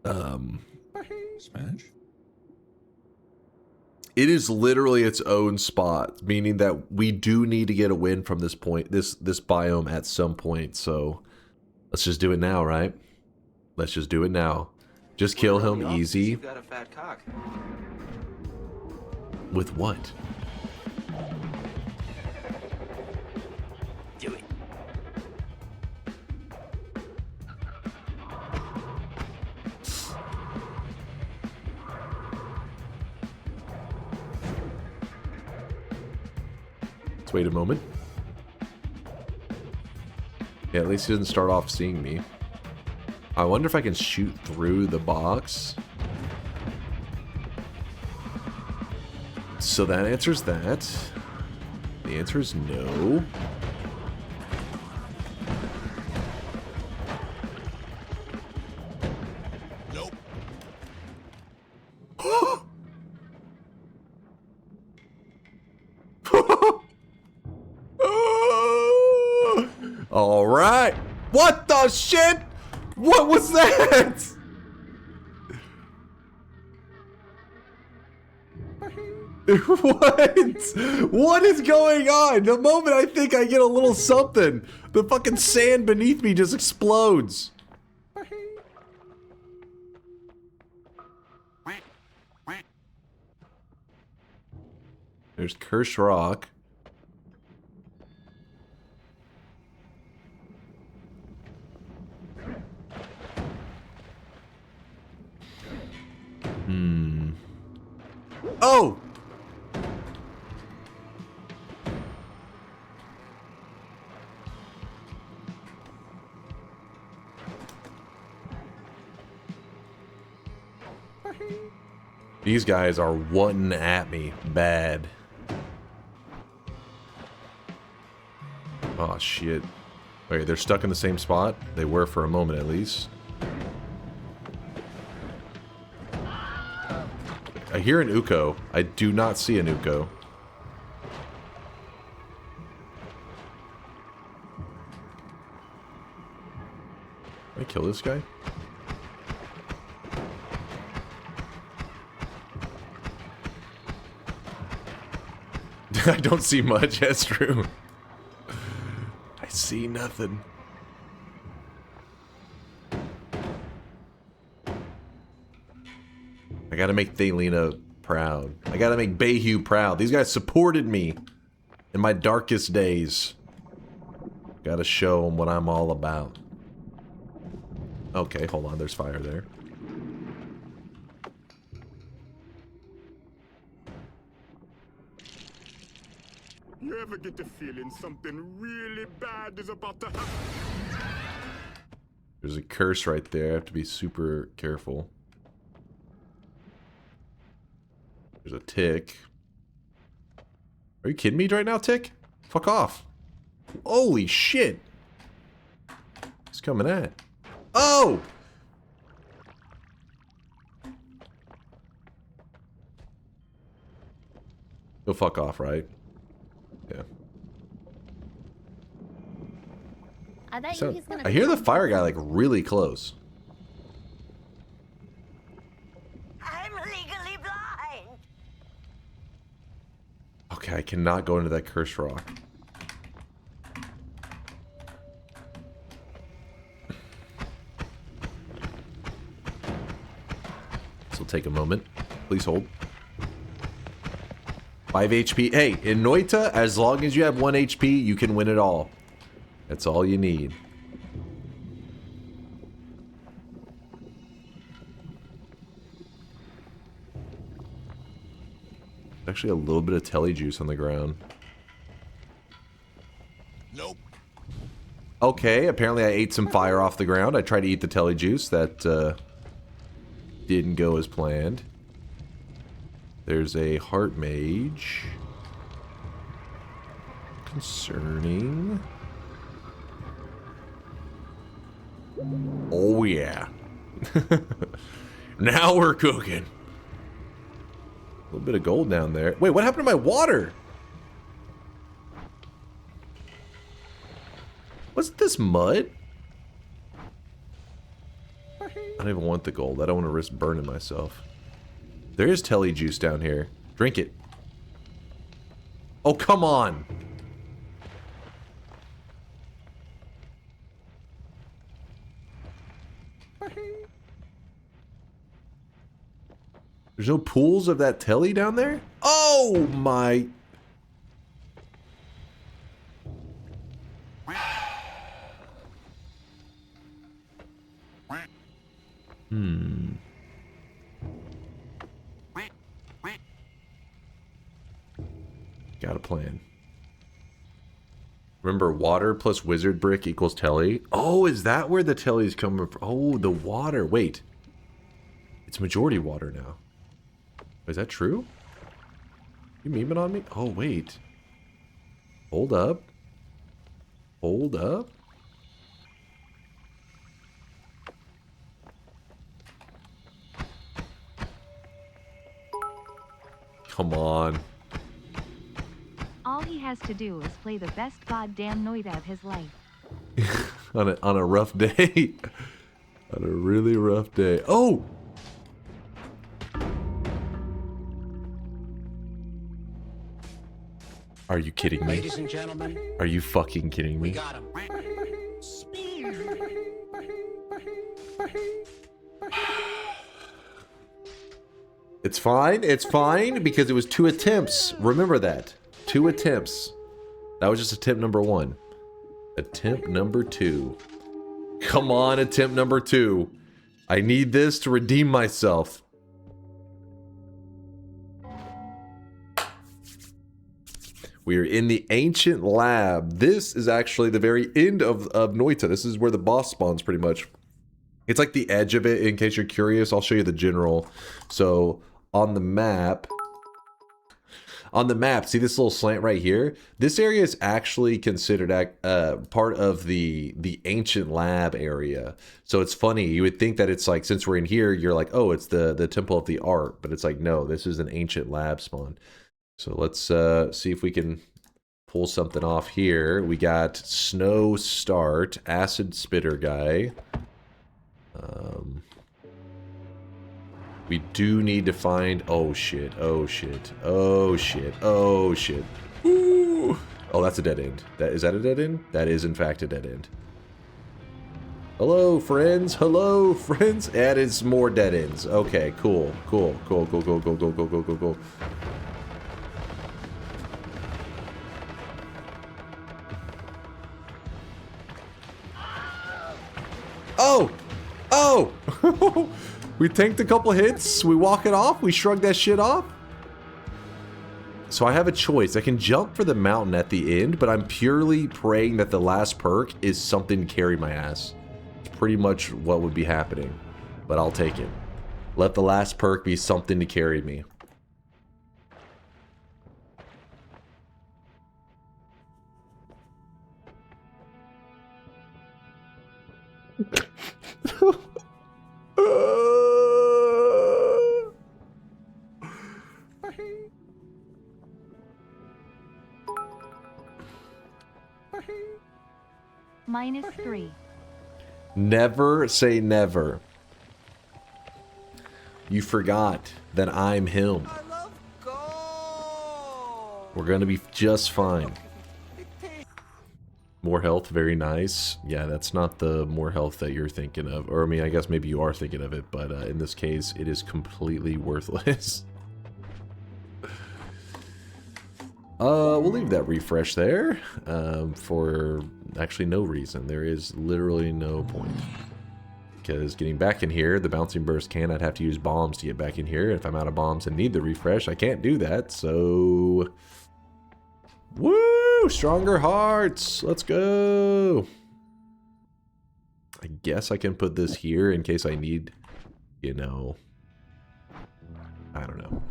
Smash? It is literally its own spot, meaning that we do need to get a win from this point, this biome at some point. So let's just do it now, right? Let's just do it now. Just kill him easy. You've got a fat cock. With what? Do it. Let's wait a moment. Yeah, at least he doesn't start off seeing me. I wonder if I can shoot through the box. So that answers that. The answer is no. Nope. All right. What the shit? What was that? What? What is going on? The moment I think I get a little something, the fucking sand beneath me just explodes. There's Cursed Rock. Oh! These guys are wanting at me bad. Oh shit. Wait, they're stuck in the same spot? They were for a moment at least. I hear an Uko. I do not see an Uko. Can I kill this guy? I don't see much, that's true. I see nothing. I gotta make Thelina proud. I gotta make Bayhu proud. These guys supported me in my darkest days. Gotta show them what I'm all about. Okay, hold on. There's fire there. You ever get the feeling something really bad is about to happen? There's a curse right there. I have to be super careful. There's a tick. Are you kidding me right now, tick? Fuck off. Holy shit. He's coming at. Oh! Go fuck off, right? Yeah. I bet So, you he's gonna I hear the fire guy like really close. I'm legally blind. Okay, I cannot go into that cursed rock. This will take a moment. Please hold. 5 HP. Hey, in Noita, as long as you have 1 HP, you can win it all. That's all you need. Actually, a little bit of telly juice on the ground. Nope. Okay, apparently I ate some fire off the ground. I tried to eat the telly juice. That didn't go as planned. There's a heart mage. Concerning. Oh yeah. Now we're cooking. A little bit of gold down there. Wait, what happened to my water? Wasn't this mud? I don't even want the gold. I don't want to risk burning myself. There is telly juice down here. Drink it. Oh, come on. There's no pools of that telly down there? Oh my. Got a plan. Remember, water plus wizard brick equals telly. Oh, is that where the telly's coming from? Oh, the water. Wait. It's majority water now. Is that true? You memeing on me? Oh, wait. Hold up. Hold up. Come on. All he has to do is play the best goddamn Noita of his life. on a rough day. On a really rough day. Oh! Are you kidding me? Ladies and gentlemen, Are you fucking kidding we me? got him. It's fine, because it was 2 attempts. Remember that. 2 attempts. That was just attempt number 1. Attempt number 2. Come on, attempt number 2. I need this to redeem myself. We are in the ancient lab. This is actually the very end of Noita. This is where the boss spawns pretty much. It's like the edge of it, in case you're curious. I'll show you the general. So on the map, see this little slant right here? This area is actually considered part of the ancient lab area. So it's funny. You would think that it's like, since we're in here, you're like, oh, it's the Temple of the Art. But it's like, no, this is an ancient lab spawn. So let's see if we can pull something off here. We got Snow Start, Acid Spitter guy. We do need to find... Oh shit, oh shit, oh shit, oh shit. Ooh. Oh, that's a dead end. Is that a dead end? That is in fact a dead end. Hello, friends. Hello, friends. Added some more dead ends. Okay, cool, cool, cool, cool, cool, cool, cool, cool, cool, cool, cool. Oh! Oh! We tanked a couple hits, we walk it off, we shrug that shit off. So I have a choice. I can jump for the mountain at the end, but I'm purely praying that the last perk is something to carry my ass. It's pretty much what would be happening, but I'll take it. Let the last perk be something to carry me. -3. Never say never. You forgot that I'm him. We're gonna be just fine. More health, very nice. Yeah, that's not the more health that you're thinking of. Or, I mean, I guess maybe you are thinking of it, but in this case, it is completely worthless. We'll leave that refresh there for actually no reason. There is literally no point. Because getting back in here, the bouncing burst can, I'd have to use bombs to get back in here. If I'm out of bombs and need the refresh, I can't do that, so... Woo! Stronger hearts! Let's go! I guess I can put this here in case I need, you know... I don't know.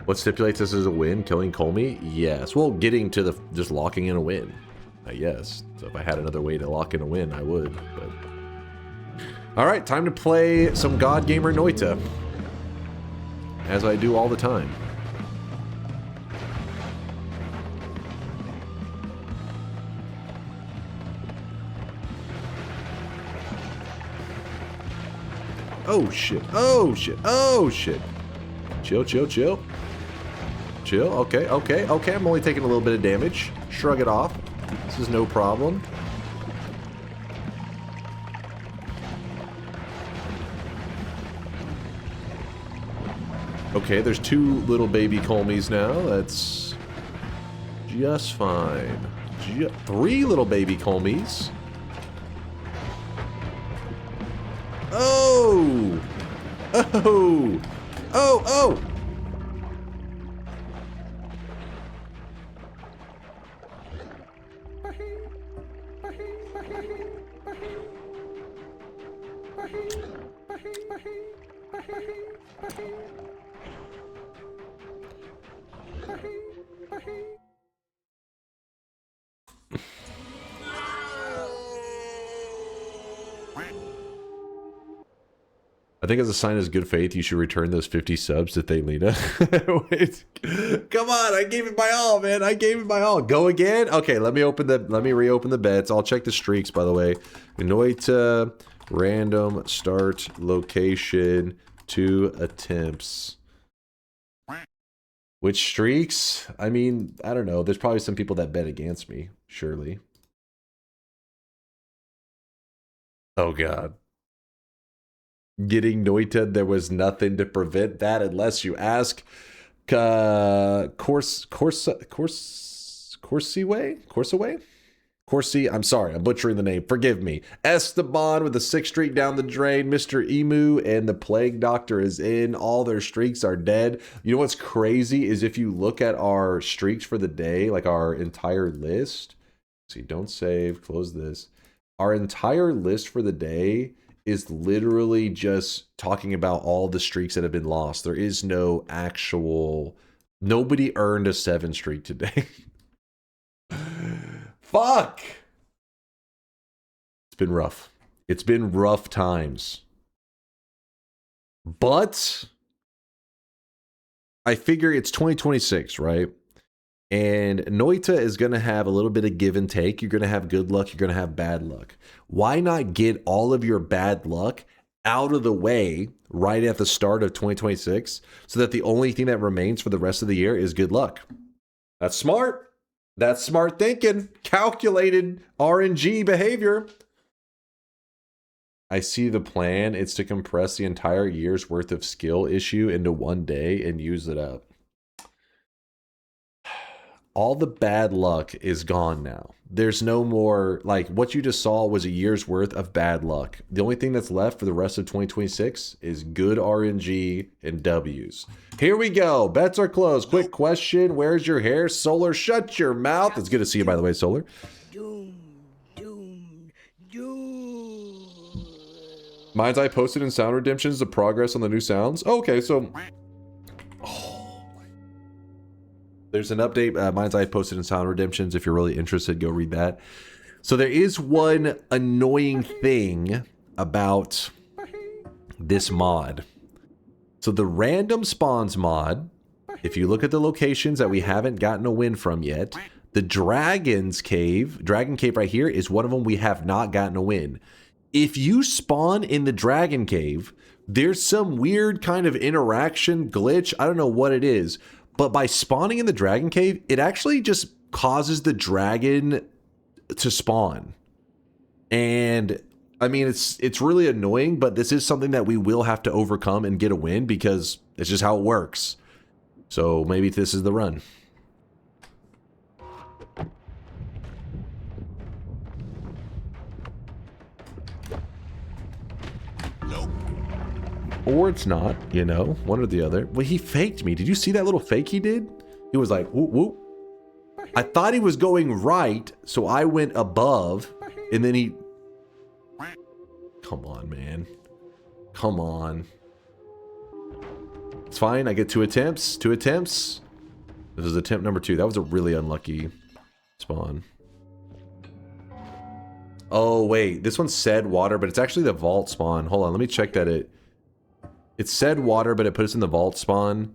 What stipulates this as a win? Killing Colmy? Yes. Well, getting to the... just locking in a win. Yes. So if I had another way to lock in a win, I would, but... Alright, time to play some God Gamer Noita. As I do all the time. Oh shit, oh shit, oh shit. Chill, chill, chill. Chill, okay, okay, okay. I'm only taking a little bit of damage. Shrug it off. This is no problem. Okay, there's two little baby Colmies now. That's just fine. Three little baby Colmies. Oh! Oh! Oh! Oh! I think as a sign of good faith, you should return those 50 subs to Thelina. Wait, come on! I gave it my all, man. I gave it my all. Go again? Okay, let me reopen the bets. I'll check the streaks, by the way. Noita, random start location, 2 attempts. Which streaks? I mean, I don't know. There's probably some people that bet against me. Surely. Oh God. Getting Noita, there was nothing to prevent that unless you ask Corsi, I'm sorry, I'm butchering the name. Forgive me. Esteban with the 6th streak down the drain. Mr. Emu and the Plague Doctor is in. All their streaks are dead. You know what's crazy is if you look at our streaks for the day, like our entire list. See, don't save, close this. Our entire list for the day is literally just talking about all the streaks that have been lost. There is no actual... Nobody earned a 7 streak today. Fuck! It's been rough. It's been rough times. But I figure it's 2026, right? And Noita is going to have a little bit of give and take. You're going to have good luck. You're going to have bad luck. Why not get all of your bad luck out of the way right at the start of 2026 so that the only thing that remains for the rest of the year is good luck? That's smart. That's smart thinking. Calculated RNG behavior. I see the plan. It's to compress the entire year's worth of skill issue into one day and use it up. all the bad luck is gone now. There's no more, like, what you just saw was a year's worth of bad luck. The only thing that's left for the rest of 2026 is good RNG and W's. Here we go. Bets are closed. Quick question. Where's your hair? Solar, shut your mouth. It's good to see you, by the way, Solar. Mind's Eye posted in Sound Redemptions the progress on the new sounds. Oh, okay, so... There's an update. Mind's Eye posted in Sound Redemptions. If you're really interested, go read that. So there is one annoying thing about this mod. So the random spawns mod, if you look at the locations that we haven't gotten a win from yet, the Dragon Cave right here is one of them we have not gotten a win. If you spawn in the Dragon Cave, there's some weird kind of interaction glitch. I don't know what it is. But by spawning in the Dragon Cave, it actually just causes the dragon to spawn. And I mean, it's really annoying, but this is something that we will have to overcome and get a win because it's just how it works. So maybe this is the run. Or it's not, you know, one or the other. Well, he faked me. Did you see that little fake he did? He was like, whoop, whoop. I thought he was going right, so I went above, and then he... Come on, man. Come on. It's fine. I get 2 attempts. 2 attempts. This is attempt number 2. That was a really unlucky spawn. Oh, wait. This one said water, but it's actually the vault spawn. Hold on. Let me check that it said water, but it put us in the vault spawn.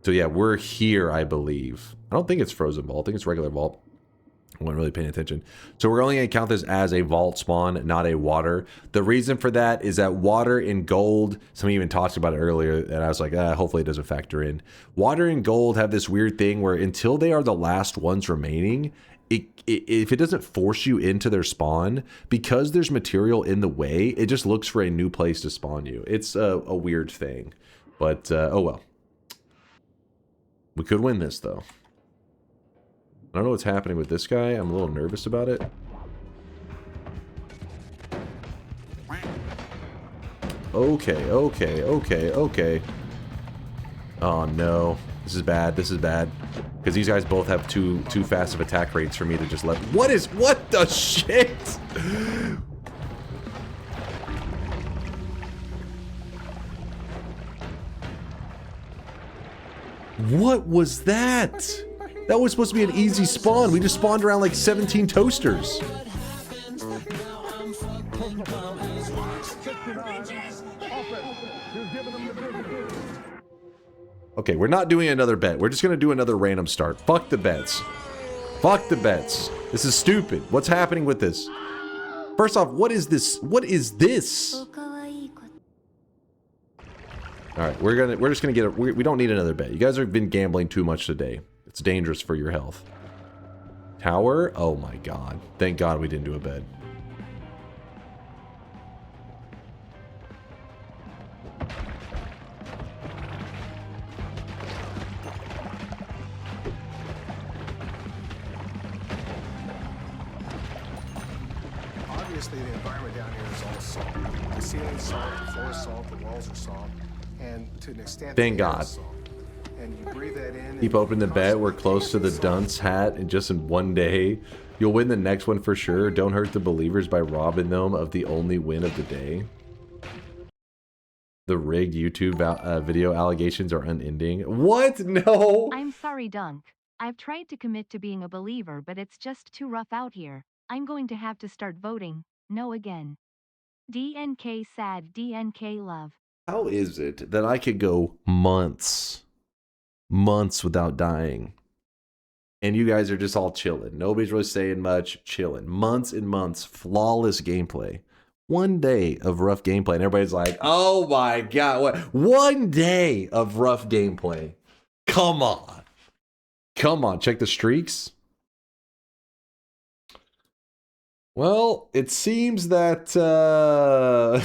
So yeah, we're here, I believe. I don't think it's frozen vault. I think it's regular vault. I wasn't really paying attention. So we're only going to count this as a vault spawn, not a water. The reason for that is that water and gold, somebody even talked about it earlier, and I was like, hopefully it doesn't factor in. Water and gold have this weird thing where until they are the last ones remaining, if it doesn't force you into their spawn, because there's material in the way, it just looks for a new place to spawn you. It's a weird thing. But, oh well. We could win this, though. I don't know what's happening with this guy. I'm a little nervous about it. Okay, okay, okay, okay. Oh, no. This is bad. This is bad. Because these guys both have too fast of attack rates for me to just let... What the shit? What was that? That was supposed to be an easy spawn. We just spawned around like 17 toasters. Okay, we're not doing another bet. We're just going to do another random start. Fuck the bets. Fuck the bets. This is stupid. What's happening with this? First off, what is this? What is this? All right, we're just going to get we don't need another bet. You guys have been gambling too much today. It's dangerous for your health. Tower? Oh my god. Thank god we didn't do a bet. Obviously, the environment down here is all salt. The ceiling's salt, the floor is salt, the walls are salt, and to an extent, thank God. And you breathe that in. Keep open the bet. We're close to the dunce hat, and just in one day, you'll win the next one for sure. Don't hurt the believers by robbing them of the only win of the day. The rigged YouTube video allegations are unending. What? No. I'm sorry, Dunk. I've tried to commit to being a believer, but it's just too rough out here. I'm going to have to start voting no again. DNK sad, DNK love. How is it that I could go months without dying, and you guys are just all chilling? Nobody's really saying much, chilling. Months and months, flawless gameplay. One day of rough gameplay, and everybody's like, oh my god, what? One day of rough gameplay. Come on. Come on, check the streaks. Well, it seems that a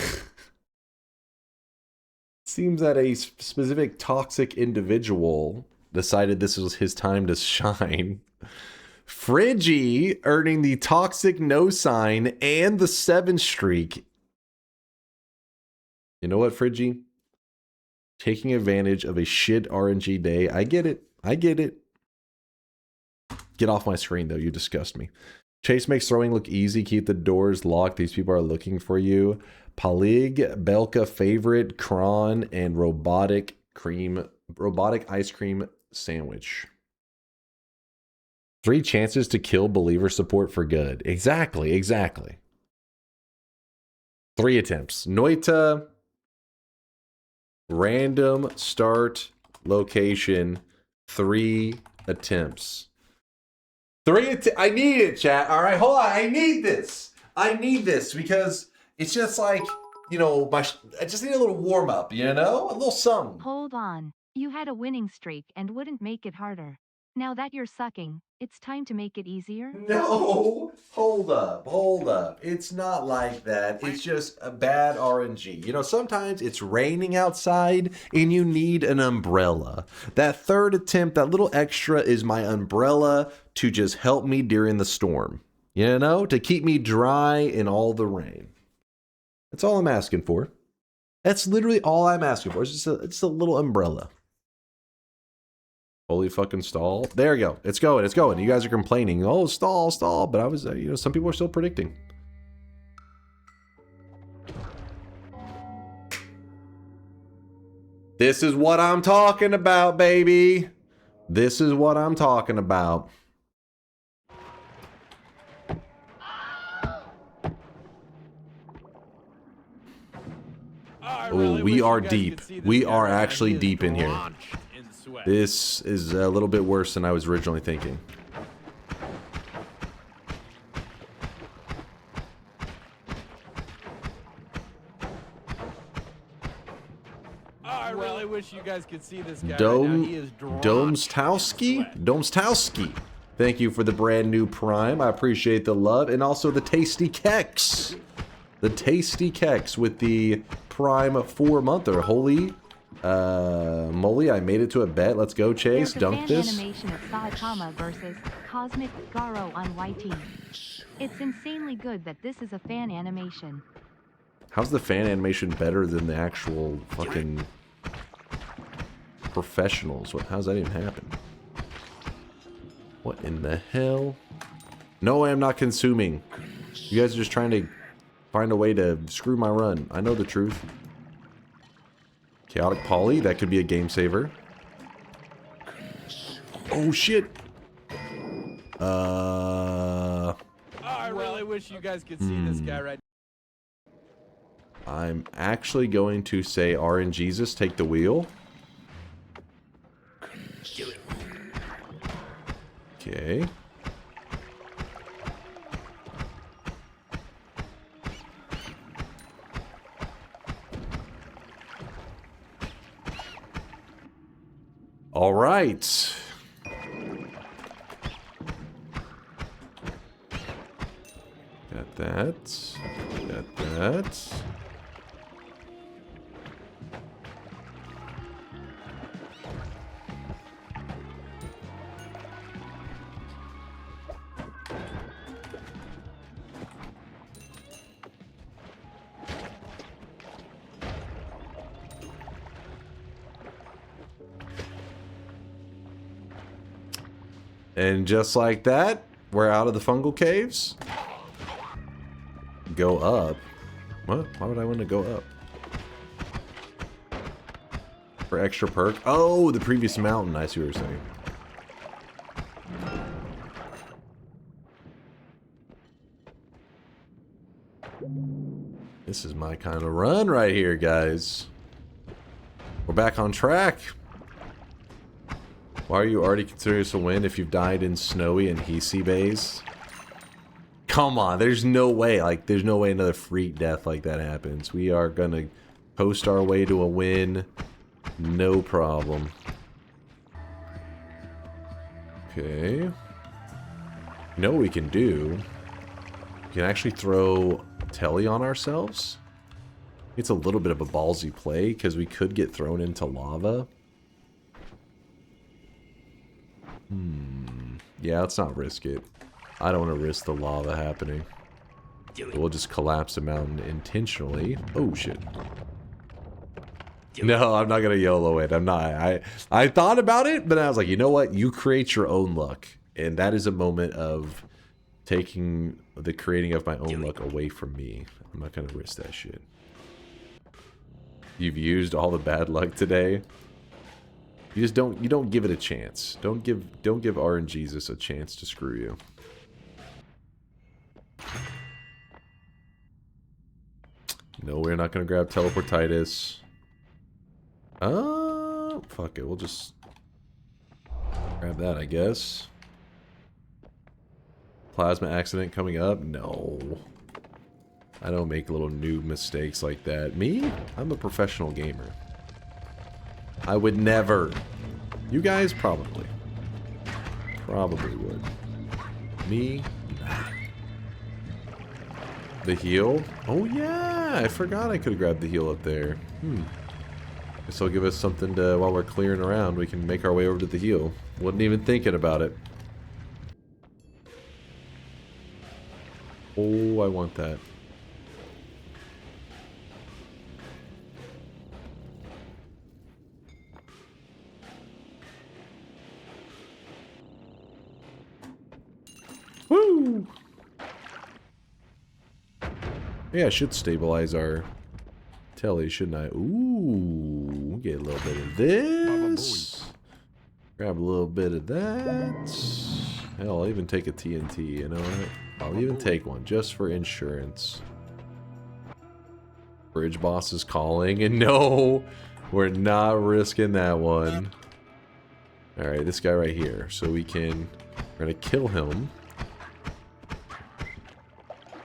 specific toxic individual decided this was his time to shine. Friggy earning the toxic no sign and the 7 streak. You know what, Friggy? Taking advantage of a shit RNG day. I get it. I get it. Get off my screen, though. You disgust me. Chase makes throwing look easy. Keep the doors locked. These people are looking for you. Palig, Belka favorite, Kron, and robotic ice cream sandwich. 3 chances to kill believer support for good. Exactly, exactly. 3 attempts. Noita, random start location, 3 attempts. I need it, chat. All right, hold on. I need this. I need this because it's just like, you know, I just need a little warm up, you know? A little something. Hold on. You had a winning streak and wouldn't make it harder. Now that you're sucking, it's time to make it easier? No, hold up. It's not like that. It's just a bad RNG. You know, sometimes it's raining outside and you need an umbrella. That 3rd attempt, that little extra is my umbrella to just help me during the storm. You know, to keep me dry in all the rain. That's all I'm asking for. That's literally all I'm asking for. It's just a little umbrella. Holy fucking stall. There we go. It's going. It's going. You guys are complaining. Oh, stall, stall. But I was, you know, some people are still predicting. This is what I'm talking about, baby. This is what I'm talking about. Oh, we are deep. We are actually deep in here. This is a little bit worse than I was originally thinking. I really wish you guys could see this guy right now. He is Domstowski. Thank you for the brand new Prime. I appreciate the love. And also the Tasty Kex. The Tasty Kex with the Prime 4-monther. Holy moly, I made it to a bet. Let's go, Chase. Dunk this. Animation of Saitama versus Cosmic Garo on YT. It's insanely good that this is a fan animation. How's the fan animation better than the actual fucking professionals? How's that even happen? What in the hell? No, I am not consuming. You guys are just trying to find a way to screw my run. I know the truth. Chaotic Poly, that could be a game saver. Oh shit. I really wish you guys could see this guy right now. I'm actually going to say RNGesus, take the wheel. Okay. All right. Got that. Got that. And just like that, we're out of the fungal caves. Go up. What? Why would I want to go up? For extra perk? Oh, the previous mountain. I see what you're saying. This is my kind of run right here, guys. We're back on track. Why are you already considering this a win if you've died in snowy and hiisi bays? Come on, there's no way. Like, there's no way another freak death like that happens. We are gonna coast our way to a win. No problem. Okay. You know what we can do? We can actually throw telly on ourselves. It's a little bit of a ballsy play because we could get thrown into lava. Yeah, let's not risk it. I don't want to risk the lava happening. We'll just collapse the mountain intentionally. Oh, shit. No, I'm not going to YOLO it. I'm not. I thought about it, but I was like, you know what? You create your own luck. And that is a moment of taking the creating of my own luck away from me. I'm not going to risk that shit. You've used all the bad luck today. You just don't give it a chance. Don't give RNGesus a chance to screw you. No, we're not gonna grab teleportitis. Fuck it, we'll just grab that, I guess. Plasma accident coming up? No. I don't make little noob mistakes like that. Me? I'm a professional gamer. I would never. You guys probably. Probably would. Me? Nah. The heal? Oh yeah! I forgot I could have grabbed the heal up there. Guess I'll give us something to, while we're clearing around, we can make our way over to the heal. Wasn't even thinking about it. Oh, I want that. Woo! Yeah, I should stabilize our telly, shouldn't I? Ooh, get a little bit of this. Grab a little bit of that. Hell, I'll even take a TNT, you know what? I'll even take one, just for insurance. Bridge boss is calling, and no, we're not risking that one. Alright, this guy right here. So we're gonna kill him.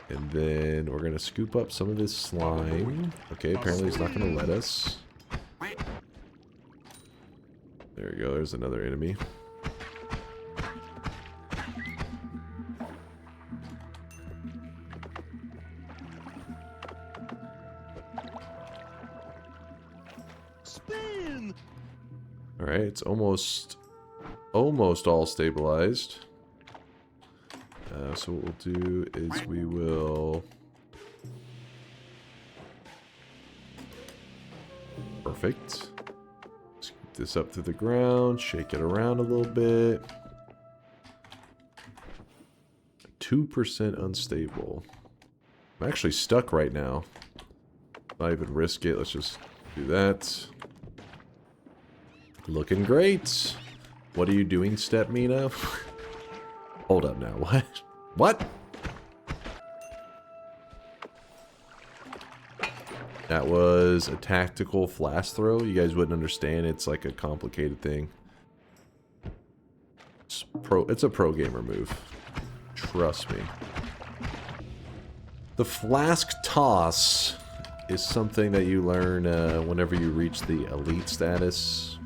And then we're going to scoop up some of this slime. Okay, apparently he's not going to let us. There we go, there's another enemy. Spin! Alright, it's almost all stabilized. So what we'll do is we will... Perfect. Scoop this up to the ground, shake it around a little bit. 2% unstable. I'm actually stuck right now. Not even risk it, let's just do that. Looking great. What are you doing, Step Mina? Hold up now, what? What? That was a tactical flash throw. You guys wouldn't understand. It's like a complicated thing. It's a pro gamer move. Trust me. The flask toss is something that you learn whenever you reach the elite status.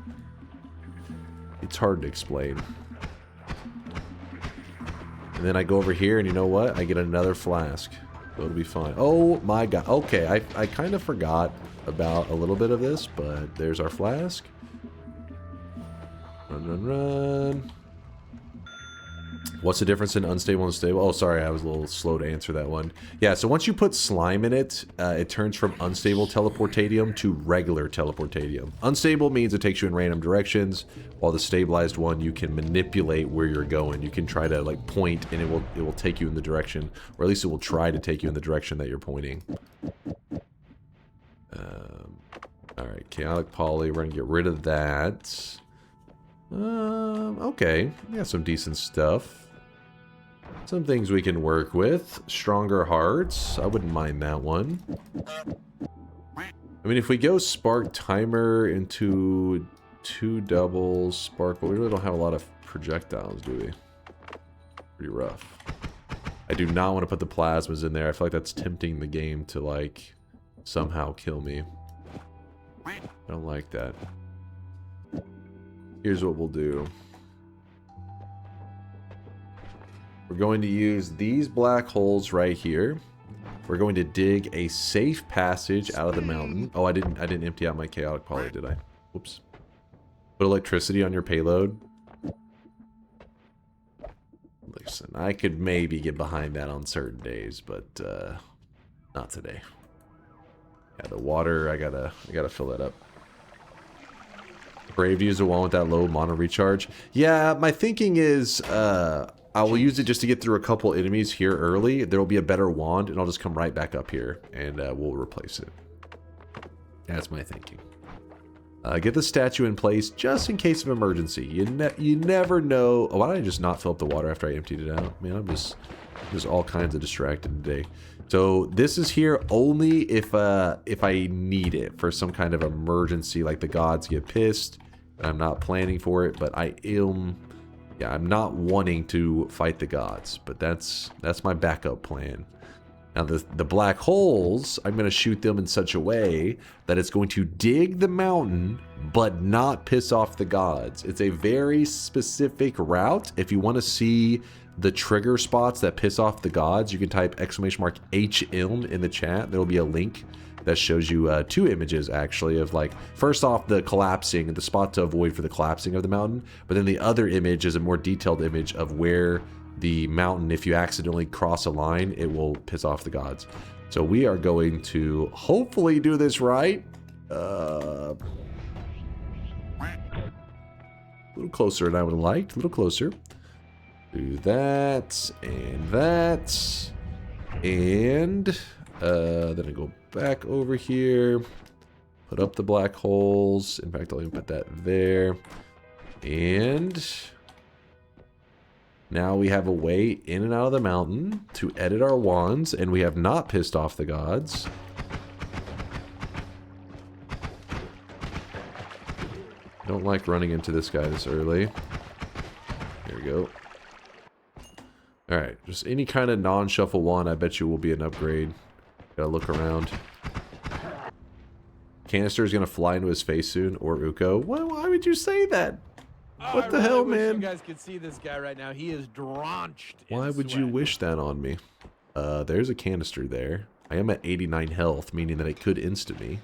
It's hard to explain. And then I go over here, and you know what? I get another flask. So it'll be fine. Oh my god. Okay, I kind of forgot about a little bit of this, but there's our flask. Run, run, run. What's the difference in unstable and stable? Oh, sorry, I was a little slow to answer that one. Yeah, so once you put slime in it, it turns from unstable teleportatium to regular teleportatium. Unstable means it takes you in random directions, while the stabilized one, you can manipulate where you're going. You can try to like point, and it will take you in the direction, or at least it will try to take you in the direction that you're pointing. Alright, chaotic poly, we're gonna get rid of that. Okay, yeah, some decent stuff. Some things we can work with. Stronger hearts. I wouldn't mind that one. I mean, if we go spark timer into 2 doubles, spark, but we really don't have a lot of projectiles, do we? Pretty rough. I do not want to put the plasmas in there. I feel like that's tempting the game to, like, somehow kill me. I don't like that. Here's what we'll do. We're going to use these black holes right here. We're going to dig a safe passage out of the mountain. Oh, I didn't empty out my chaotic poly, did I? Whoops. Put electricity on your payload. Listen, I could maybe get behind that on certain days, but not today. Yeah, the water, I gotta fill that up. Brave use the one with that low mono recharge. Yeah, my thinking is I will use it just to get through a couple enemies here early. There will be a better wand, and I'll just come right back up here, and we'll replace it. That's my thinking. Get the statue in place just in case of emergency. You never know. Oh, why did I just not fill up the water after I emptied it out? Man, I'm just all kinds of distracted today. So this is here only if I need it for some kind of emergency, like the gods get pissed. And I'm not planning for it, but I'm not wanting to fight the gods. But that's my backup plan. Now the black holes, I'm going to shoot them in such a way that it's going to dig the mountain, but not piss off the gods. It's a very specific route. If you want to see the trigger spots that piss off the gods, you can type !HILM in the chat. There'll be a link that shows you 2 images, actually, of like, first off, the collapsing, the spot to avoid for the collapsing of the mountain. But then the other image is a more detailed image of where the mountain, if you accidentally cross a line, it will piss off the gods. So we are going to hopefully do this right. A little closer than I would have liked. A little closer. Do that and that. And then I go back over here. Put up the black holes. In fact, I'll even put that there. And now we have a way in and out of the mountain to edit our wands, and we have not pissed off the gods. Don't like running into this guy this early. There we go. Alright, just any kind of non-shuffle wand, I bet you will be an upgrade. Gotta look around. Canister is gonna fly into his face soon, or Uko. Why would you say that? What the hell, man? You guys could see this guy right now. He is drenched. Why would you wish that on me? There's a canister there. I am at 89 health, meaning that it could insta me.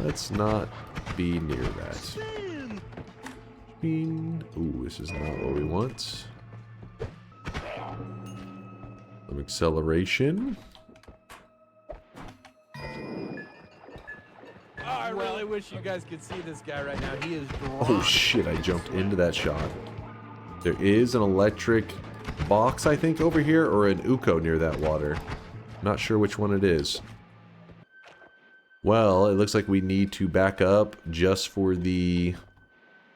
Let's not be near that. Ooh, this is not what we want. Some acceleration. I really wish you guys could see this guy right now. He is drenched. Oh shit, I jumped into that shot. There is an electric box, I think, over here, or an Uko near that water. Not sure which one it is. Well, it looks like we need to back up just for the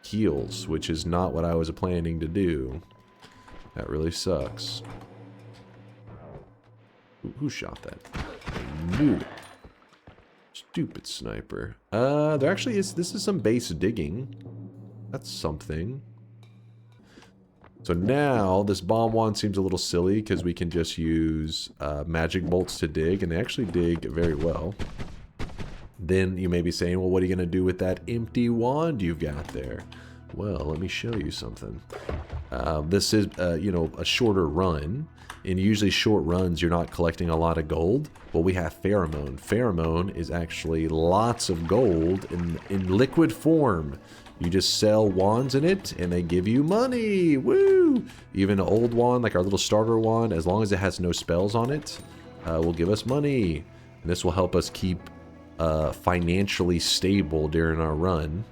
heals, which is not what I was planning to do. That really sucks. Who shot that? I knew it. Stupid sniper. There actually is, this is some base digging. That's something. So now, this bomb wand seems a little silly because we can just use magic bolts to dig, and they actually dig very well. Then you may be saying, well, what are you going to do with that empty wand you've got there? Well, let me show you something. This is, you know, a shorter run. In usually short runs, you're not collecting a lot of gold. Well, we have pheromone. Pheromone is actually lots of gold in liquid form. You just sell wands in it, and they give you money. Woo! Even an old wand, like our little starter wand, as long as it has no spells on it, will give us money. And this will help us keep financially stable during our run.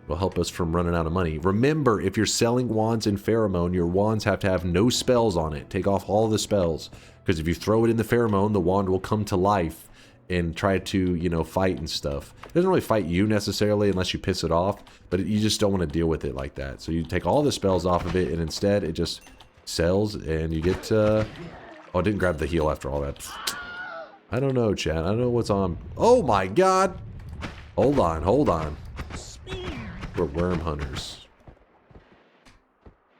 Will help us from running out of money. Remember, if you're selling wands in pheromone, your wands have to have no spells on it. Take off all the spells. Because if you throw it in the pheromone, the wand will come to life and try to, you know, fight and stuff. It doesn't really fight you necessarily unless you piss it off, but you just don't want to deal with it like that. So you take all the spells off of it, and instead it just sells, and you get oh, I didn't grab the heal after all that. I don't know, chat. I don't know what's on. Oh my god! Hold on, hold on. We're worm hunters.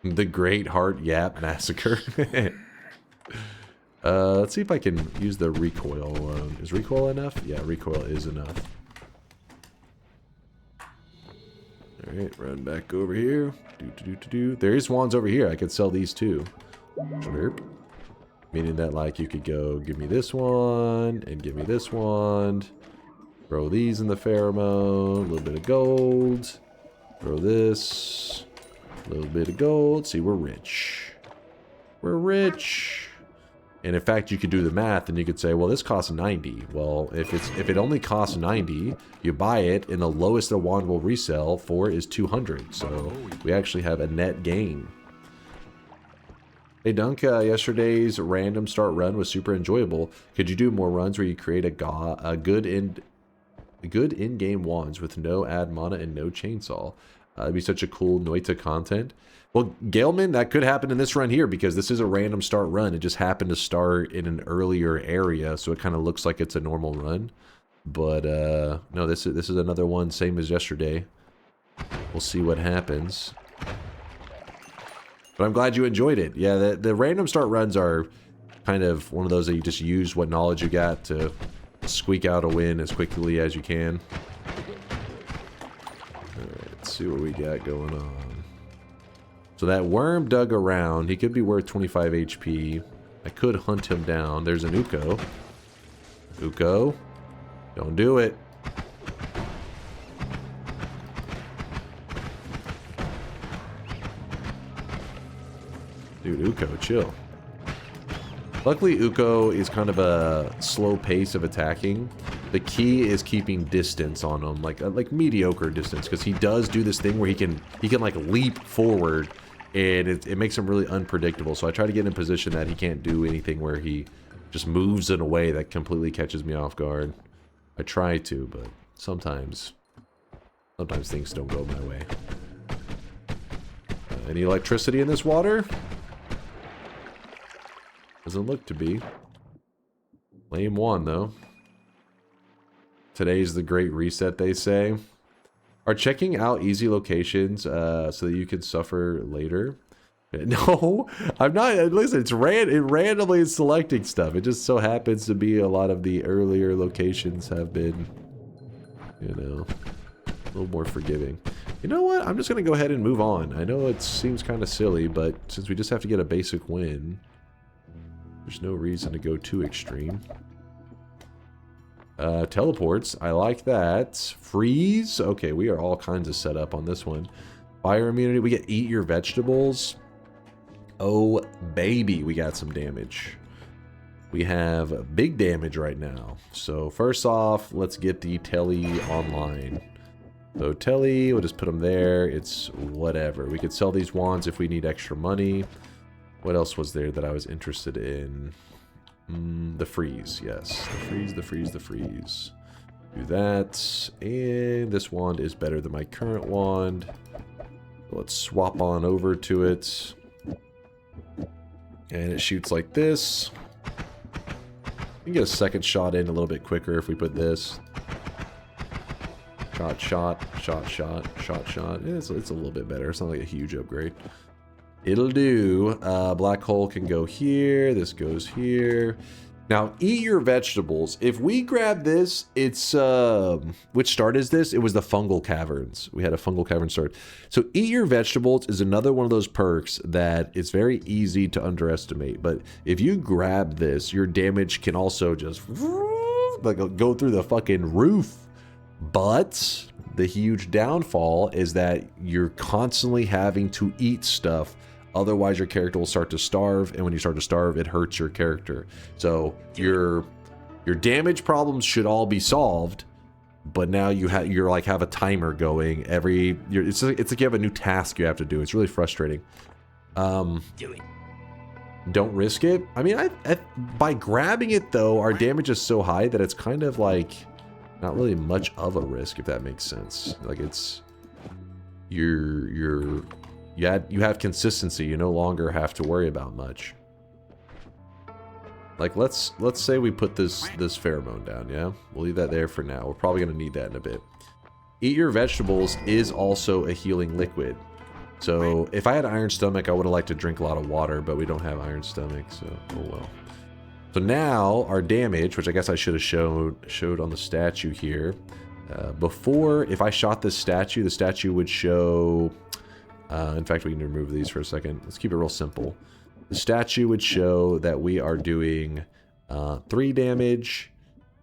The Great Heart Yap Massacre. Let's see if I can use the recoil. Is recoil enough? Yeah, recoil is enough. Alright, run back over here. There's wands over here. I could sell these too. Meaning that, like, you could go, give me this one, and give me this wand. Throw these in the pheromone. A little bit of gold. Throw this. A little bit of gold. See, we're rich. We're rich. And in fact, you could do the math and you could say, well, this costs 90. Well, if it only costs 90, you buy it, and the lowest the wand will resell for is 200. So we actually have a net gain. Hey Dunk, yesterday's random start run was super enjoyable. Could you do more runs where you create a good in-game wands with no ad mana and no chainsaw? It'd be such a cool Noita content. Well, Galeman, that could happen in this run here because this is a random start run. It just happened to start in an earlier area, so it kind of looks like it's a normal run. But no, this is another one, same as yesterday. We'll see what happens. But I'm glad you enjoyed it. Yeah, the random start runs are kind of one of those that you just use what knowledge you got to squeak out a win as quickly as you can. Alright, let's see what we got going on. So that worm dug around. He could be worth 25 HP. I could hunt him down. There's an Uko. Uko, don't do it. Dude, Uko, chill. Luckily, Uko is kind of a slow pace of attacking. The key is keeping distance on him, like mediocre distance, because he does do this thing where he can like leap forward, and it makes him really unpredictable. So I try to get in position that he can't do anything where he just moves in a way that completely catches me off guard. I try to, but sometimes things don't go my way. Any electricity in this water? Doesn't look to be. Lame one, though. Today's the great reset, they say. Are checking out easy locations so that you can suffer later? No, I'm not. Listen, it randomly is selecting stuff. It just so happens to be a lot of the earlier locations have been, you know, a little more forgiving. You know what? I'm just going to go ahead and move on. I know it seems kind of silly, but since we just have to get a basic win, there's no reason to go too extreme. Teleports. I like that. Freeze. Okay, we are all kinds of set up on this one. Fire immunity. We get eat your vegetables. Oh, baby. We got some damage. We have big damage right now. So first off, let's get the telly online. So telly, we'll just put them there. It's whatever. We could sell these wands if we need extra money. What else was there that I was interested in? The freeze, yes. The freeze. Do that. And this wand is better than my current wand. Let's swap on over to it. And it shoots like this. We can get a second shot in a little bit quicker if we put this. Shot. It's a little bit better. It's not like a huge upgrade. It'll do. Black hole can go here. This goes here. Now, eat your vegetables. If we grab this, it's... which start is this? It was the fungal caverns. We had a fungal cavern start. So eat your vegetables is another one of those perks that it's very easy to underestimate. But if you grab this, your damage can also just... like go through the fucking roof. But the huge downfall is that you're constantly having to eat stuff. Otherwise, your character will start to starve, and when you start to starve, it hurts your character. So your damage problems should all be solved, but now you're like have a timer going every. It's like you have a new task you have to do. It's really frustrating. Do it. Don't risk it. I mean, by grabbing it though, our damage is so high that it's kind of like not really much of a risk, if that makes sense. Like it's you have consistency. You no longer have to worry about much. Like let's say we put this pheromone down, yeah? We'll leave that there for now. We're probably gonna need that in a bit. Eat your vegetables is also a healing liquid. So if I had iron stomach, I would have liked to drink a lot of water, but we don't have iron stomach, so oh well. So now our damage, which I guess I should have showed on the statue here. Before, if I shot this statue, the statue would show. In fact, we can remove these for a second. Let's keep it real simple. The statue would show that we are doing 3 damage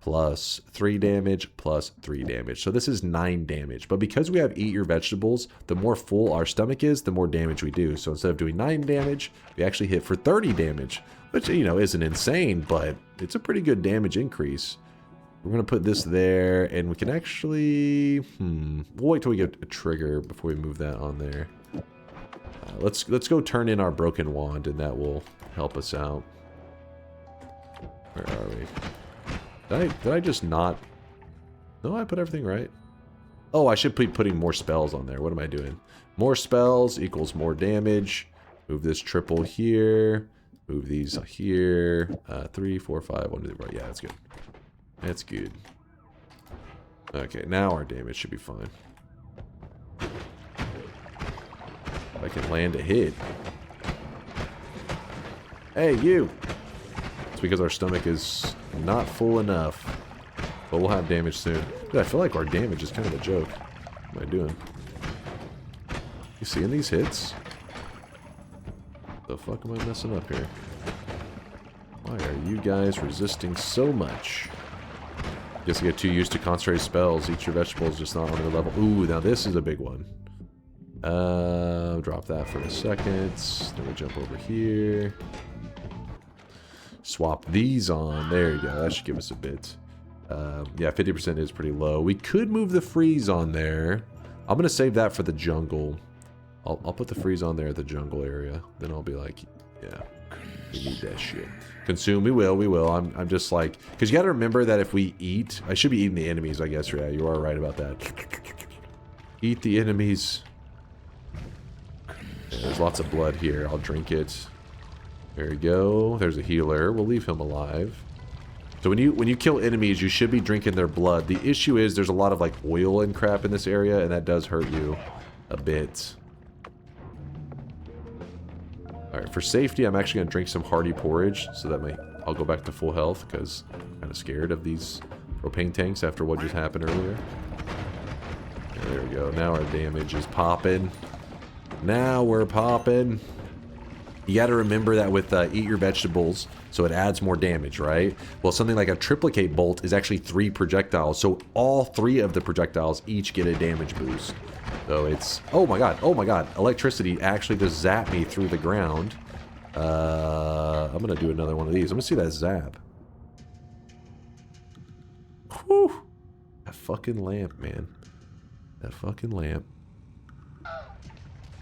plus 3 damage plus 3 damage. So this is 9 damage. But because we have eat your vegetables, the more full our stomach is, the more damage we do. So instead of doing 9 damage, we actually hit for 30 damage, which, you know, isn't insane, but it's a pretty good damage increase. We're going to put this there, and we can actually... We'll wait till we get a trigger before we move that on there. Let's go turn in our broken wand, and that will help us out. Where are we? Did I just not... No, I put everything right. Oh, I should be putting more spells on there. What am I doing? More spells equals more damage. Move this triple here. Move these here. 3, 4, 5, 1, 2, 3, 4. Yeah, that's good. That's good. Okay, now our damage should be fine. If I can land a hit. Hey, you! It's because our stomach is not full enough. But we'll have damage soon. Dude, I feel like our damage is kind of a joke. What am I doing? You seeing these hits? The fuck am I messing up here? Why are you guys resisting so much? Guess you get too used to concentrated spells. Eat your vegetables, just not on their level. Ooh, now this is a big one. Drop that for a second. Then we jump over here. Swap these on. There you go. That should give us a bit. Yeah, 50% is pretty low. We could move the freeze on there. I'm going to save that for the jungle. I'll put the freeze on there at the jungle area. Then I'll be like, yeah, we need that shit. Consume, we will. I'm just like, because you got to remember that if we eat, I should be eating the enemies, I guess. Yeah, you are right about that. Eat the enemies. Yeah, there's lots of blood here. I'll drink it. There we go. There's a healer. We'll leave him alive. So when you kill enemies, you should be drinking their blood. The issue is there's a lot of like oil and crap in this area, and that does hurt you a bit. Alright, for safety, I'm actually going to drink some hearty porridge so that I'll go back to full health because I'm kind of scared of these propane tanks after what just happened earlier. There we go. Now our damage is popping. Now we're popping. You got to remember that with eat your vegetables, so it adds more damage, right? Well, something like a triplicate bolt is actually 3 projectiles, so all 3 of the projectiles each get a damage boost. So it's... Oh my god, electricity actually just zapped me through the ground. I'm going to do another one of these. I'm going to see that zap. Whew. That fucking lamp, man. That fucking lamp.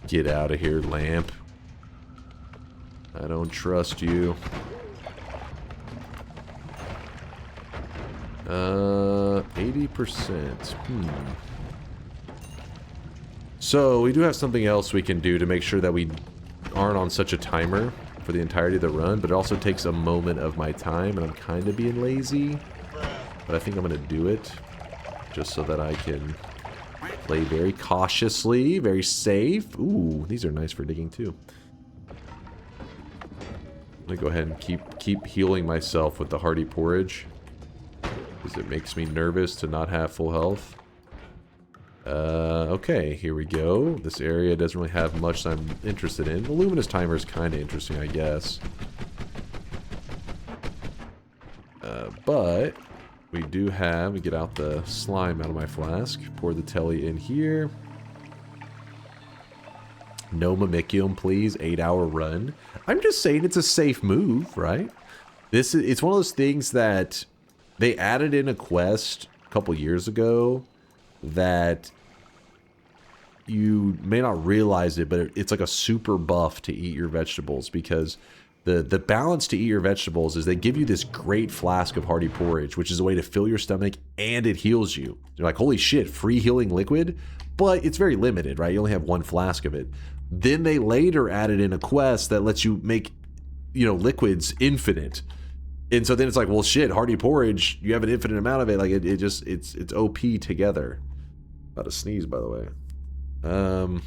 Get out of here, lamp. I don't trust you. 80%. So, we do have something else we can do to make sure that we aren't on such a timer for the entirety of the run, but it also takes a moment of my time, and I'm kind of being lazy. But I think I'm going to do it, just so that I can play very cautiously, very safe. Ooh, these are nice for digging, too. I'm going to go ahead and keep healing myself with the hearty porridge, because it makes me nervous to not have full health. Okay, here we go. This area doesn't really have much I'm interested in. The luminous timer is kind of interesting, I guess. But we do have... Get out the slime out of my flask. Pour the telly in here. No Mimicium, please. 8-hour run. I'm just saying it's a safe move, right? It's one of those things that they added in a quest a couple years ago that you may not realize it, but it's like a super buff to eat your vegetables, because the balance to eat your vegetables is they give you this great flask of hearty porridge, which is a way to fill your stomach and it heals you. You're like, holy shit, free healing liquid? But it's very limited, right? You only have 1 flask of it. Then they later added in a quest that lets you make, you know, liquids infinite. And so then it's like, well, shit, hearty porridge, you have an infinite amount of it. Like, it's OP together. About to sneeze, by the way. I don't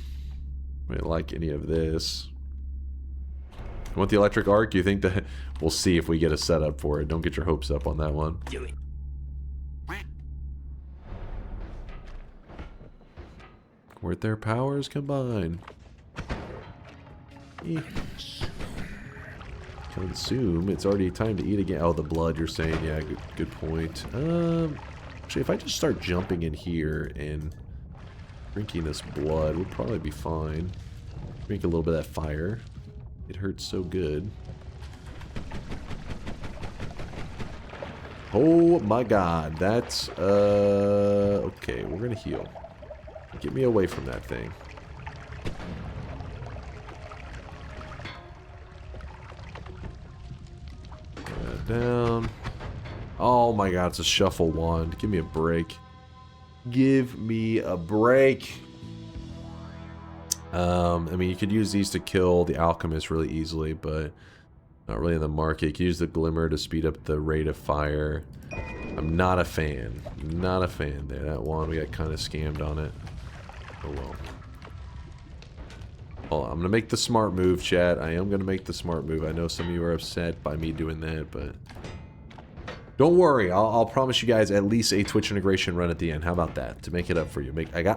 like any of this. You want the electric arc? You think that... We'll see if we get a setup for it. Don't get your hopes up on that one. Do it. Where'd their powers combine? consume. It's already time to eat again. Oh, the blood, you're saying. Yeah, good point. Actually, if I just start jumping in here and drinking this blood, we'll probably be fine. Drink a little bit of that fire. It hurts so good. Oh my god, that's, okay, we're gonna heal. Get me away from that thing. Down. Oh my god, it's a shuffle wand. Give me a break. Give me a break. I mean, you could use these to kill the alchemist really easily, but not really in the market. You can use the glimmer to speed up the rate of fire. I'm not a fan. Not a fan there. That wand, we got kind of scammed on it. Oh well. Hold on, I'm gonna make the smart move, chat. I am gonna make the smart move. I know some of you are upset by me doing that, but don't worry. I'll promise you guys at least a Twitch integration run at the end. How about that? To make it up for you.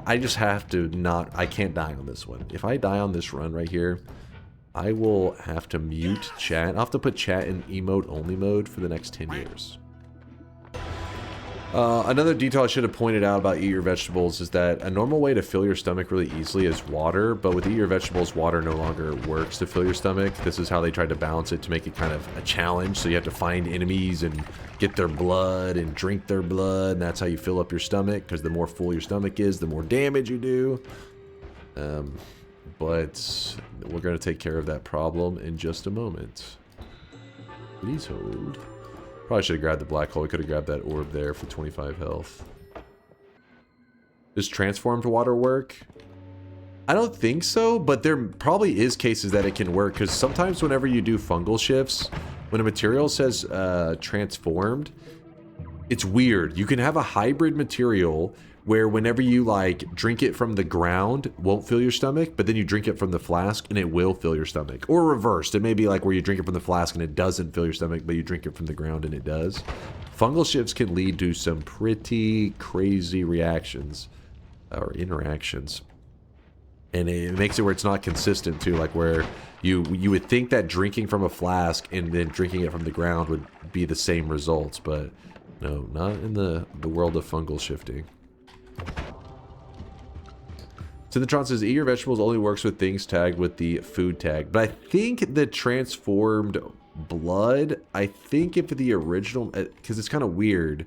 I just have to not. I can't die on this one. If I die on this run right here, I will have to mute chat. I'll have to put chat in emote only mode for the next 10 years. Another detail I should have pointed out about eat your vegetables is that a normal way to fill your stomach really easily is water, but with eat your vegetables, water no longer works to fill your stomach. This is how they tried to balance it to make it kind of a challenge, so you have to find enemies and get their blood and drink their blood, and that's how you fill up your stomach, because the more full your stomach is, the more damage you do. But we're going to take care of that problem in just a moment. Please hold. Probably should have grabbed the black hole. We could have grabbed that orb there for 25 health. Does transformed water work? I don't think so, but there probably is cases that it can work, because sometimes whenever you do fungal shifts, when a material says transformed, it's weird. You can have a hybrid material where whenever you like drink it from the ground, won't fill your stomach, but then you drink it from the flask and it will fill your stomach. Or reversed. It may be like where you drink it from the flask and it doesn't fill your stomach, but you drink it from the ground and it does. Fungal shifts can lead to some pretty crazy reactions or interactions. And it makes it where it's not consistent too, like where you would think that drinking from a flask and then drinking it from the ground would be the same results, but no, not in the world of fungal shifting. Synthotron says, eat your vegetables only works with things tagged with the food tag. But I think the transformed blood, I think if the original, because it's kind of weird,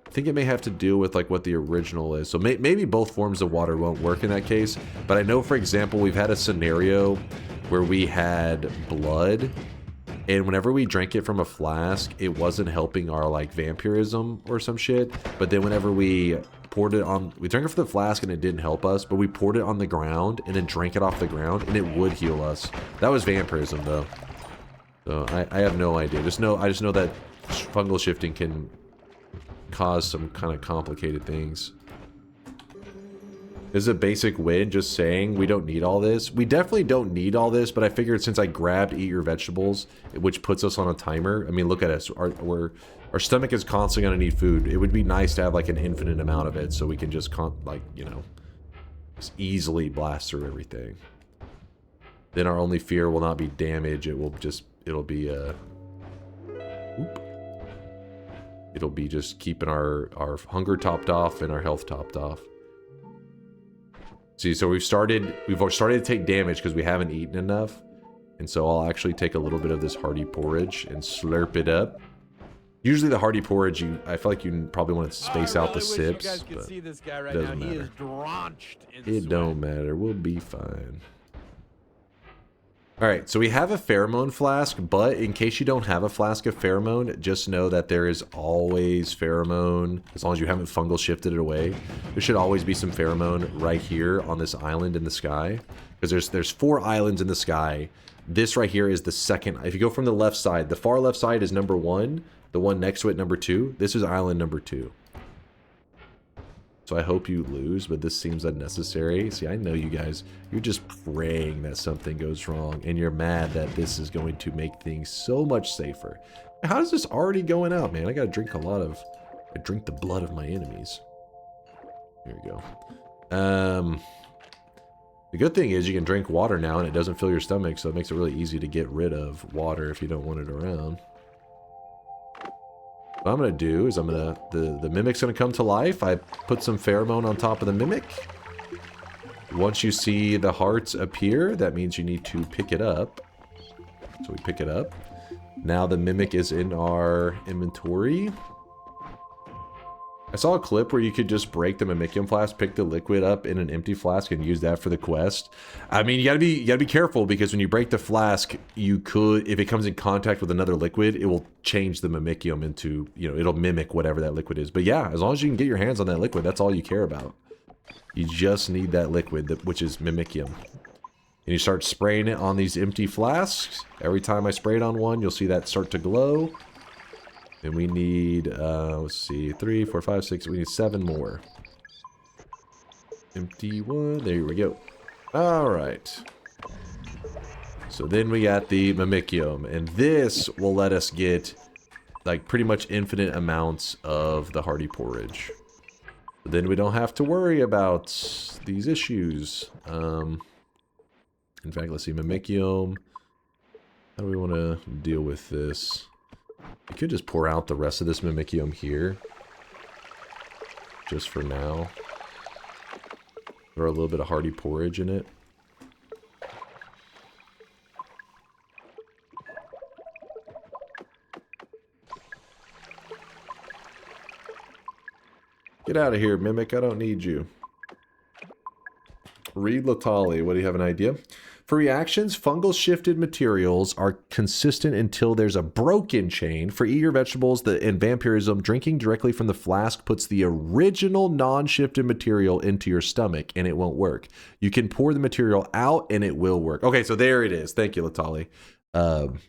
I think it may have to do with like what the original is. So maybe both forms of water won't work in that case. But I know, for example, we've had a scenario where we had blood, and whenever we drank it from a flask, it wasn't helping our like vampirism or some shit. But then whenever we poured it on, we drank it from the flask and it didn't help us, but we poured it on the ground and then drank it off the ground and it would heal us. That was vampirism though. So I have no idea. I just know that fungal shifting can cause some kind of complicated things. This is a basic win, just saying we don't need all this. We definitely don't need all this, but I figured since I grabbed eat your vegetables, which puts us on a timer. I mean, look at us. Our stomach is constantly going to need food. It would be nice to have like an infinite amount of it so we can just just easily blast through everything. Then our only fear will not be damage. It'll be it'll be just keeping our hunger topped off and our health topped off. See, so we've started to take damage because we haven't eaten enough. And so I'll actually take a little bit of this hearty porridge and slurp it up. Usually the hearty porridge, I feel like you probably want to space out the sips. You guys can see this guy right doesn't now. He matter. is drenched in It sweat. don't matter. We'll be fine. Alright, so we have a pheromone flask, but in case you don't have a flask of pheromone, just know that there is always pheromone, as long as you haven't fungal shifted it away. There should always be some pheromone right here on this island in the sky, because there's 4 islands in the sky. This right here is the second. If you go from the left side, the far left side is number 1, the one next to it number 2. This is island number 2. So I hope you lose, but this seems unnecessary. See, I know you guys, you're just praying that something goes wrong, and you're mad that this is going to make things so much safer. How is this already going out, man? I gotta drink I drink the blood of my enemies. Here we go. The good thing is you can drink water now and it doesn't fill your stomach, so it makes it really easy to get rid of water if you don't want it around. What I'm going to do is the mimic's going to come to life. I put some pheromone on top of the mimic. Once you see the hearts appear, that means you need to pick it up. So we pick it up. Now the mimic is in our inventory. I saw a clip where you could just break the mimicium flask, pick the liquid up in an empty flask, and use that for the quest. I mean, you gotta be careful, because when you break the flask, you could, if it comes in contact with another liquid, it will change the mimicium into, you know, it'll mimic whatever that liquid is. But yeah, as long as you can get your hands on that liquid, that's all you care about. You just need that liquid, which is mimicium. And you start spraying it on these empty flasks. Every time I spray it on one, you'll see that start to glow. And we need, let's see, 3, 4, 5, 6, we need 7 more. Empty one, there we go. Alright. So then we got the mimicium, and this will let us get, like, pretty much infinite amounts of the hardy porridge. Then we don't have to worry about these issues. In fact, let's see, mimicium. How do we want to deal with this? We could just pour out the rest of this mimicium here. Just for now. Throw a little bit of hardy porridge in it. Get out of here, Mimic. I don't need you. Reed Latali, what do you have an idea? For reactions, fungal shifted materials are consistent until there's a broken chain. For eat your vegetables and vampirism, drinking directly from the flask puts the original non-shifted material into your stomach and it won't work. You can pour the material out and it will work. Okay, so there it is. Thank you, Latali.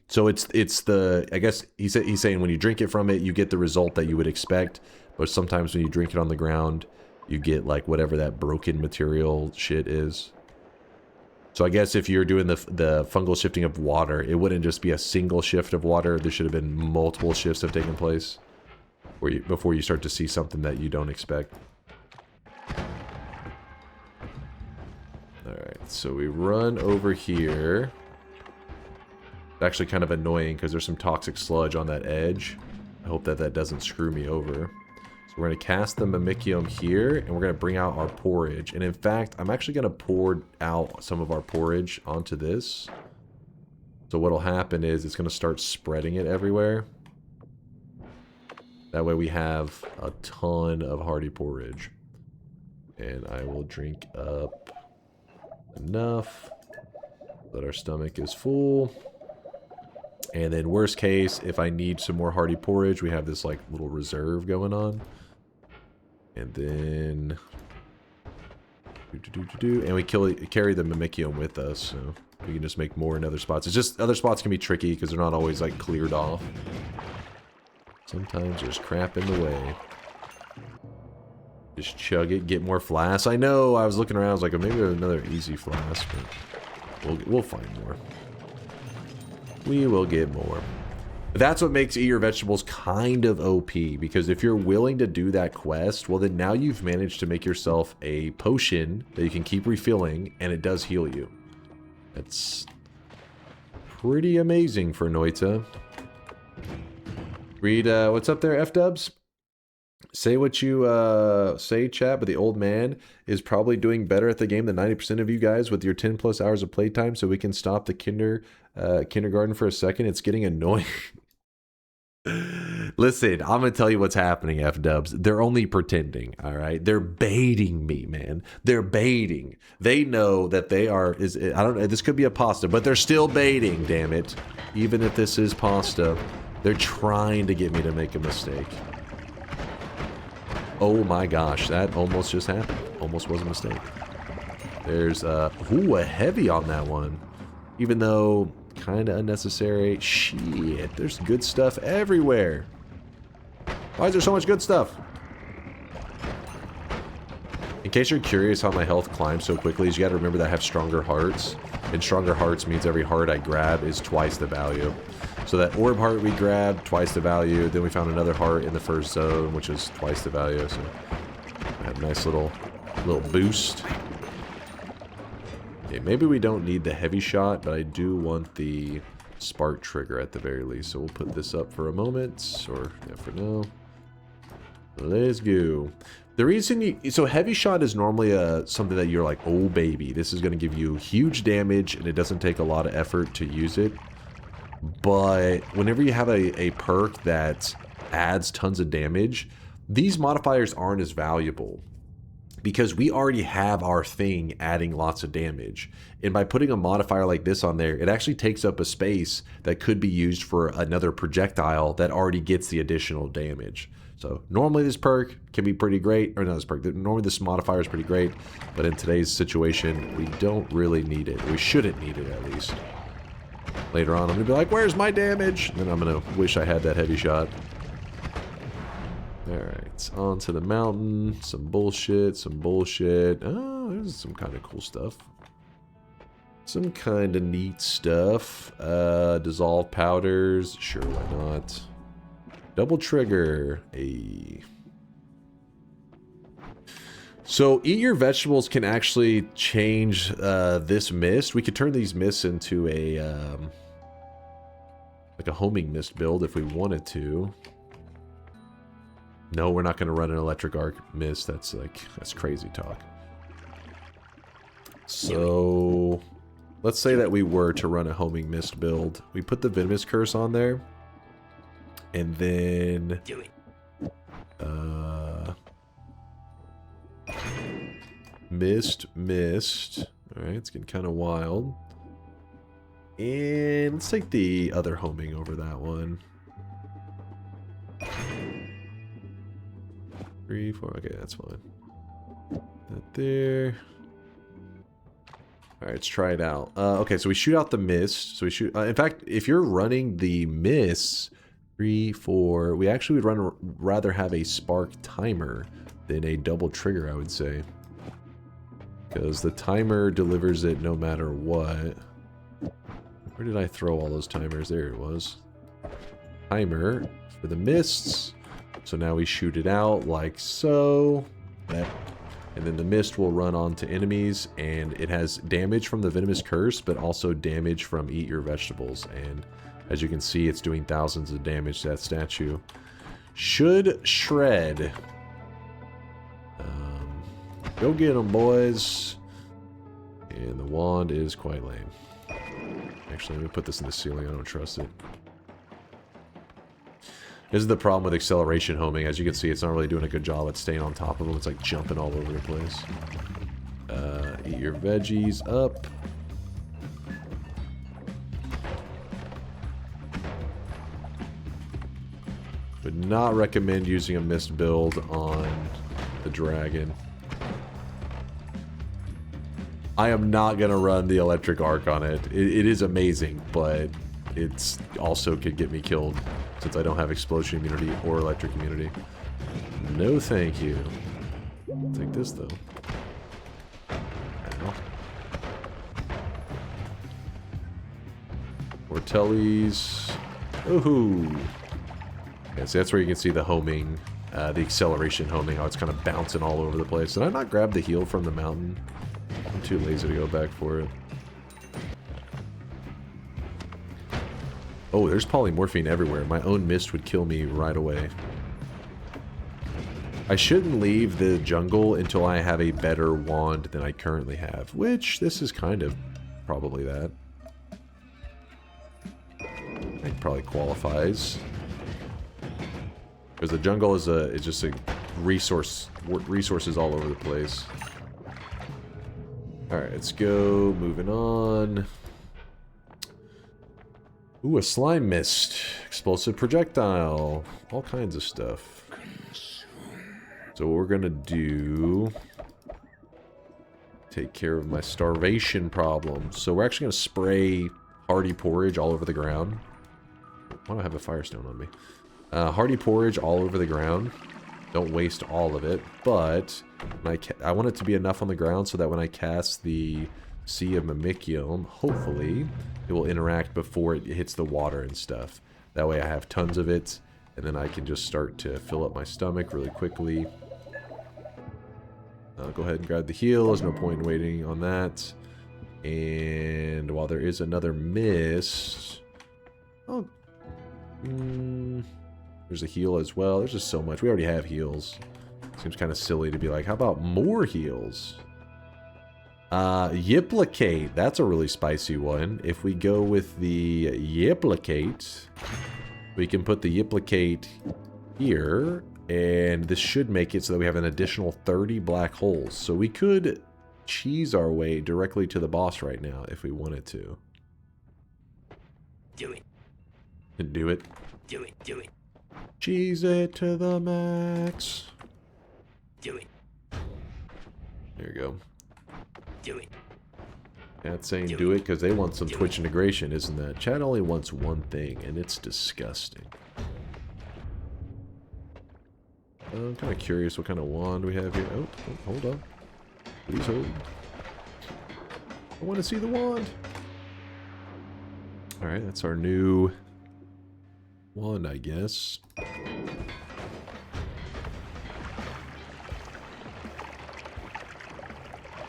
So it's the, I guess he's saying when you drink it from it, you get the result that you would expect. But sometimes when you drink it on the ground, you get like whatever that broken material shit is. So I guess if you're doing the fungal shifting of water, it wouldn't just be a single shift of water. There should have been multiple shifts have taken place before you start to see something that you don't expect. Alright, so we run over here. It's actually kind of annoying because there's some toxic sludge on that edge. I hope that doesn't screw me over. We're going to cast the mimicium here, and we're going to bring out our porridge. And in fact, I'm actually going to pour out some of our porridge onto this. So what'll happen is it's going to start spreading it everywhere. That way we have a ton of hardy porridge. And I will drink up enough that our stomach is full. And then worst case, if I need some more hardy porridge, we have this like little reserve going on. And then, and we carry the mimicium with us, so we can just make more in other spots. It's just other spots can be tricky because they're not always like cleared off. Sometimes there's crap in the way. Just chug it, get more flasks. I know I was looking around, I was like, oh, maybe another easy flask, but we'll find more. We will get more. That's what makes Eat Your Vegetables kind of OP, because if you're willing to do that quest, well then now you've managed to make yourself a potion that you can keep refilling, and it does heal you. That's pretty amazing for Noita. Read, what's up there, F-dubs? Say what you say, chat, but the old man is probably doing better at the game than 90% of you guys with your 10 plus hours of playtime, so we can stop the kindergarten for a second. It's getting annoying. Listen, I'm gonna tell you what's happening, F-dubs. They're only pretending, all right? They're baiting me, man. They're baiting. They know that they are, I don't know, this could be a pasta, but they're still baiting, damn it. Even if this is pasta, they're trying to get me to make a mistake. Oh my gosh, that almost just happened. Almost was a mistake. There's, ooh, a heavy on that one. Even though, kind of unnecessary. Shit, there's good stuff everywhere. Why is there so much good stuff? In case you're curious how my health climbs so quickly, is you gotta remember that I have stronger hearts. And stronger hearts means every heart I grab is twice the value. So that orb heart we grabbed, twice the value. Then we found another heart in the first zone, which is twice the value. So I have a nice little boost. Okay, maybe we don't need the heavy shot, but I do want the spark trigger at the very least. So we'll put this up for a moment, or yeah, for now. Let's go. The reason so heavy shot is normally something that you're like, oh baby, this is going to give you huge damage and it doesn't take a lot of effort to use it. But whenever you have a perk that adds tons of damage, these modifiers aren't as valuable because we already have our thing adding lots of damage. And by putting a modifier like this on there, it actually takes up a space that could be used for another projectile that already gets the additional damage. So normally this perk can be pretty great, or not this perk, normally this modifier is pretty great, but in today's situation, we don't really need it. We shouldn't need it, at least. Later on, I'm going to be like, where's my damage? And then I'm going to wish I had that heavy shot. Alright, on to the mountain. Some bullshit, some bullshit. Oh, there's some kind of cool stuff. Some kind of neat stuff. Dissolve powders. Sure, why not? Double trigger. So, eat your vegetables can actually change this mist. We could turn these mists into a like a homing mist build if we wanted to. No, we're not going to run an electric arc mist. That's crazy talk. So, let's say that we were to run a homing mist build. We put the venomous curse on there. And then... Do it. Mist. Alright, it's getting kind of wild. And let's take the other homing over that one. 3, 4, okay, that's fine. That there. Alright, let's try it out. Okay, so we shoot out the mist. So we shoot... in fact, if you're running the mists, 3, 4... We actually would rather have a spark timer than a double trigger, I would say. Because the timer delivers it no matter what. Where did I throw all those timers? There it was. Timer for the mists. So now we shoot it out like so. And then the mist will run onto enemies. And it has damage from the venomous curse, but also damage from eat your vegetables. And as you can see, it's doing thousands of damage to that statue. Should shred. Go get them, boys. And the wand is quite lame. Actually, let me put this in the ceiling. I don't trust it. This is the problem with acceleration homing. As you can see, it's not really doing a good job at staying on top of them. It's like jumping all over the place. Eat your veggies up. Would not recommend using a mist build on the dragon. I am not going to run the electric arc on it. It is amazing, but it's also could get me killed since I don't have explosion immunity or electric immunity. No thank you. I'll take this though. Ow. Ortellis. Ooh. Okay, so that's where you can see the homing, the acceleration homing, how it's kind of bouncing all over the place. Did I not grab the heal from the mountain? I'm too lazy to go back for it. Oh, there's polymorphine everywhere. My own mist would kill me right away. I shouldn't leave the jungle until I have a better wand than I currently have, which this is kind of probably that. It probably qualifies. Because the jungle is just a resources all over the place. Alright, let's go. Moving on. Ooh, a slime mist. Explosive projectile. All kinds of stuff. So what we're going to do... take care of my starvation problem. So we're actually going to spray hardy porridge all over the ground. Why do I have a firestone on me? Hardy porridge all over the ground. Don't waste all of it, but I want it to be enough on the ground so that when I cast the Sea of Mimicium, hopefully it will interact before it hits the water and stuff. That way I have tons of it, and then I can just start to fill up my stomach really quickly. I'll go ahead and grab the heal. There's no point in waiting on that. And while there is another miss... Oh. There's a heal as well. There's just so much. We already have heals. Seems kind of silly to be like, how about more heals? Yiplicate. That's a really spicy one. If we go with the Yiplicate, we can put the Yiplicate here. And this should make it so that we have an additional 30 black holes. So we could cheese our way directly to the boss right now if we wanted to. Do it. Do it. Do it. Do it. Cheese it to the max. Do it. There you go. Do it. Chat's saying do it because they want some Twitch integration, isn't that? Chat only wants one thing, and it's disgusting. I'm kind of curious what kind of wand we have here. Oh, hold on. Please hold. I want to see the wand. Alright, that's our new wand, I guess.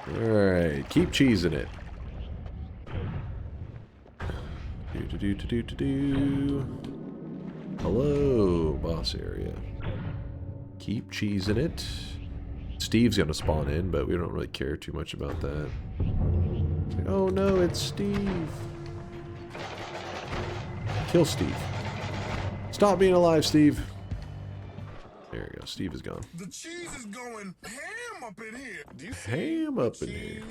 Alright, keep cheesing it. Hello, boss area. Keep cheesing it. Steve's gonna spawn in, but we don't really care too much about that. Oh no, it's Steve. Kill Steve. Stop being alive, Steve. There you go. Steve is gone. The cheese is going ham up in here. Do you see Ham up in cheese? here.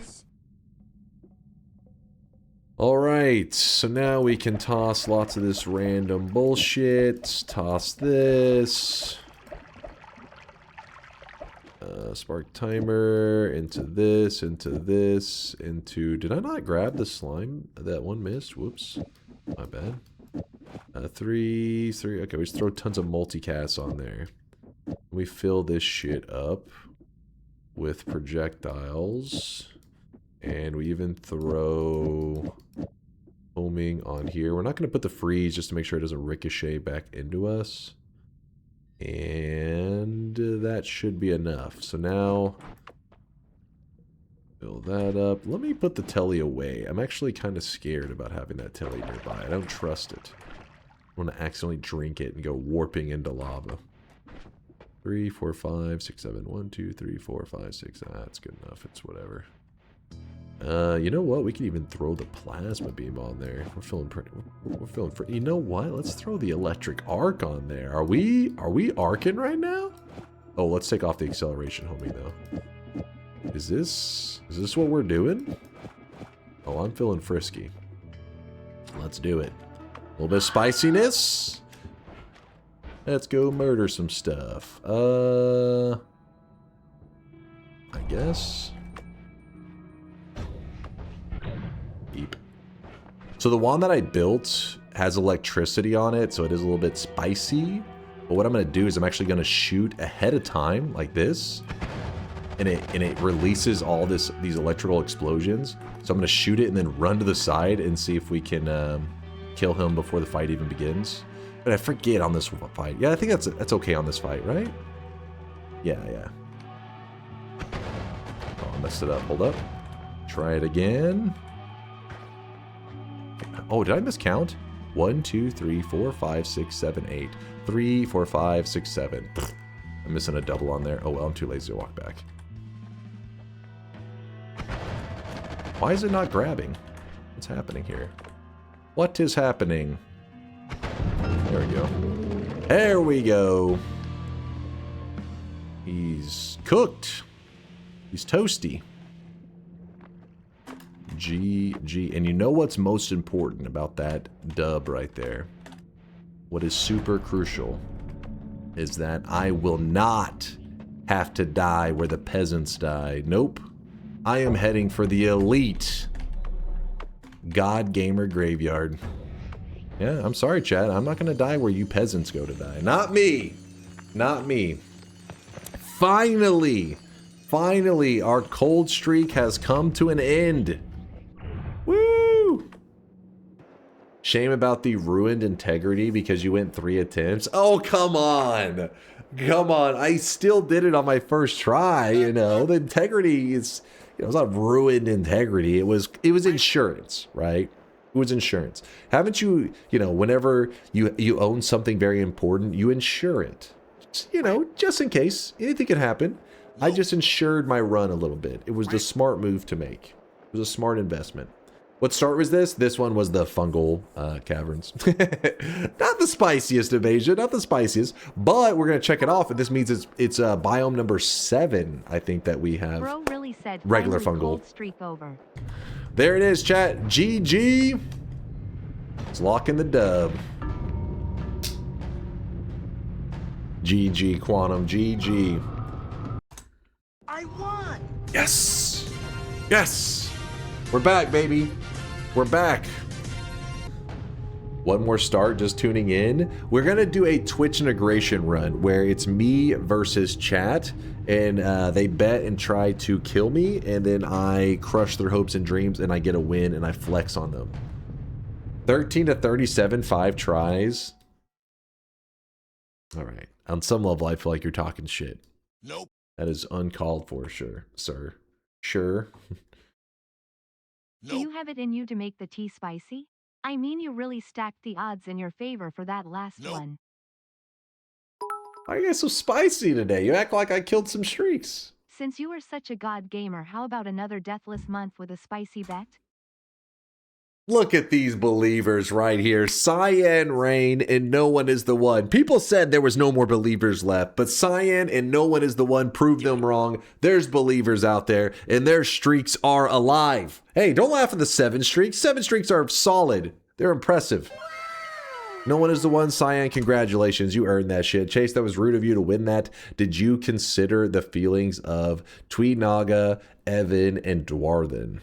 Alright, so now we can toss lots of this random bullshit. Toss this. Spark timer, into this, into this, into... Did I not grab the slime? That one missed. Whoops. My bad. 3. Okay, we just throw tons of multicasts on there. We fill this shit up with projectiles. And we even throw homing on here. We're not going to put the freeze just to make sure it doesn't ricochet back into us. And that should be enough. So now, fill that up. Let me put the telly away. I'm actually kind of scared about having that telly nearby. I don't trust it. I want to accidentally drink it and go warping into lava. 3, 4, 5, 6, 7. 1, 2, 3, 4, 5, 6. That's good enough. It's whatever. You know what? We can even throw the plasma beam on there. We're feeling pretty. We're feeling pretty. You know what? Let's throw the electric arc on there. Are we arcing right now? Oh, let's take off the acceleration homing though. Is this what we're doing? Oh, I'm feeling frisky. Let's do it. A little bit of spiciness. Let's go murder some stuff. I guess. Beep. So the wand that I built has electricity on it, so it is a little bit spicy. But what I'm going to do is I'm actually going to shoot ahead of time like this, and it releases all these electrical explosions. So I'm going to shoot it and then run to the side and see if we can kill him before the fight even begins. But I forget on this fight. Yeah, I think that's okay on this fight, right? Yeah. Oh, I messed it up. Hold up. Try it again. Oh, did I miscount? 1, 2, 3, 4, 5, 6, 7, 8. 3, 4, 5, 6, 7. I'm missing a double on there. Oh, well, I'm too lazy to walk back. Why is it not grabbing? What's happening here? What is happening? There we go. There we go. He's cooked. He's toasty. GG. And you know what's most important about that dub right there? What is super crucial is that I will not have to die where the peasants died. Nope. I am heading for the elite God Gamer Graveyard. Yeah, I'm sorry, chat. I'm not going to die where you peasants go to die. Not me. Not me. Finally, our cold streak has come to an end. Woo! Shame about the ruined integrity because you went 3 attempts. Oh, come on. Come on. I still did it on my first try, you know. The integrity is it's not ruined integrity. It was insurance, right? It was insurance. Haven't you, whenever you own something very important, you insure it. Just in case anything could happen. I just insured my run a little bit. It was the smart move to make. It was a smart investment. What start was this? This one was the fungal caverns. Not the spiciest of Asia, not the spiciest, but we're gonna check it off, and this means it's biome number 7. I think that we have. Bro really said regular finally fungal. cold streak over. There it is, chat. GG. It's locking the dub. GG Quantum. GG. I won. Yes. Yes. We're back, baby. We're back. One more start, just tuning in. We're going to do a Twitch integration run where it's me versus chat, and they bet and try to kill me, and then I crush their hopes and dreams, and I get a win, and I flex on them. 13 to 37, 5 tries. All right. On some level, I feel like you're talking shit. Nope. That is uncalled for, sure, sir. Sure. Do you have it in you to make the tea spicy? I mean, you really stacked the odds in your favor for that last one. Why are you guys so spicy today? You act like I killed some streaks. Since you are such a god gamer, how about another deathless month with a spicy bet? Look at these believers right here. Cyan, Rain, and No One Is the One. People said there was no more believers left, but Cyan and No One Is the One proved them wrong. There's believers out there, and their streaks are alive. Hey, don't laugh at the 7 streaks. 7 streaks are solid. They're impressive. No One Is the One. Cyan, congratulations. You earned that shit. Chase, that was rude of you to win that. Did you consider the feelings of Tweed Naga, Evan, and Dwarthen?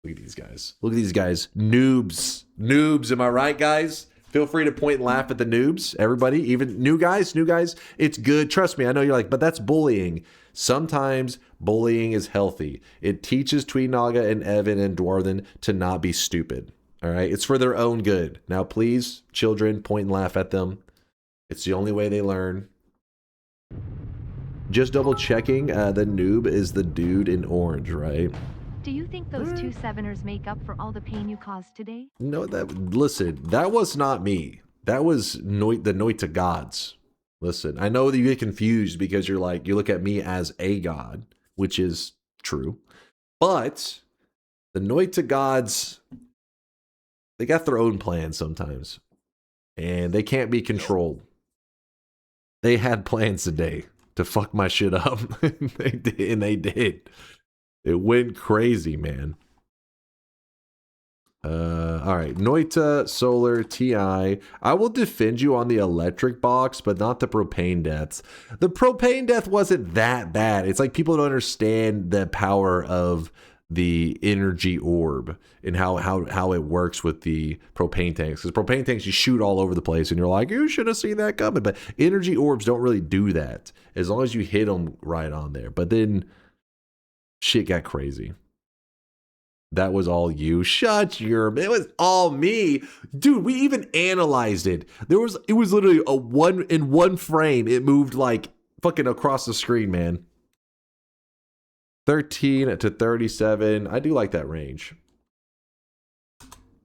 Look at these guys. Look at these guys. Noobs. Noobs. Am I right, guys? Feel free to point and laugh at the noobs. Everybody, even new guys. It's good. Trust me. I know you're like, but that's bullying. Sometimes bullying is healthy. It teaches Tweed Naga and Evan and Dwarthen to not be stupid. All right. It's for their own good. Now, please, children, point and laugh at them. It's the only way they learn. Just double checking. The noob is the dude in orange, right? Do you think those 2 7ers make up for all the pain you caused today? No, listen, that was not me. That was the Noita gods. Listen, I know that you get confused because you look at me as a god, which is true. But the Noita gods, they got their own plans sometimes. And they can't be controlled. They had plans today to fuck my shit up. They did. It went crazy, man. All right. Noita, Solar, TI. I will defend you on the electric box, but not the propane deaths. The propane death wasn't that bad. It's like people don't understand the power of the energy orb and how it works with the propane tanks. Because propane tanks, you shoot all over the place, and you're like, you should have seen that coming. But energy orbs don't really do that as long as you hit them right on there. But then shit got crazy. That was all you. Shut your... It was all me. Dude, we even analyzed it. It was literally in one frame. It moved like fucking across the screen, man. 13 to 37. I do like that range.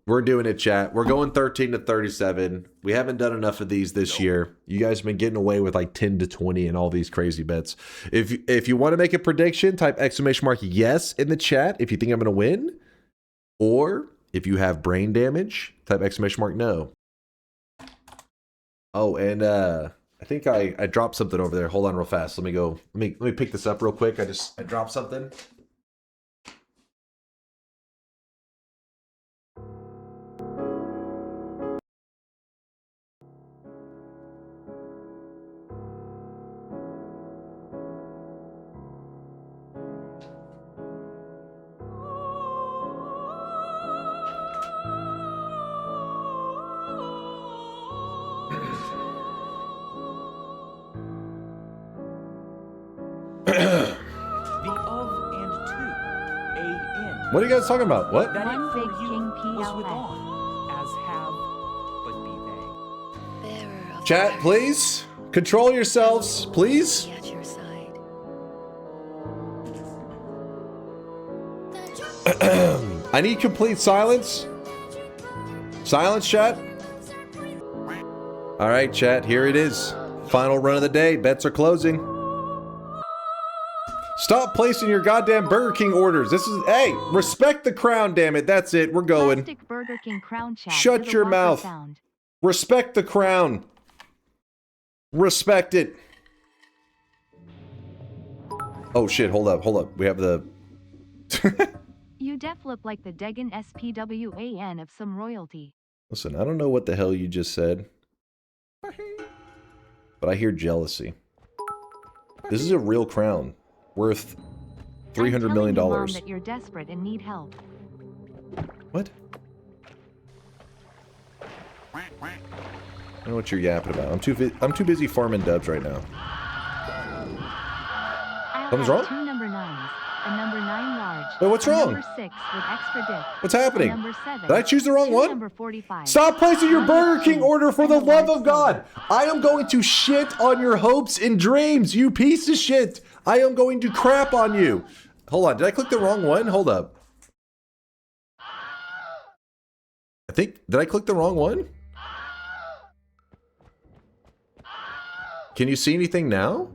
We're doing it, chat. We're going 13 to 37. We haven't done enough of these this year. You guys have been getting away with like 10 to 20 and all these crazy bets. If you want to make a prediction, type !yes in the chat if you think I'm going to win. Or if you have brain damage, type !no. Oh, and I think I dropped something over there. Hold on real fast. Let me pick this up real quick. I dropped something. What are you guys talking about? What? One big king PLS. Chat, please. Control yourselves, please. I need complete silence. Silence, chat. All right, chat, here it is. Final run of the day. Bets are closing. Stop placing your goddamn Burger King orders. This is, hey, respect the crown, damn it. That's it. We're going. Plastic Burger King crown chat Shut to the your Whopper mouth. sound. Respect the crown. Respect it. Oh shit, hold up, hold up. We have the... You def look like the Degan SPWAN of some royalty. Listen, I don't know what the hell you just said. But I hear jealousy. This is a real crown. Worth $300 million. I'm telling you, Mom, that you're desperate and need help. What? I don't know what you're yapping about. I'm too busy farming dubs right now. Something's wrong? 2 number 9s, a number 9 large. Wait, what's a wrong? Number 6 with extra dip. What's happening? A number 7. Did I choose the wrong 2 one? Number 45. Stop placing your Burger King order for the and a love large of God. I am going to shit on your hopes and dreams, you piece of shit. I am going to crap on you. Hold on, did I click the wrong one? Hold up. Did I click the wrong one? Can you see anything now?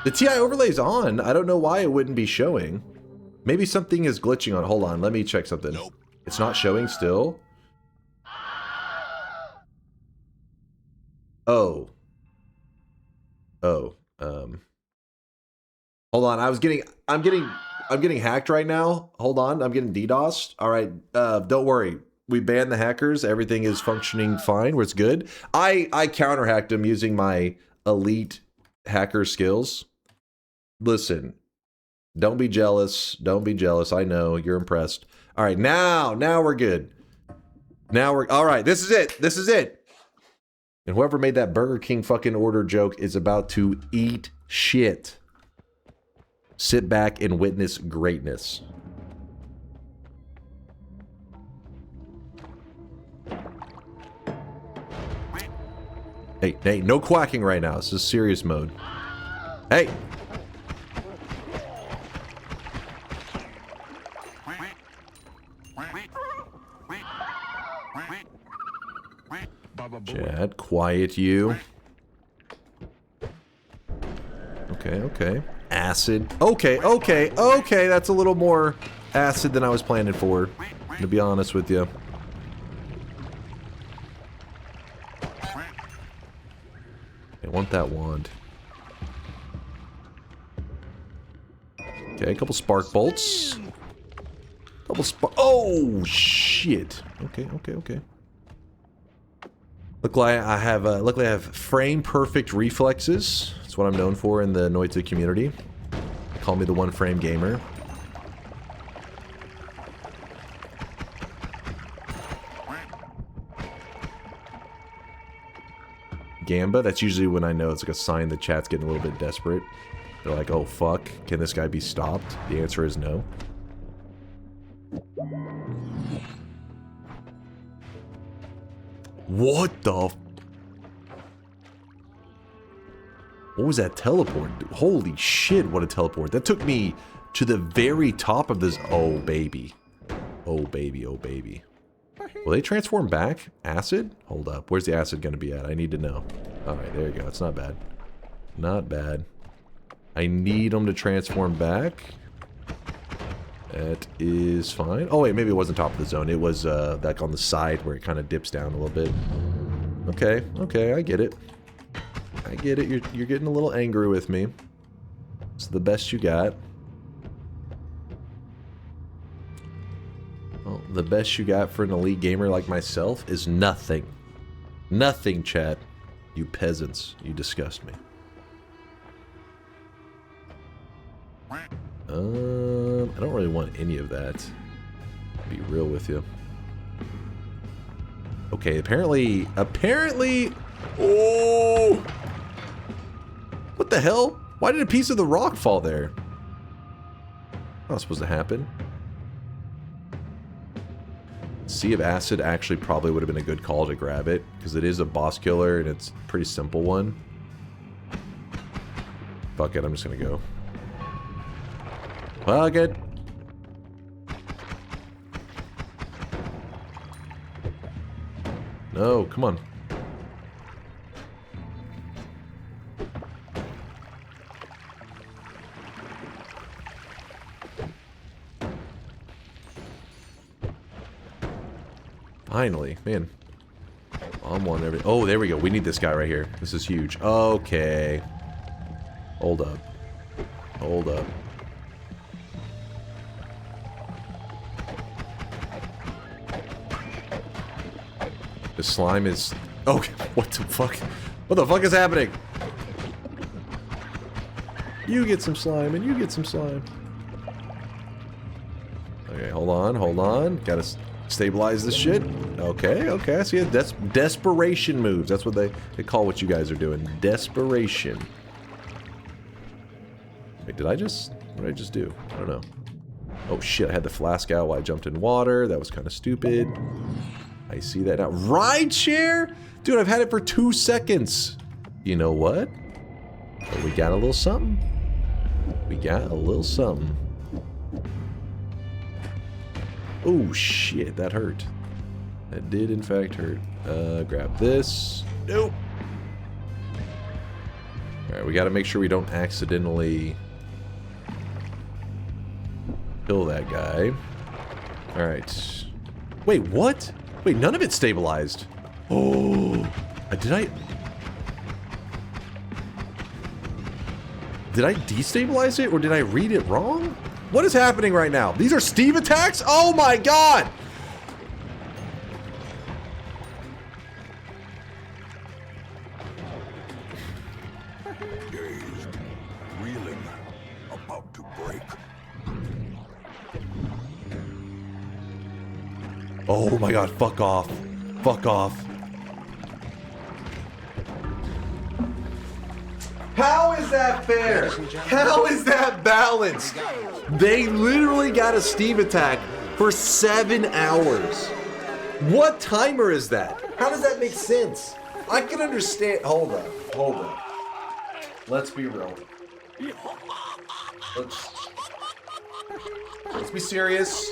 The TI overlay's on. I don't know why it wouldn't be showing. Maybe something is glitching on. Hold on, let me check something. Nope. It's not showing still. Oh. Hold on, I'm getting hacked right now. Hold on, I'm getting DDoSed. All right, don't worry. We banned the hackers. Everything is functioning fine. It's good. I counter-hacked them using my elite hacker skills. Listen, don't be jealous. Don't be jealous. I know you're impressed. All right, now we're good. All right. This is it. This is it. And whoever made that Burger King fucking order joke is about to eat shit. Sit back and witness greatness. Hey, no quacking right now. This is serious mode. Hey. Chad, quiet you. Okay. Acid. Okay. That's a little more acid than I was planning for, to be honest with you. I want that wand. Okay, a couple spark bolts. Oh, shit. Okay. Luckily I have frame perfect reflexes. That's what I'm known for in the Noita community. They call me the one frame gamer. Gamba, that's usually when I know it's like a sign the chat's getting a little bit desperate. They're like, oh fuck, can this guy be stopped? The answer is no. What the f— what was that teleport? Holy shit, what a teleport. That took me to the very top of this— oh baby. Oh baby. Will they transform back? Acid? Hold up, where's the acid gonna be at? I need to know. Alright, there you go, it's not bad. Not bad. I need them to transform back. That is fine. Oh wait, maybe it wasn't top of the zone. It was like on the side where it kind of dips down a little bit. Okay, I get it. You're getting a little angry with me. It's the best you got. Well, the best you got for an elite gamer like myself is nothing. Nothing, chat. You peasants. You disgust me. I don't really want any of that. To be real with you. Okay, apparently... Oh! What the hell? Why did a piece of the rock fall there? Not supposed to happen. Sea of Acid actually probably would have been a good call to grab it, because it is a boss killer and it's a pretty simple one. Fuck it, I'm just gonna go. Fuck it. No, come on. Finally, man. I'm one every. Oh, there we go. We need this guy right here. This is huge. Okay. Hold up. Hold up. The slime is... Okay, what the fuck? What the fuck is happening? You get some slime, and you get some slime. Okay, hold on, hold on. Gotta stabilize this shit. Okay, okay, I see it. That's desperation moves. That's what they call what you guys are doing. Desperation. Wait, what did I just do? I don't know. Oh shit, I had the flask out while I jumped in water. That was kind of stupid. I see that now. Ride share? Dude, I've had it for 2 seconds. You know what? Well, we got a little something. We got a little something. Oh shit, that hurt. That did in fact hurt. Grab this. Nope. Alright, we gotta make sure we don't accidentally kill that guy. Alright. Wait, what? Wait, none of it stabilized. Oh, did I destabilize it or did I read it wrong? What is happening right now? These are Steve attacks? Oh my god! Dazed, reeling, about to break. Oh my god, fuck off. Fuck off. How is that fair? How is that balanced? They literally got a Steve attack for 7 hours. What timer is that? How does that make sense? I can understand. Hold up. Hold up. Let's be real. Let's be serious.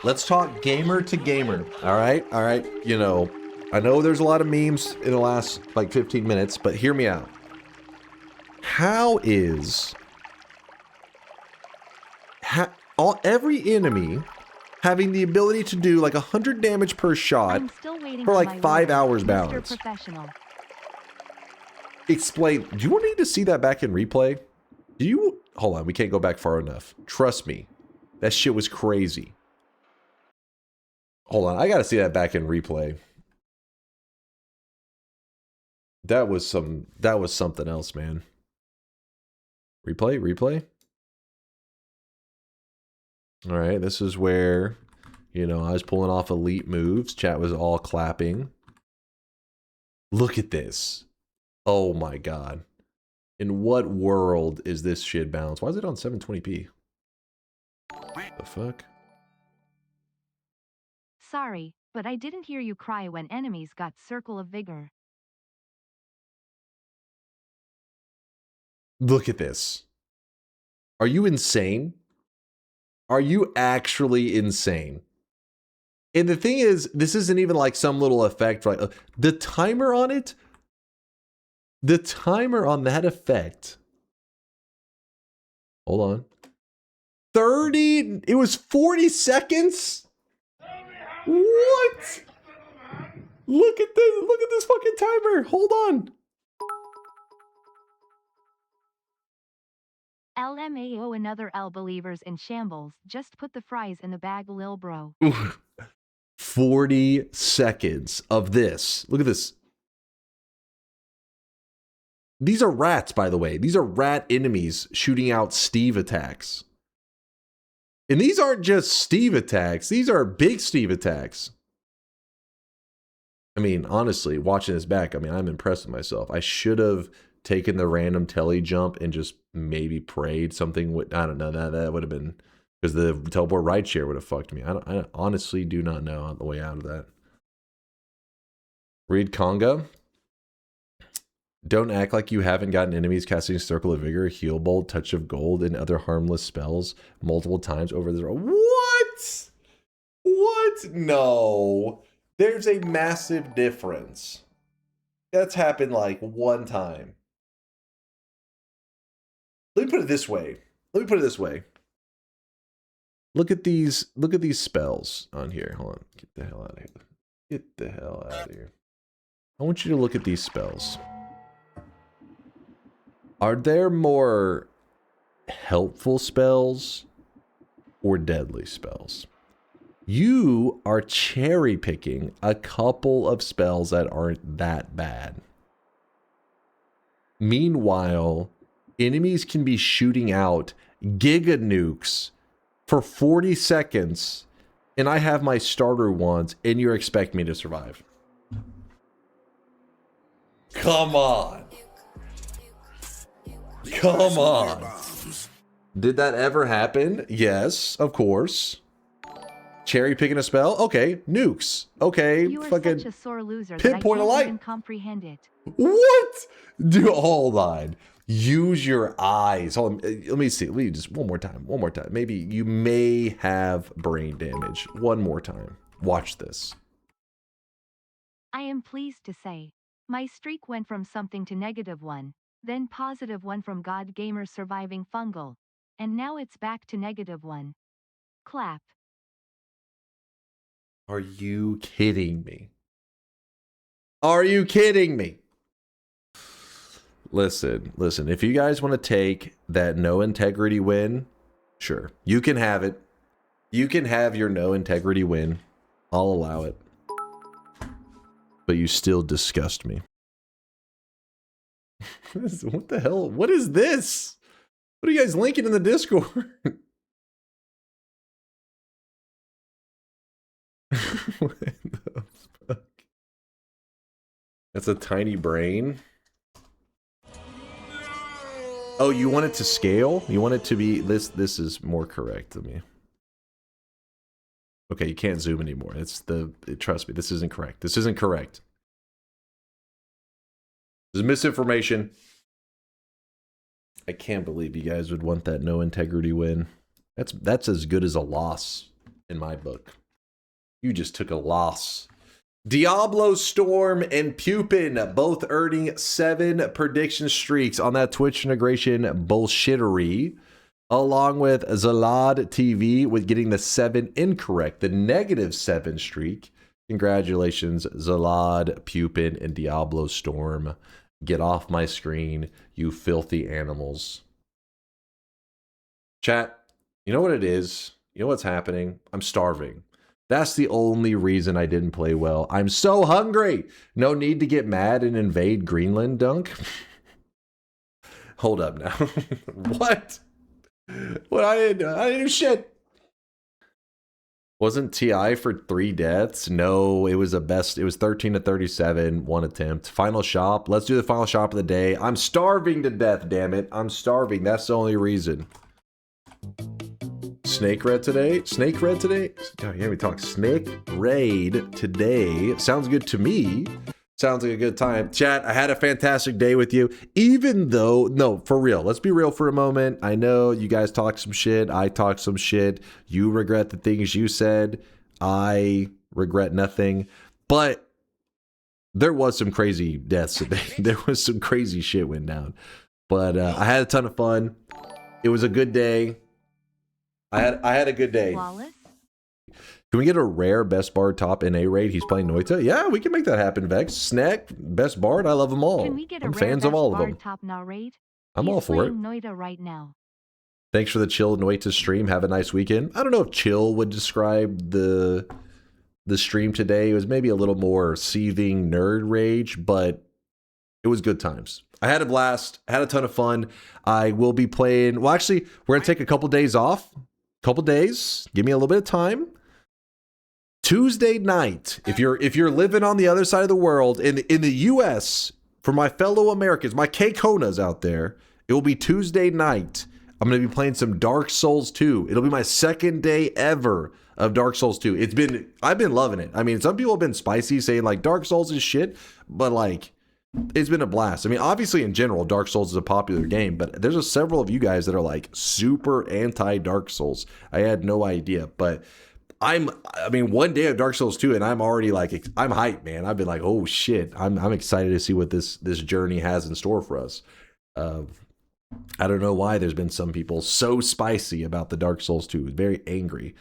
Let's talk gamer to gamer. All right? All right. You know, I know there's a lot of memes in the last like 15 minutes, but hear me out. How is every enemy having the ability to do like 100 damage per shot for like 5 hours balance? Explain. Do you need to see that back in replay? Do you? Hold on. We can't go back far enough. Trust me. That shit was crazy. Hold on. I gotta see that back in replay. That was something else, man. Replay. All right, this is where, you know, I was pulling off elite moves. Chat was all clapping. Look at this. Oh my god. In what world is this shit balanced? Why is it on 720p? The fuck? Sorry, but I didn't hear you cry when enemies got Circle of Vigor. Look at this. Are you insane? Are you actually insane? And the thing is, this isn't even like some little effect, right? The timer on it, the timer on that effect. Hold on. 30, it was 40 seconds? What? Look at this fucking timer. Hold on. LMAO, another L believers in shambles. Just put the fries in the bag, lil bro. 40 seconds of this. Look at this. These are rats, by the way. These are rat enemies shooting out Steve attacks. And these aren't just Steve attacks. These are big Steve attacks. I mean, honestly, watching this back, I mean, I'm impressed with myself. I should have taken the random telly jump and just maybe prayed something would, I don't know, that would have been, because the teleport ride share would have fucked me. I honestly do not know on the way out of that. Read Conga. Don't act like you haven't gotten enemies casting Circle of Vigor, Heal Bolt, Touch of Gold, and other harmless spells multiple times over the... What? What? No. There's a massive difference. That's happened like one time. Let me put it this way. Look at these spells on here. Hold on. Get the hell out of here. Get the hell out of here. I want you to look at these spells. Are there more helpful spells or deadly spells? You are cherry picking a couple of spells that aren't that bad. Meanwhile, enemies can be shooting out giga nukes for 40 seconds, and I have my starter ones, and you expect me to survive. Come on. Come on. Did that ever happen? Yes, of course. Cherry picking a spell? Okay, nukes. Okay, you are fucking such a sore loser pinpoint that a I can't light. even comprehend it. What? Dude, hold on. Use your eyes. Hold on. Let me see. Let me just one more time. One more time. Maybe you may have brain damage. One more time. Watch this. I am pleased to say, my streak went from something to -1, then +1 from God Gamer surviving fungal, and now it's back to -1. Clap. Are you kidding me? Are you kidding me? Listen. If you guys want to take that no integrity win, sure. You can have it. You can have your no integrity win. I'll allow it. But you still disgust me. What the hell? What is this? What are you guys linking in the Discord? What the fuck? That's a tiny brain. Oh, you want it to scale? You want it to be this is more correct to me. Okay, you can't zoom anymore. Trust me, this isn't correct. This isn't correct. This is misinformation. I can't believe you guys would want that no integrity win. That's as good as a loss in my book. You just took a loss. Diablo Storm and Pupin both earning 7 prediction streaks on that Twitch integration bullshittery, along with Zalad TV with getting the 7 incorrect, the -7 streak. Congratulations, Zalad, Pupin, and Diablo Storm. Get off my screen, you filthy animals. Chat, you know what it is? You know what's happening? I'm starving. That's the only reason I didn't play well. I'm so hungry. No need to get mad and invade Greenland, Dunk. Hold up now. What? What? I didn't do shit. Wasn't TI for 3 deaths? No, it was a best. It was 13 to 37, 1 attempt. Final shop. Let's do the final shop of the day. I'm starving to death, damn it. I'm starving. That's the only reason. Snake Red today? Snake Red today? God, yeah, we talk Snake Raid today. Sounds good to me. Sounds like a good time. Chat, I had a fantastic day with you. Even though, no, for real. Let's be real for a moment. I know you guys talk some shit. I talk some shit. You regret the things you said. I regret nothing. But there was some crazy deaths today. There was some crazy shit went down. But I had a ton of fun. It was a good day. I had a good day. Wallace? Can we get a rare best bard top NA raid? He's playing Noita. Yeah, we can make that happen, Vex. Snack, best bard. I love them all. Can we get a I'm rare fans of best all of bard them. top now raid? I'm He's all for it. playing Noita right now. Thanks for the chill Noita stream. Have a nice weekend. I don't know if chill would describe the stream today. It was maybe a little more seething nerd rage, but it was good times. I had a blast. I had a ton of fun. I will be playing. Well, actually, we're gonna take a couple days off. Couple days. Give me a little bit of time. Tuesday night, if you're living on the other side of the world in the US, for my fellow Americans, my K-Konas out there, it will be Tuesday night. I'm going to be playing some Dark Souls 2. It'll be my second day ever of Dark Souls 2. I've been loving it. I mean, some people have been spicy saying like Dark Souls is shit, but like it's been a blast. I mean, obviously in general, Dark Souls is a popular game, but there's several of you guys that are like super anti Dark Souls. I had no idea, but I mean, one day of Dark Souls 2, and I'm already like, I'm hyped, man. I've been like, oh shit, I'm excited to see what this journey has in store for us. I don't know why there's been some people so spicy about the Dark Souls 2, very angry.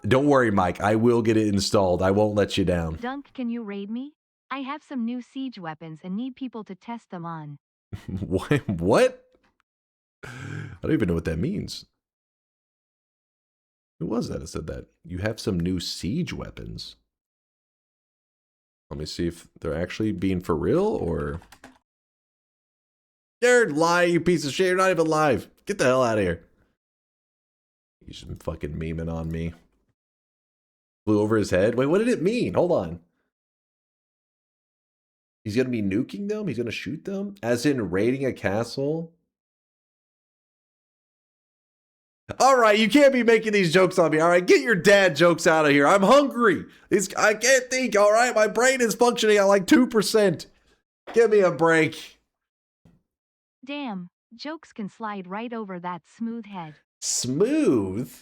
Don't worry, Mike, I will get it installed. I won't let you down. Dunk, can you raid me? I have some new siege weapons and need people to test them on. What? I don't even know what that means. Who was that said that? You have some new siege weapons. Let me see if they're actually being for real or... You're lying, you piece of shit. You're not even live. Get the hell out of here. He's just fucking memeing on me. Flew over his head. Wait, what did it mean? Hold on. He's going to be nuking them? He's going to shoot them? As in raiding a castle? All right, you can't be making these jokes on me. All right, get your dad jokes out of here. I'm hungry. I can't think, all right? My brain is functioning at like 2%. Give me a break. Damn, jokes can slide right over that smooth head. Smooth?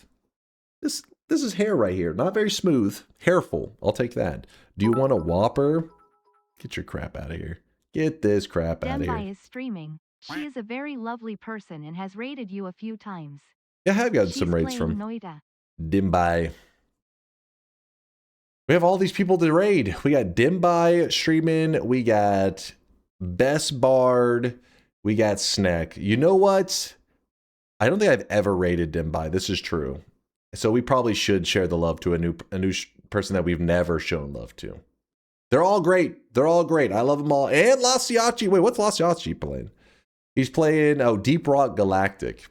This is hair right here. Not very smooth. Hairful. I'll take that. Do you want a Whopper? Get your crap out of here. Get this crap out of here. Dembai is streaming. She is a very lovely person and has raided you a few times. Yeah, I have gotten some raids from Noita. Dembai. We have all these people to raid. We got Dembai streaming. We got Best Bard. We got Snack. You know what? I don't think I've ever raided Dembai. This is true. So we probably should share the love to a new person that we've never shown love to. They're all great. They're all great. I love them all. And Lasiachi. Wait, what's Lasiachi playing? He's playing Deep Rock Galactic.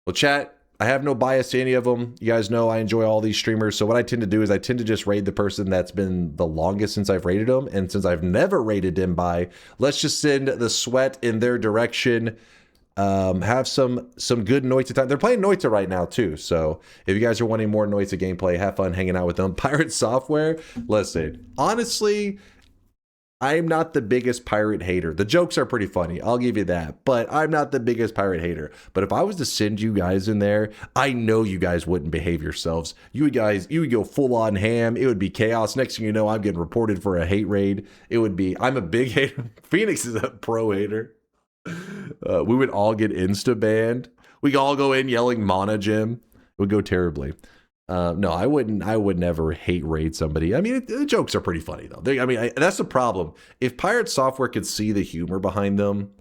Well, chat, I have no bias to any of them. You guys know I enjoy all these streamers. So what I tend to do is I tend to just raid the person that's been the longest since I've raided them. And since I've never raided them by, let's just send the sweat in their direction. Have some good Noita time. They're playing Noita right now too. So if you guys are wanting more Noita gameplay, have fun hanging out with them. Pirate Software, listen, honestly, I'm not the biggest pirate hater. The jokes are pretty funny, I'll give you that, but I'm not the biggest pirate hater. But if I was to send you guys in there, I know you guys wouldn't behave yourselves. You would go full on ham. It would be chaos. Next thing you know, I'm getting reported for a hate raid. It would be, I'm a big hater. Phoenix is a pro hater. We would all get insta banned. We could all go in yelling Mana Gym. It would go terribly. No, I would never hate raid somebody. I mean, the jokes are pretty funny though. That's the problem. If Pirate Software could see the humor behind them,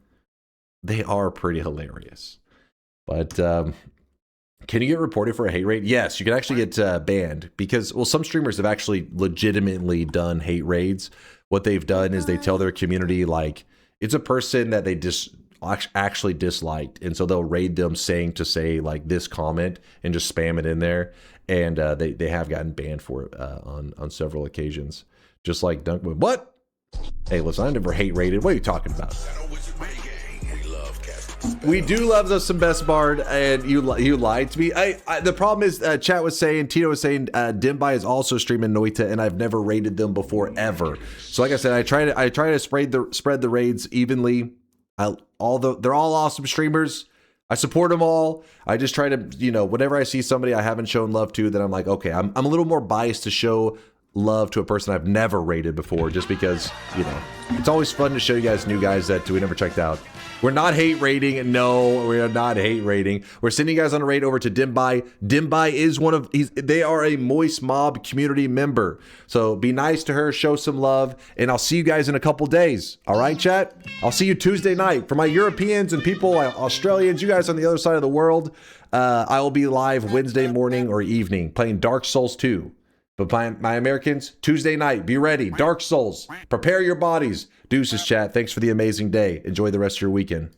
they are pretty hilarious. But can you get reported for a hate raid? Yes, you can actually get banned because, well, some streamers have actually legitimately done hate raids. What they've done is they tell their community, like, it's a person that they actually disliked, and so they'll raid them saying like this comment and just spam it in there, and they have gotten banned for it on several occasions, just like Dunk. What? Hey, listen, I never hate raided. What are you talking about? We do love us some Best Bard, and you lied to me. The problem is, chat was saying, Tito was saying, Dembai is also streaming Noita, and I've never raided them before ever. So like I said, I try to spread the raids evenly. They're all awesome streamers. I support them all. I just try to, whenever I see somebody I haven't shown love to, then I'm like, okay, I'm a little more biased to show love to a person I've never raided before, just because, it's always fun to show you guys new guys that we never checked out. We're not hate raiding. No, we are not hate raiding. We're sending you guys on a raid over to Dembai. Dembai is they are a Moist Mob community member. So be nice to her, show some love, and I'll see you guys in a couple days. All right, chat? I'll see you Tuesday night. For my Europeans and people, Australians, you guys on the other side of the world, I will be live Wednesday morning or evening playing Dark Souls 2. But my Americans, Tuesday night, be ready. Dark Souls. Prepare your bodies. Deuces, chat. Thanks for the amazing day. Enjoy the rest of your weekend.